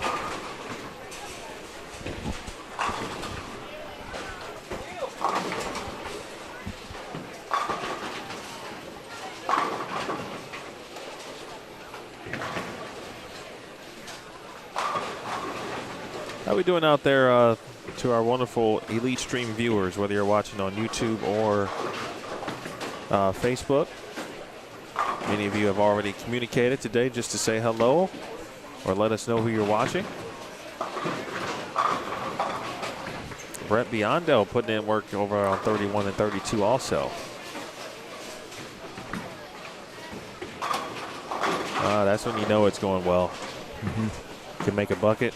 How we doing out there to our wonderful Elite Stream viewers, whether you're watching on YouTube or Facebook? Many of you have already communicated today just to say hello or let us know who you're watching. Brett Biondo putting in work over on 31 and 32 also. That's when you know it's going well. Can make a bucket.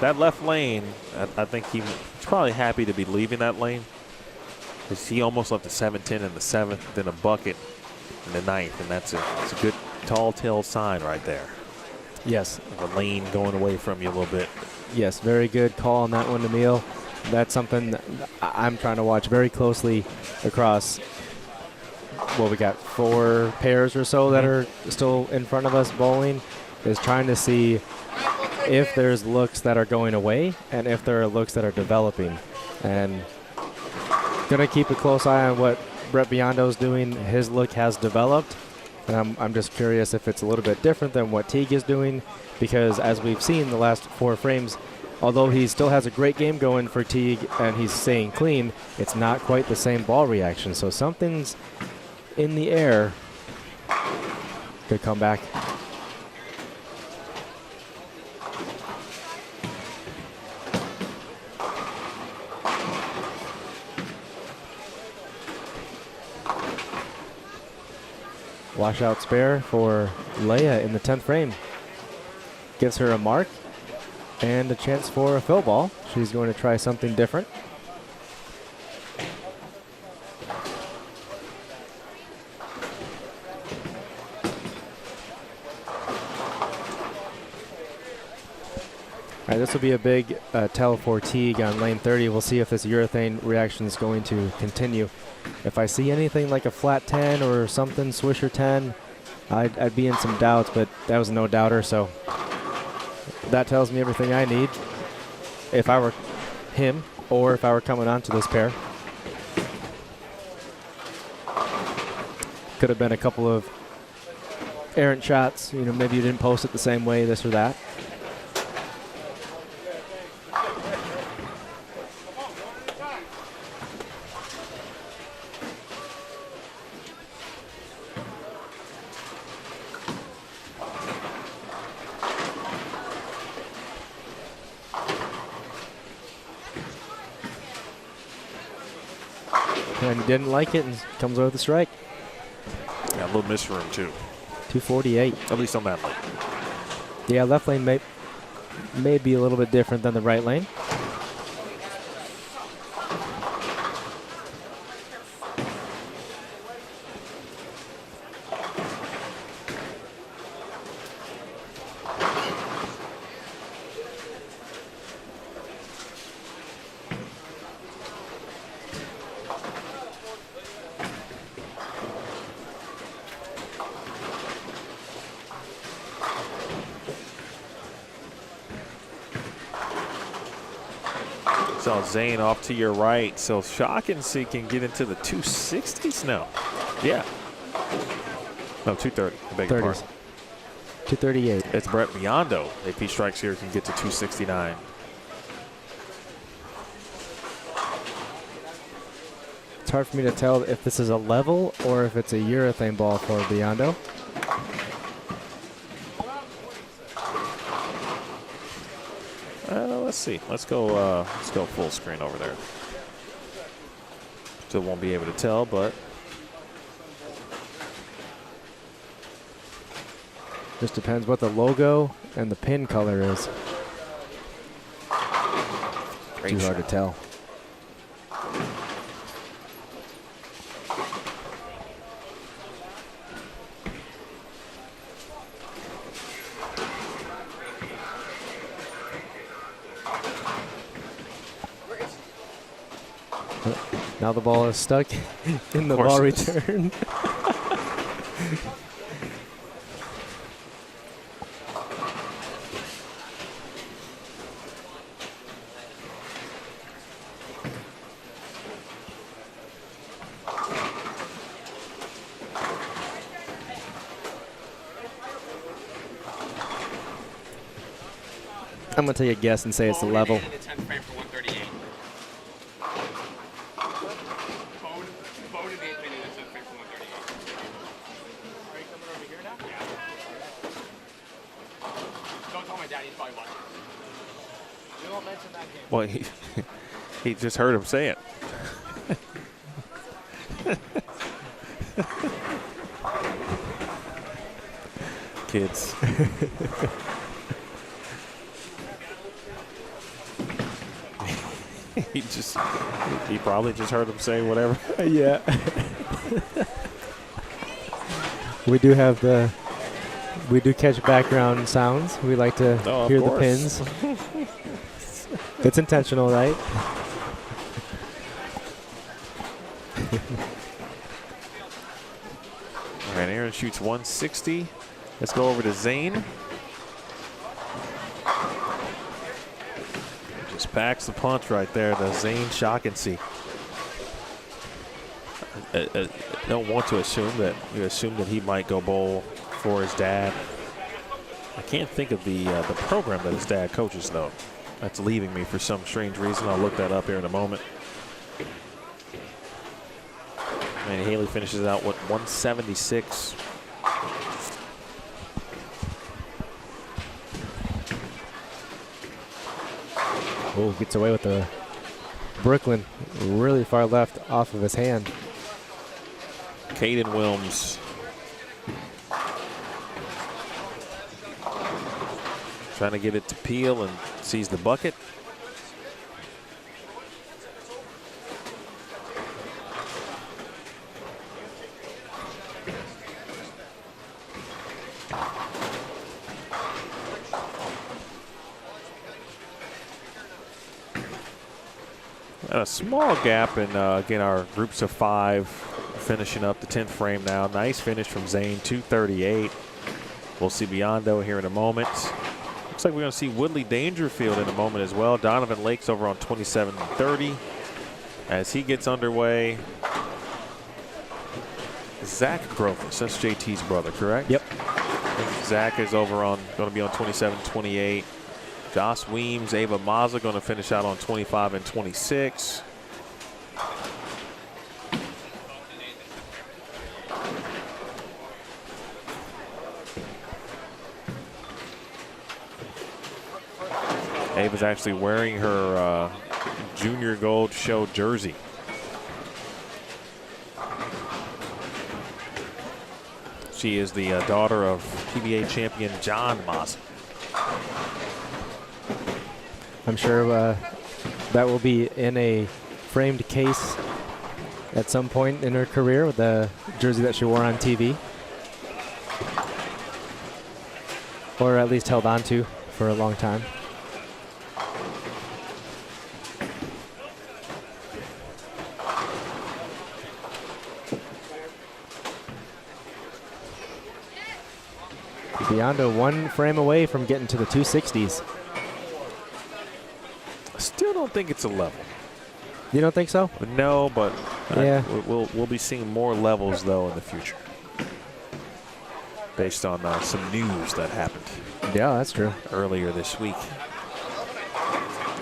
That left lane, I think he's probably happy to be leaving that lane, because he almost left a 7-10 in the 7th, then a bucket in the 9th, and that's a good tall tale sign right there. Yes. Of a lane going away from you a little bit. Yes, very good call on that one, Emil. That's something that I'm trying to watch very closely across. Well, we got 4 pairs or so that are still in front of us bowling, is trying to see if there's looks that are going away and if there are looks that are developing. And gonna keep a close eye on what Brett Biondo's doing. His look has developed, and I'm just curious if it's a little bit different than what Teague is doing, because as we've seen the last 4 frames, although he still has a great game going for Teague and he's staying clean, it's not quite the same ball reaction. So something's in the air. Could come back. Washout spare for Leia in the 10th frame. Gives her a mark and a chance for a fill ball. She's going to try something different. All right, this will be a big tell for Teague on lane 30. We'll see if this urethane reaction is going to continue. If I see anything like a flat 10 or something, swisher 10, I'd be in some doubts, but that was no doubter, so that tells me everything I need if I were him or if I were coming onto this pair. Could have been a couple of errant shots. You know, maybe you didn't post it the same way, this or that. And he didn't like it and comes over the strike. little misroom too. 248. At least on that lane. Yeah, left lane may be a little bit different than the right lane. So Zane off to your right. So Shaughnessy can get into the 260s now. Yeah. No, 230. I beg your pardon. 238. It's Brett Biondo. If he strikes here, can get to 269. It's hard for me to tell if this is a level or if it's a urethane ball for Biondo. Let's see. Let's go full screen over there. Still won't be able to tell, but just depends what the logo and the pin color is. great Too shot. hard to tell. Now the ball is stuck in the ball return. I'm going to take a guess and say it's a level. Well, he just heard him say it. Kids. he probably just heard him say whatever. Yeah. We do catch background sounds. We like to hear the pins. It's intentional, right? All right, Aaron shoots 160. Let's go over to Zane. Just packs the punch right there, the Zane Shaughnessy. I don't want to assume that. We assume that he might go bowl for his dad. I can't think of the program that his dad coaches, though. That's leaving me for some strange reason. I'll look that up here in a moment. And Haley finishes out with 176. Oh, gets away with the Brooklyn really far left off of his hand. Caden Wilms. Trying to get it to Peel and sees the bucket. A small gap in, again, our groups of five finishing up the 10th frame now. Nice finish from Zane, 238. We'll see Biondo here in a moment. Looks like we're going to see Woodley Dangerfield in a moment as well. Donovan Lakes over on 27-30. As he gets underway, Zach Grothus, that's JT's brother, correct? Yep. Zach is over on, going to be on 27-28. Josh Weems, Ava Mazza going to finish out on 25 and 26. Ava's actually wearing her Junior Gold Show jersey. She is the daughter of PBA champion John Moss. I'm sure that will be in a framed case at some point in her career with the jersey that she wore on TV. Or at least held on to for a long time. Biondo one frame away from getting to the 260s. I still don't think it's a level. You don't think so? No, but Yeah. we'll be seeing more levels though in the future, based on some news that happened. Yeah, that's true. Earlier this week.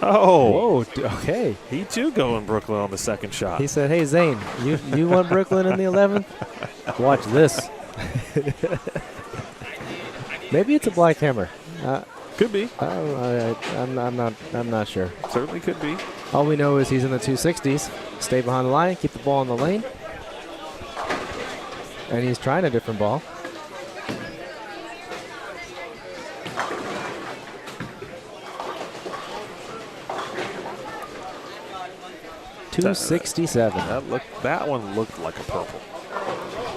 Oh, whoa! Okay. He too going Brooklyn on the second shot. He said, "Hey Zane, you want Brooklyn in the 11th? Watch this." Maybe it's a black hammer. Could be. I'm not sure. Certainly could be. All we know is he's in the 260s. Stay behind the line, keep the ball in the lane, and he's trying a different ball. .267. That one looked like a purple.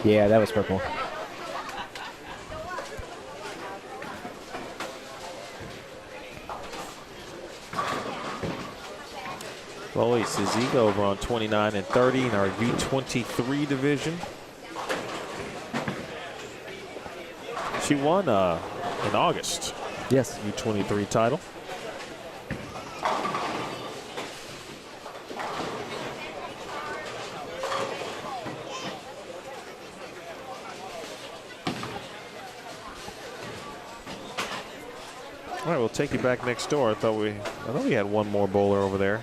Yeah, that was purple. Chloe Ciziga over on 29 and 30 in our U23 division. She won in August. Yes. U23 title. All right, we'll take you back next door. I thought we had one more bowler over there.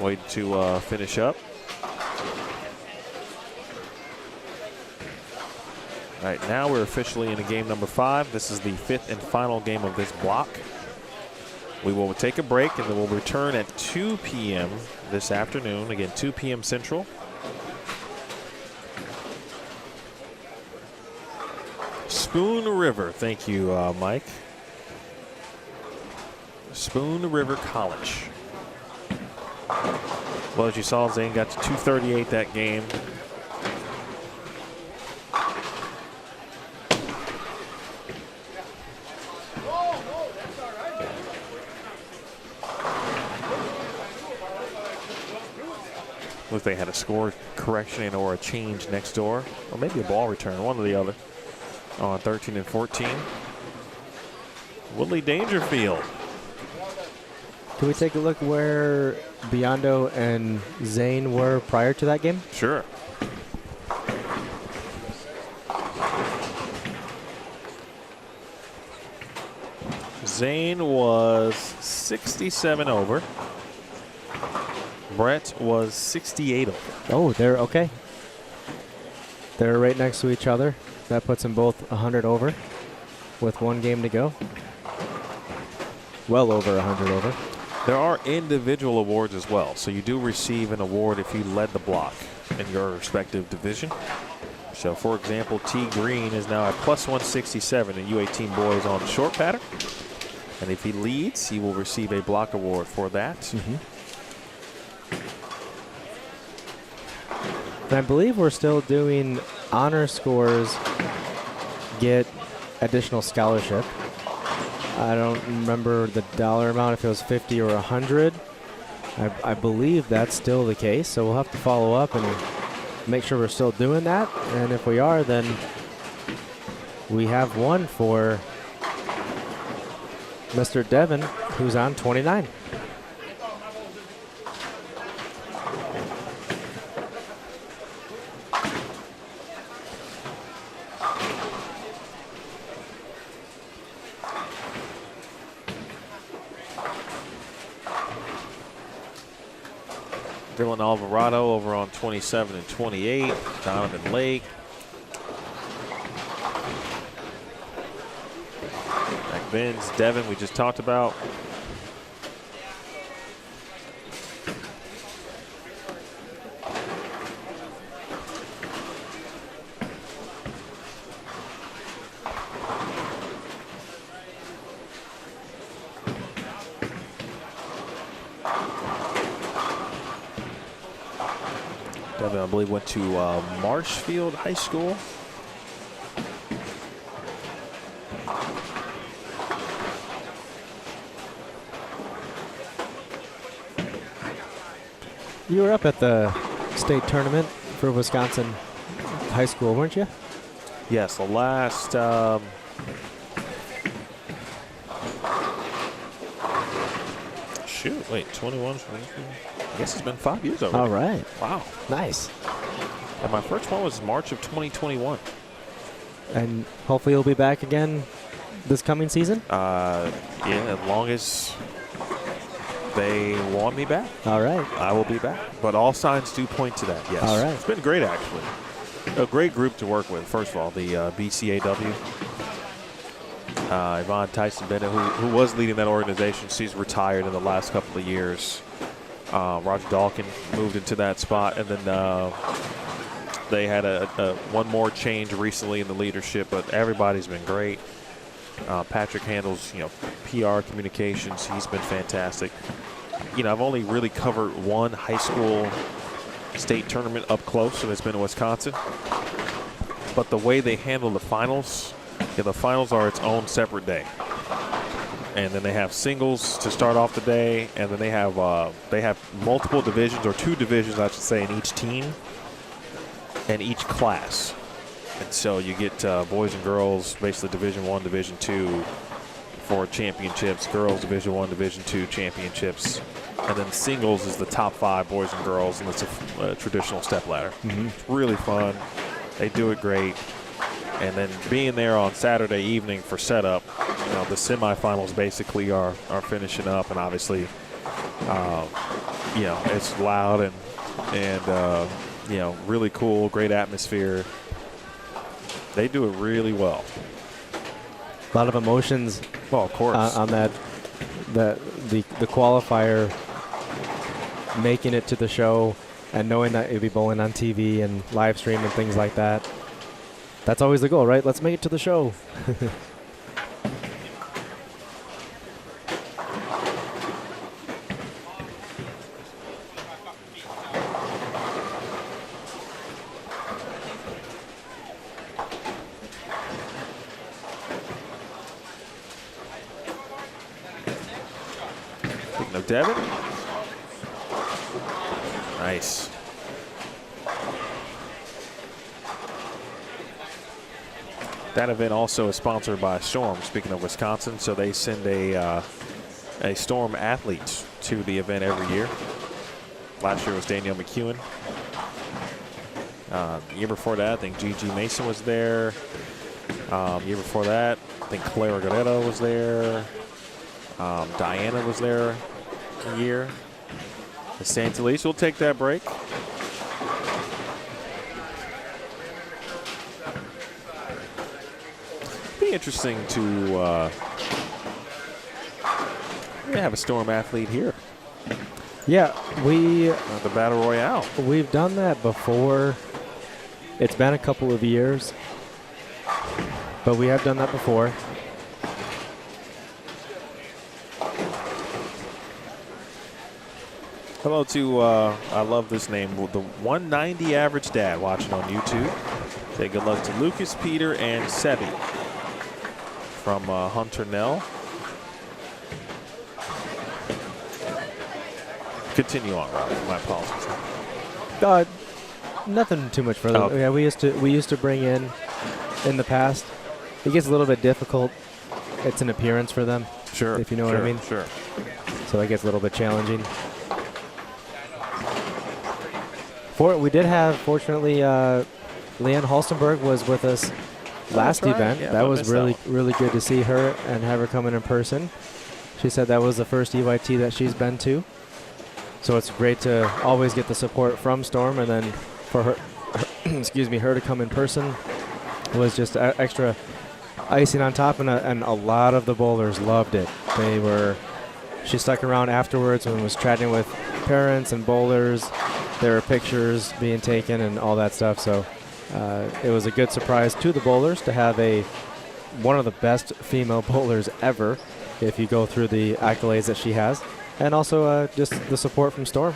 Wait to finish up. All right, now we're officially into game number 5. This is the 5th and final game of this block. We will take a break and then we'll return at 2 p.m. this afternoon. Again, 2 p.m. Central. Spoon River, thank you, Mike. Spoon River College. Well, as you saw, Zane got to 238 that game. If they had a score correction or a change next door, or maybe a ball return, one or the other, on 13 and 14. Woodley Dangerfield. Can we take a look where Biondo and Zane were prior to that game? Sure. Zane was 67 over. Brett was 68 over. Oh, they're okay. They're right next to each other. That puts them both 100 over with one game to go. Well over 100 over. There are individual awards as well, so you do receive an award if you led the block in your respective division. So, for example, T. Green is now at plus 167 in U18 boys on the short pattern. And if he leads, he will receive a block award for that. Mm-hmm. And I believe we're still doing honor scores get additional scholarship. I don't remember the dollar amount, if it was 50 or 100. I believe that's still the case, so we'll have to follow up and make sure we're still doing that. And if we are, then we have one for Mr. Devon, who's on 29. Dylan Alvarado over on 27 and 28. Donovan Lake. McBenz, Devon, we just talked about. them, I believe, went to Marshfield High School. You were up at the state tournament for Wisconsin high school, weren't you? Yes, the last shoot, wait, 21. I guess it's been 5 years already. All right. Wow. Nice. And my first one was March of 2021. And hopefully you'll be back again this coming season? Yeah, as long as they want me back. All right. I will be back. But all signs do point to that, yes. All right. It's been great, actually. A great group to work with. First of all, the BCAW. Yvonne Tyson Bennett, who was leading that organization. She's retired in the last couple of years. Roger Dalkin moved into that spot. And then they had one more change recently in the leadership. But everybody's been great. Patrick handles, PR communications. He's been fantastic. I've only really covered one high school state tournament up close, and it's been in Wisconsin. But the way they handle the finals, the finals are its own separate day. And then they have singles to start off the day, and then they have multiple divisions, or 2 divisions, I should say, in each team and each class. And so you get boys and girls, basically Division I, Division II for championships, girls Division I, Division II championships, and then singles is the top 5 boys and girls, and it's a traditional step ladder. Mm-hmm. It's really fun. They do it great. And then being there on Saturday evening for setup, the semifinals basically are finishing up, and obviously, it's loud and really cool, great atmosphere. They do it really well. A lot of emotions. Well, of course. On that, the qualifier, making it to the show, and knowing that you'll be bowling on TV and live stream and things like that. That's always the goal, right? Let's make it to the show. Speaking of Devin. Nice. That event also is sponsored by Storm, speaking of Wisconsin, so they send a Storm athlete to the event every year. Last year was Danielle McEwen. The year before that, I think Gigi Mason was there. Year before that, I think Clara Guerrero was there. Diana was there a year. The Santa Elise will take that break. Be interesting to have a Storm athlete here. Yeah, the Battle Royale. We've done that before. It's been a couple of years, but we have done that before. Hello to, I love this name, the 190 Average Dad watching on YouTube. Say good luck to Lucas, Peter, and Sebi from Hunter Nell. Continue on, Rob. My apologies. Nothing too much further. Okay. Yeah, we used to bring in the past. It gets a little bit difficult. It's an appearance for them. Sure. If you know what I mean. Sure. So that gets a little bit challenging. We did have, fortunately, Leanne Halstenberg was with us last right. event. Yeah, that I was missed really, that really good to see her and have her come in person. She said that was the first EYT that she's been to. So it's great to always get the support from Storm, and then for her, her to come in person was just extra icing on top, and a lot of the bowlers loved it. She stuck around afterwards and was chatting with parents and bowlers. There were pictures being taken and all that stuff. So it was a good surprise to the bowlers to have one of the best female bowlers ever, if you go through the accolades that she has, and also just the support from Storm.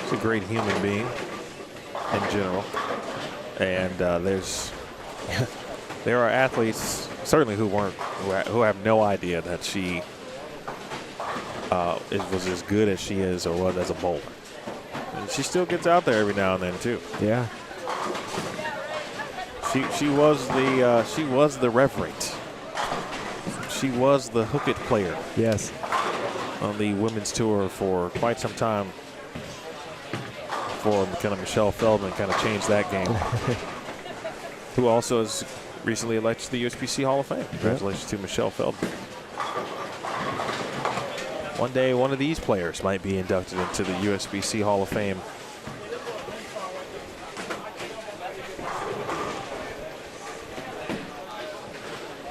She's a great human being in general. And there are athletes certainly who have no idea that she was as good as she is or was as a bowler. And she still gets out there every now and then too. Yeah. She was the referent. She was the hook it player. Yes. On the women's tour for quite some time. For kind of Michelle Feldman kind of changed that game. Who also is recently elected to the USBC Hall of Fame. Congratulations to Michelle Feldman. One day, one of these players might be inducted into the USBC Hall of Fame.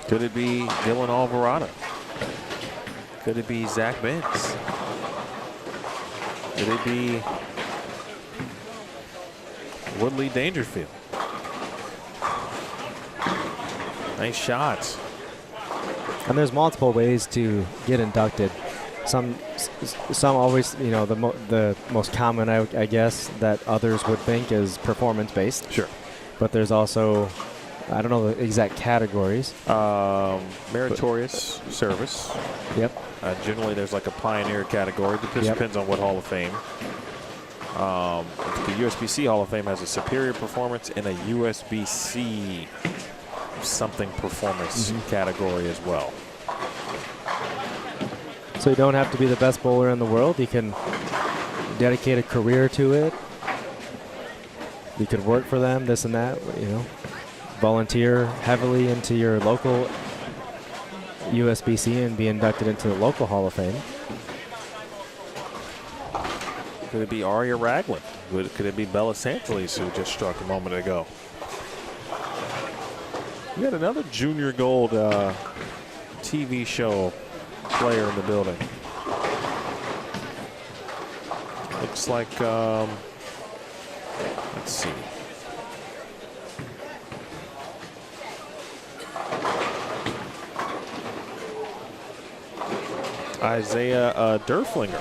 Could it be Dylan Alvarado? Could it be Zach Benz? Could it be Woodley Dangerfield? Nice shots. And there's multiple ways to get inducted. Some always, you know, the most common, I guess, that others would think is performance-based. Sure. But there's also, I don't know the exact categories. Meritorious service. Yep. Generally, there's like a pioneer category. This depends on what Hall of Fame. The USBC Hall of Fame has a superior performance and a USBC something performance category as well. So you don't have to be the best bowler in the world. You can dedicate a career to it. You could work for them, this and that, you know. Volunteer heavily into your local USBC and be inducted into the local Hall of Fame. Could it be Aria Ragland? Could it be Bella Santalis, who just struck a moment ago? We got another Junior Gold TV show player in the building. Looks like, let's see. Isaiah Derflinger.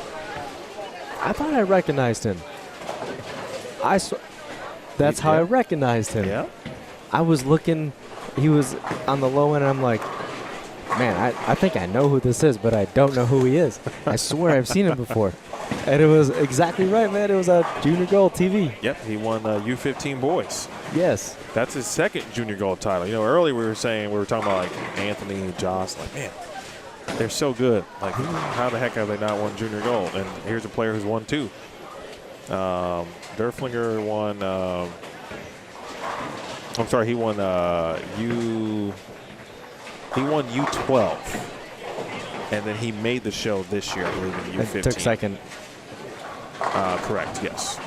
I thought I recognized him. That's how I recognized him. Yeah. I was looking, he was on the low end, and I'm like, man, I think I know who this is, but I don't know who he is. I swear I've seen him before. And it was exactly right, man. It was a Junior Gold TV. Yep, he won U15 boys. Yes. That's his second Junior Gold title. You know, earlier we were talking about like Anthony, Joss, like, man, they're so good. Like, how the heck have they not won Junior Gold? And here's a player who's won two. Derflinger won. I'm sorry, he won U12, and then he made the show this year, I believe, in U15. It took second. Correct. Yes.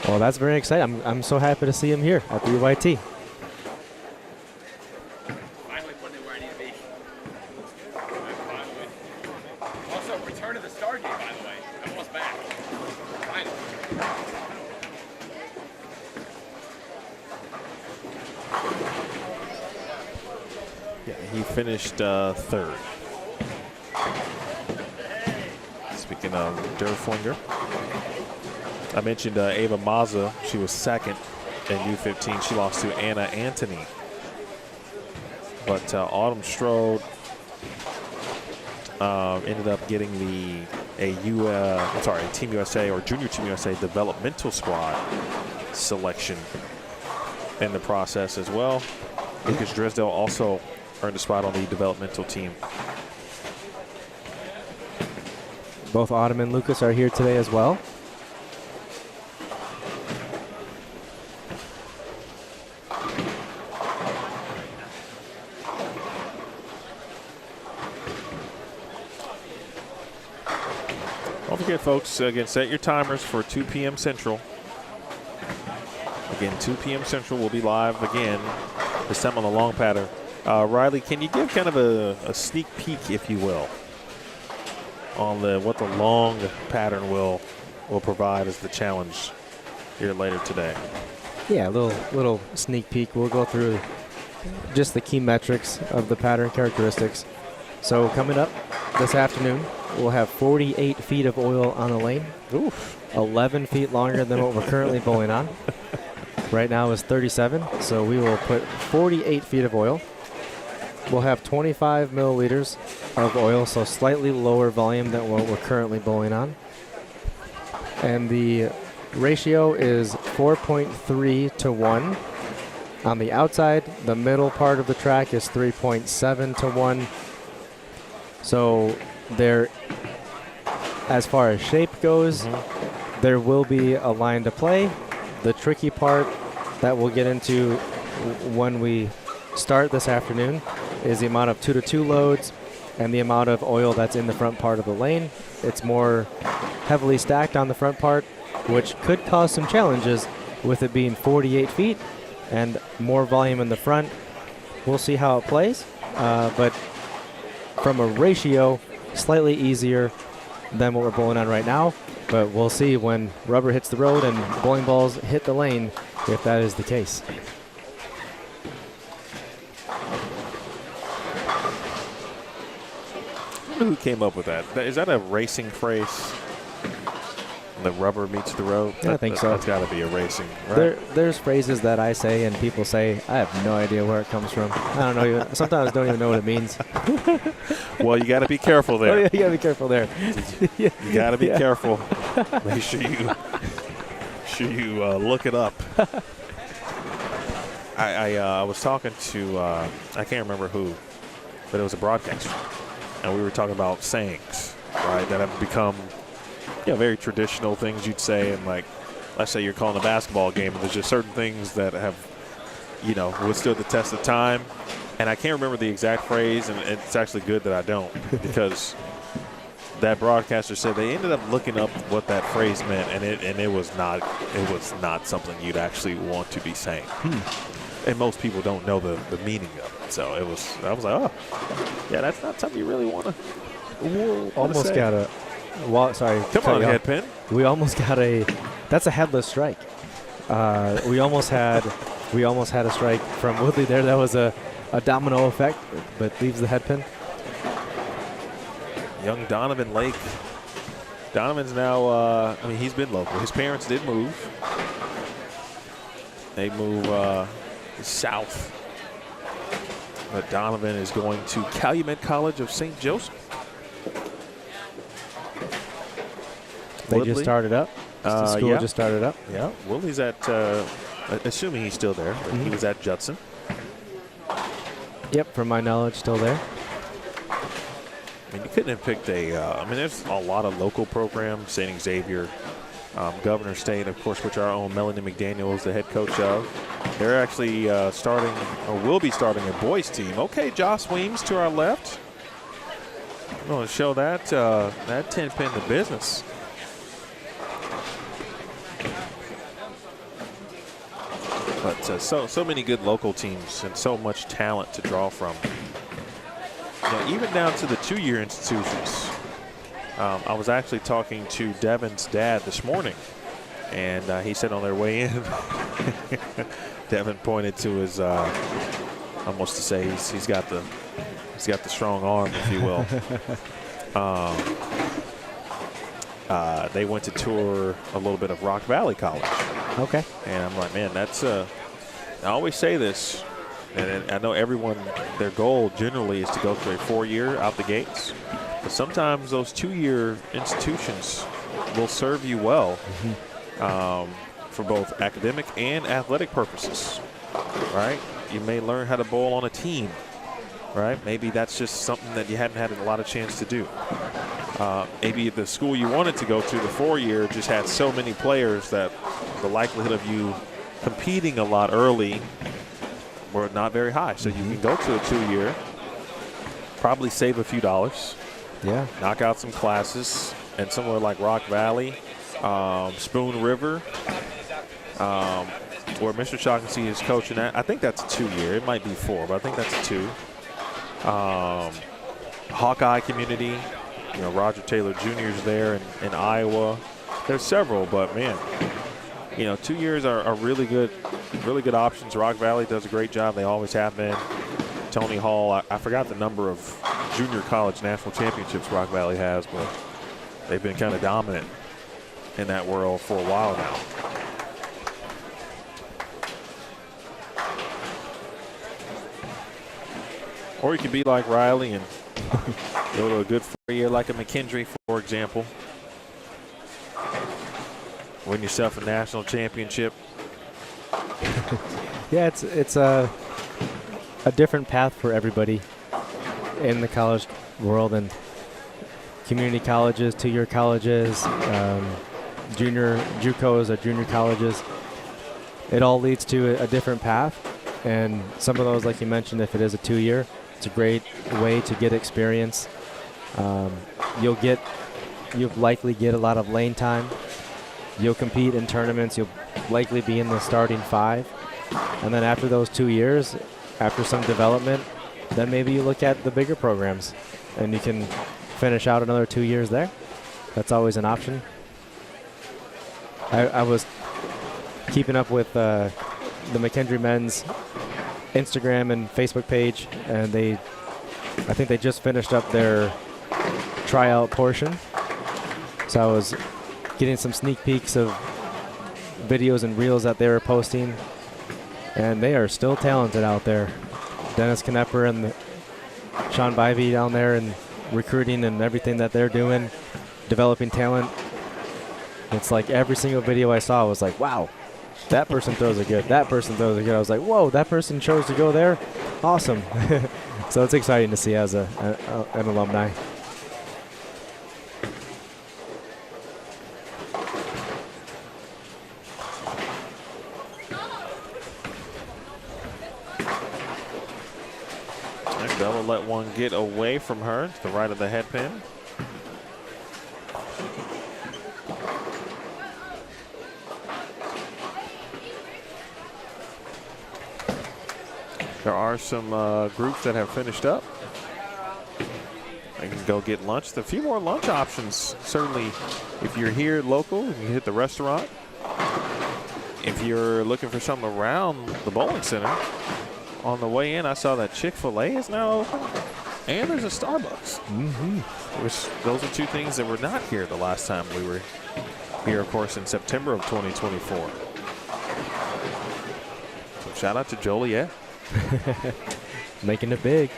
Well, that's very exciting. I'm so happy to see him here at the UIT. Finally putting it where I need to be. Also, return to the Stargate, by the way. I'm almost back. Finally. Yeah, he finished third. Speaking of Derflinger, I mentioned Ava Maza. She was second in U15. She lost to Anna Antony. But Autumn Strode ended up getting a Team USA or Junior Team USA developmental squad selection in the process as well. Lucas Dresdale also earned a spot on the developmental team. Both Autumn and Lucas are here today as well. Don't forget, folks, again, set your timers for 2 p.m. Central. Again, 2 p.m. Central will be live again, this time on the long pattern. Riley, can you give kind of a sneak peek, if you will, on what the long pattern will provide as the challenge here later today? Yeah, a little sneak peek. We'll go through just the key metrics of the pattern characteristics. So coming up this afternoon, we'll have 48 feet of oil on the lane. Oof. 11 feet longer than what we're currently bowling on. Right now is 37, so we will put 48 feet of oil. We'll have 25 milliliters of oil, so slightly lower volume than what we're currently bowling on. And the ratio is 4.3 to 1. On the outside, the middle part of the track is 3.7 to 1. So there, as far as shape goes, there will be a line to play. The tricky part that we'll get into when we start this afternoon is the amount of 2-to-2 loads and the amount of oil that's in the front part of the lane. It's more heavily stacked on the front part, which could cause some challenges with it being 48 feet and more volume in the front. We'll see how it plays, but from a ratio, slightly easier than what we're bowling on right now. But we'll see when rubber hits the road and bowling balls hit the lane if that is the case. I wonder who came up with that. Is that a racing phrase? The rubber meets the road? Yeah, I think so. That's got to be a racing, right? There's phrases that I say and people say, I have no idea where it comes from. I don't know. Sometimes I don't even know what it means. Well, you got to be careful there. Oh, yeah, you got to be careful there. You got to be careful. Make sure you look it up. I was talking to, I can't remember who, but it was a broadcaster. And we were talking about sayings, right, that have become very traditional things you'd say. And, like, let's say you're calling a basketball game, and there's just certain things that have, withstood the test of time. And I can't remember the exact phrase, and it's actually good that I don't, because that broadcaster said they ended up looking up what that phrase meant, and it was not something you'd actually want to be saying. And most people don't know the meaning of it. So I was like, oh, yeah, that's not something you really want to. Almost say. got a. Well, sorry. Come on, Headpin. We almost got a. That's a headless strike. We almost had a strike from Woodley there. That was a domino effect, but leaves the headpin. Young Donovan Lake. Donovan's now. He's been local. His parents did move. They move south. But Donovan is going to Calumet College of St. Joseph. They Woodley. just started up. The school just started up. Yeah. Woodley's at, assuming he's still there, but he was at Judson. Yep, from my knowledge, still there. You couldn't have picked there's a lot of local programs, St. Xavier, Governor State, of course, which our own Melanie McDaniel is the head coach of. They're actually starting, or will be starting, a boys team. Okay, Josh Weems to our left. I'm going to show that 10-pin to business. But so many good local teams and so much talent to draw from. Even down to the two-year institutions. I was actually talking to Devin's dad this morning, and he said on their way in, Devin pointed to his, almost to say he's got the strong arm, if you will. They went to tour a little bit of Rock Valley College. Okay. And I'm like, man, that's I always say this, and I know everyone, their goal generally is to go through a 4-year out the gates. But sometimes those 2-year institutions will serve you well for both academic and athletic purposes, right? You may learn how to bowl on a team, right? Maybe that's just something that you hadn't had a lot of chance to do. Maybe the school you wanted to go to, the 4-year, just had so many players that the likelihood of you competing a lot early were not very high. So you can go to a 2-year, probably save a few dollars. Yeah. Knock out some classes, and somewhere like Rock Valley, Spoon River, where Mr. Shaughnessy is coaching at. I think that's a 2-year. It might be 4, but I think that's a 2. Hawkeye Community, Roger Taylor Jr. is there in Iowa. There's several, but man, 2 years are really good options. Rock Valley does a great job. They always have been. Tony Hall, I forgot the number of junior college national championships Rock Valley has, but they've been kind of dominant in that world for a while now. Or you could be like Riley and go to a good 4-year like a McKendree, for example. Win yourself a national championship. Yeah, it's a different path for everybody in the college world, and community colleges, 2-year colleges, junior JUCOs or junior colleges. It all leads to a different path, and some of those, like you mentioned, if it is a 2-year, it's a great way to get experience. You'll likely get a lot of lane time. You'll compete in tournaments. You'll likely be in the starting 5. And then after those 2 years, after some development, then maybe you look at the bigger programs and you can finish out another 2 years there. That's always an option. I was keeping up with the McKendree men's Instagram and Facebook page, and I think they just finished up their tryout portion. So I was getting some sneak peeks of videos and reels that they were posting, and they are still talented out there. Dennis Knepper and Sean Bivey down there, and recruiting and everything that they're doing, developing talent. It's like every single video I saw was like, wow, that person throws it good, that person throws it good. I was like, whoa, that person chose to go there? Awesome. So it's exciting to see as an alumni. Bella let one get away from her to the right of the head pin. There are some groups that have finished up. They can go get lunch. A few more lunch options, certainly. If you're here local, you can hit the restaurant. If you're looking for something around the bowling center, on the way in, I saw that Chick-fil-A is now open, and there's a Starbucks. Which those are two things that were not here the last time we were here, of course, in September of 2024. So shout out to Joliet. Making it big.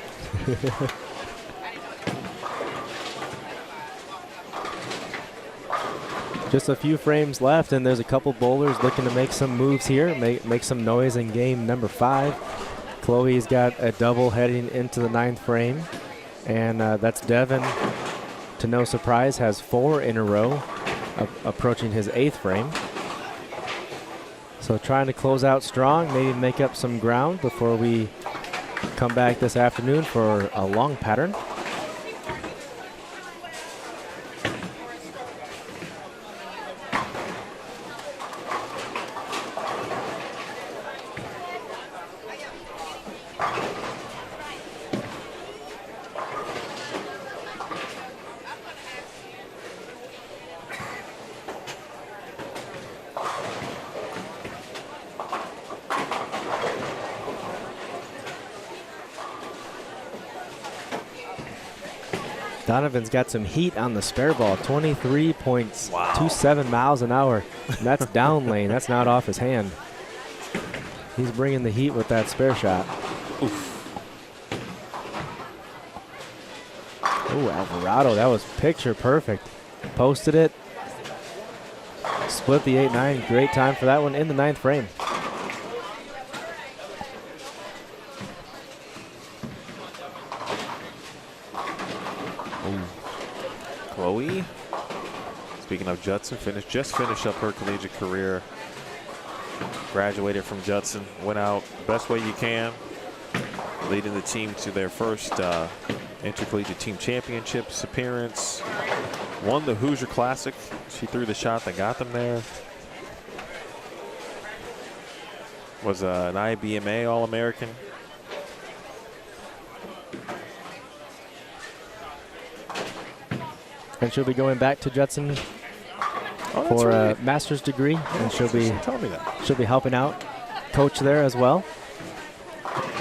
Just a few frames left, and there's a couple bowlers looking to make some moves here, make some noise in game number 5. Chloe's got a double heading into the 9th frame, and that's Devin, to no surprise, has 4 in a row, approaching his 8th frame. So trying to close out strong, maybe make up some ground before we come back this afternoon for a long pattern. Donovan's got some heat on the spare ball, 23.27 miles an hour. And that's down lane. That's not off his hand. He's bringing the heat with that spare shot. Oh, Alvarado, that was picture perfect. Posted it. Split the 8-9. Great time for that one in the 9th frame. Chloe, speaking of Judson, just finished up her collegiate career. Graduated from Judson, went out the best way you can, leading the team to their first intercollegiate team championships appearance. Won the Hoosier Classic. She threw the shot that got them there. Was an IBMA All-American. And she'll be going back to Judson for a master's degree, and she'll be helping out, coach there as well.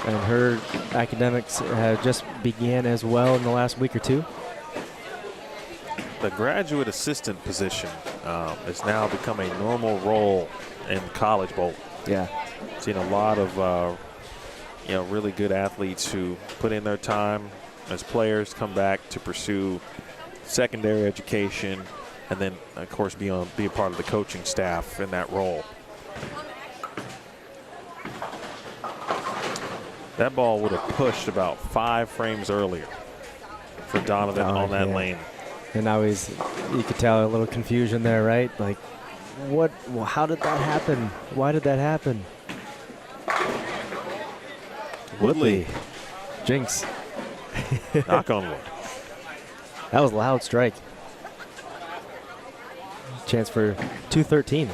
and her academics have just began as well in the last week or two. The graduate assistant position is now become a normal role in college bowl. Yeah. Seen a lot of really good athletes who put in their time as players, come back to pursue secondary education, and then of course be a part of the coaching staff in that role. That ball would have pushed about 5 frames earlier for Donovan on that lane. And now you could tell a little confusion there, right? Like, what? Well, how did that happen? Why did that happen? Woodley. Jinx. Knock on wood. That was a loud strike. Chance for 213.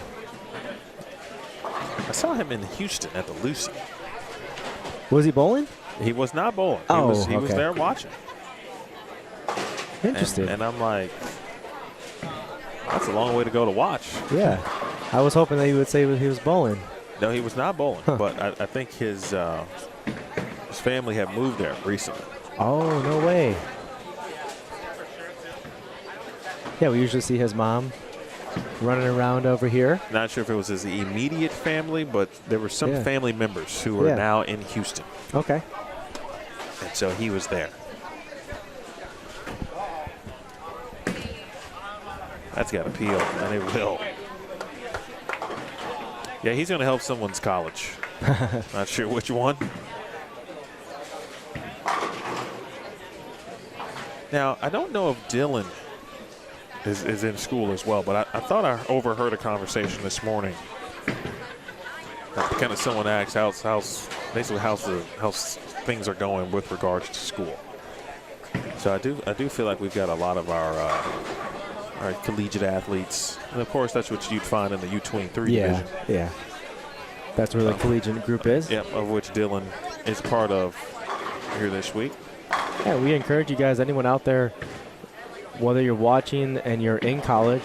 I saw him in Houston at the Lucy. Was he bowling? He was not bowling. Oh, he was there watching. Interesting. And I'm like, that's a long way to go to watch. Yeah. I was hoping that you would say he was bowling. No, he was not bowling. But I think his family had moved there recently. Oh, no way. Yeah, we usually see his mom running around over here. Not sure if it was his immediate family, but there were some family members who are now in Houston. Okay. And so he was there. That's got appeal, and it will. Yeah, he's going to help someone's college. Not sure which one. Now, I don't know if Dylan is in school as well, but I thought I overheard a conversation this morning. Kind of someone asked how things are going with regards to school. So I do feel like we've got a lot of our collegiate athletes, and of course that's what you'd find in the U23 division. Yeah. That's where the collegiate group is. Yep, of which Dylan is part of here this week. Yeah, we encourage you guys, anyone out there, whether you're watching and you're in college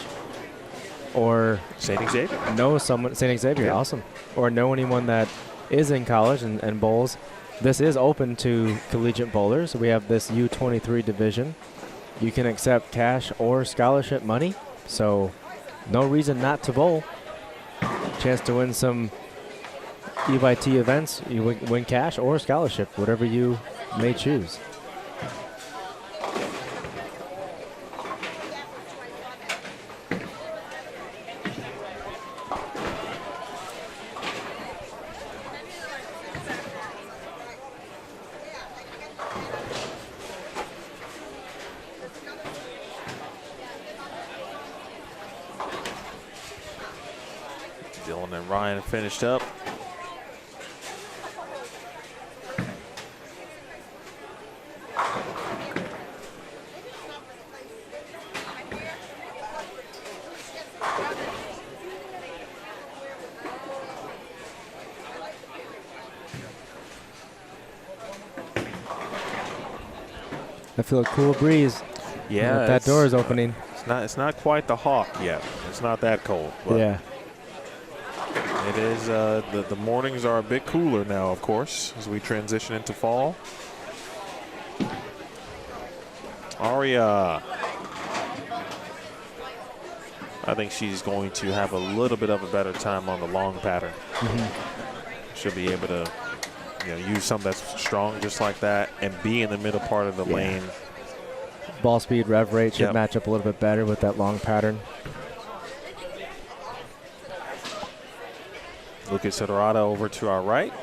or St. Xavier. Know someone, St. Xavier, awesome. Or know anyone that is in college and bowls. This is open to collegiate bowlers. We have this U23 division. You can accept cash or scholarship money, so no reason not to bowl. Chance to win some E/T events. You win cash or scholarship, whatever you may choose. Dylan and Ryan finished up. I feel a cool breeze. Yeah, that door is opening. It's not quite the Hawk yet. It's not that cold. But yeah. It is. The mornings are a bit cooler now, of course, as we transition into fall. Aria. I think she's going to have a little bit of a better time on the long pattern. She'll be able to use something that's strong just like that and be in the middle part of the lane. Ball speed, rev rate should match up a little bit better with that long pattern. Lucas Dorado over to our right.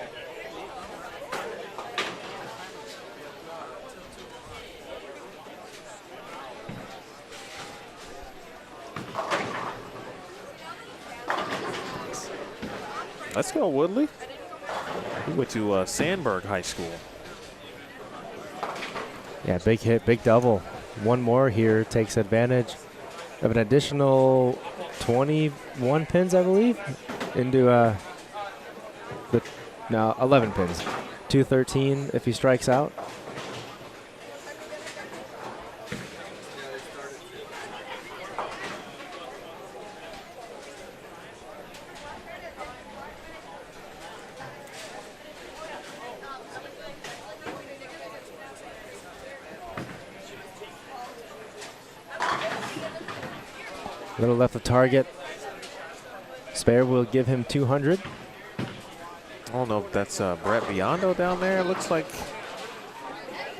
Let's go, Woodley. He went to Sandburg High School. Yeah, big hit, big double. One more here takes advantage of an additional 21 pins, I believe, into 11 pins. 213 if he strikes out. Little left of target. Spare will give him 200. I don't know if that's Brett Biondo down there. It looks like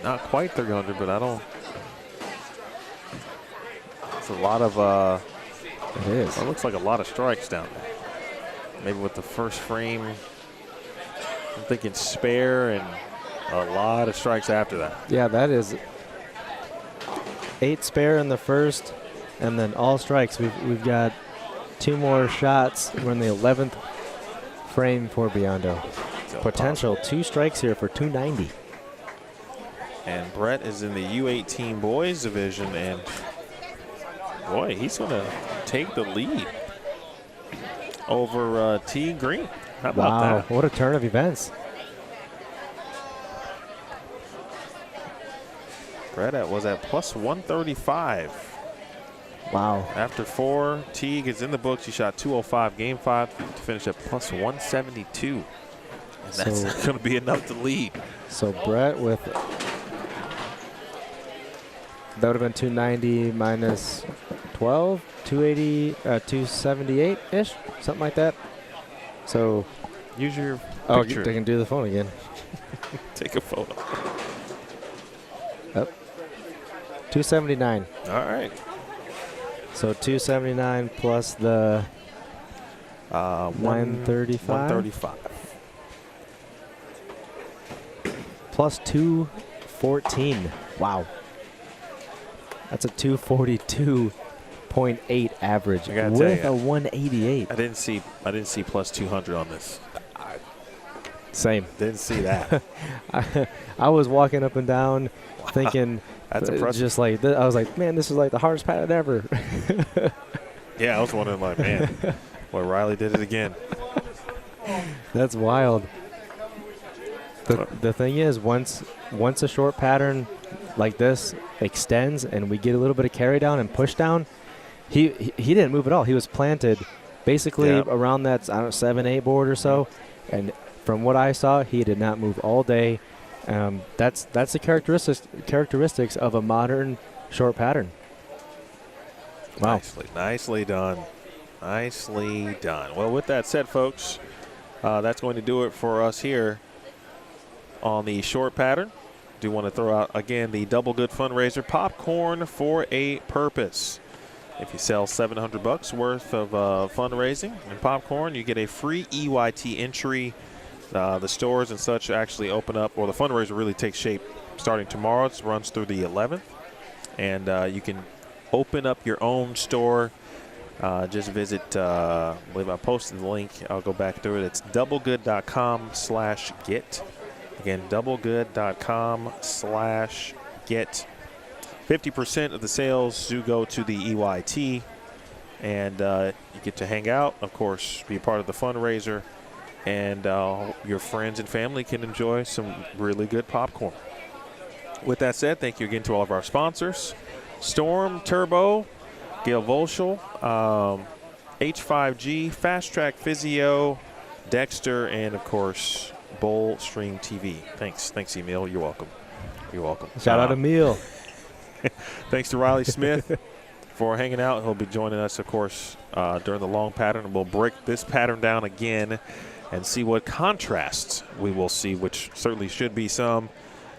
not quite 300, but I don't. It's a lot of. It is. It looks like a lot of strikes down there. Maybe with the first frame, I'm thinking spare and a lot of strikes after that. Yeah, that is 8 spare in the first, and then all strikes. We've got 2 more shots. We're in the 11th frame for Biondo. Potential 2 strikes here for 290. And Brett is in the U18 boys division, and boy, he's going to take the lead over T. Green. How about that? What a turn of events. Brett was at plus 135. Wow. After 4, Teague is in the books. He shot 205 game 5 to finish at plus 172. And that's not going to be enough to lead. So Brett with, that would have been 290 minus 12, 280, 278-ish, something like that. So use your oh, picture. they can do the phone again. Take a photo. Yep. 279. All right. So 279 plus the 135. 135. Plus 214. Wow. That's a 242.8 average I gotta with tell a you, 188. I didn't see plus 200 on this. Same. Didn't see that. I was walking up and down thinking, that's impressive. Just like I was like, man, this is like the hardest pattern ever. Yeah, I was wondering, like, man, boy, Riley did it again. That's wild. The thing is, once a short pattern like this extends and we get a little bit of carry down and push down, he didn't move at all. He was planted basically around that 7-8 board or so, and from what I saw, he did not move all day. That's the characteristics of a modern short pattern. Wow. Nicely done. Nicely done. Well, with that said, folks, that's going to do it for us here on the short pattern. Do want to throw out again the Double Good fundraiser, popcorn for a purpose. If you sell $700 worth of fundraising and popcorn, you get a free EYT entry. The stores and such actually open up, or the fundraiser really takes shape starting tomorrow. It runs through the 11th, and you can open up your own store. Just visit, I believe I posted the link. I'll go back through it. It's doublegood.com/get. Again, doublegood.com/get. 50% of the sales do go to the EYT, and you get to hang out, of course, be a part of the fundraiser, and your friends and family can enjoy some really good popcorn. With that said, thank you again to all of our sponsors: Storm, Turbo, Gail Volschel, H5G, Fast Track Physio, Dexter, and of course, Bowl Stream TV. Thanks, Emil. You're welcome. You're welcome. Shout out Emil. Thanks to Riley Smith for hanging out. He'll be joining us, of course, during the long pattern. We'll break this pattern down again and see what contrasts we will see, which certainly should be some.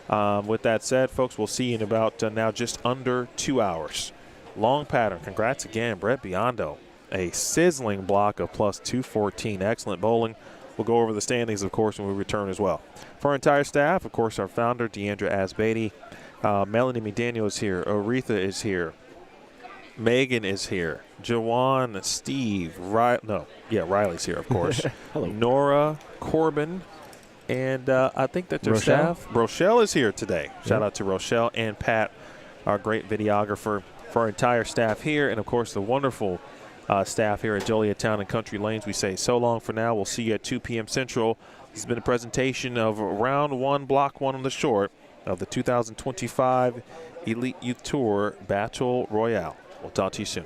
With that said, folks, we'll see you in about now just under 2 hours. Long pattern. Congrats again, Brett Biondo. A sizzling block of plus 214. Excellent bowling. We'll go over the standings, of course, when we return as well. For our entire staff, of course, our founder, Deandra Asbeatty, Melanie McDaniel is here. Aretha is here. Megan is here. Jawan, Steve, Riley's here, of course. Hello. Nora, Corbin, and I think that their Rochelle? staff. Rochelle is here today. Shout out to Rochelle and Pat, our great videographer. For our entire staff here, and of course the wonderful staff here at Joliet Town and Country Lanes, we say so long for now. We'll see you at 2 p.m. Central. This has been a presentation of Round 1, Block 1 on the short of the 2025 Elite Youth Tour Battle Royale. We'll talk to you soon.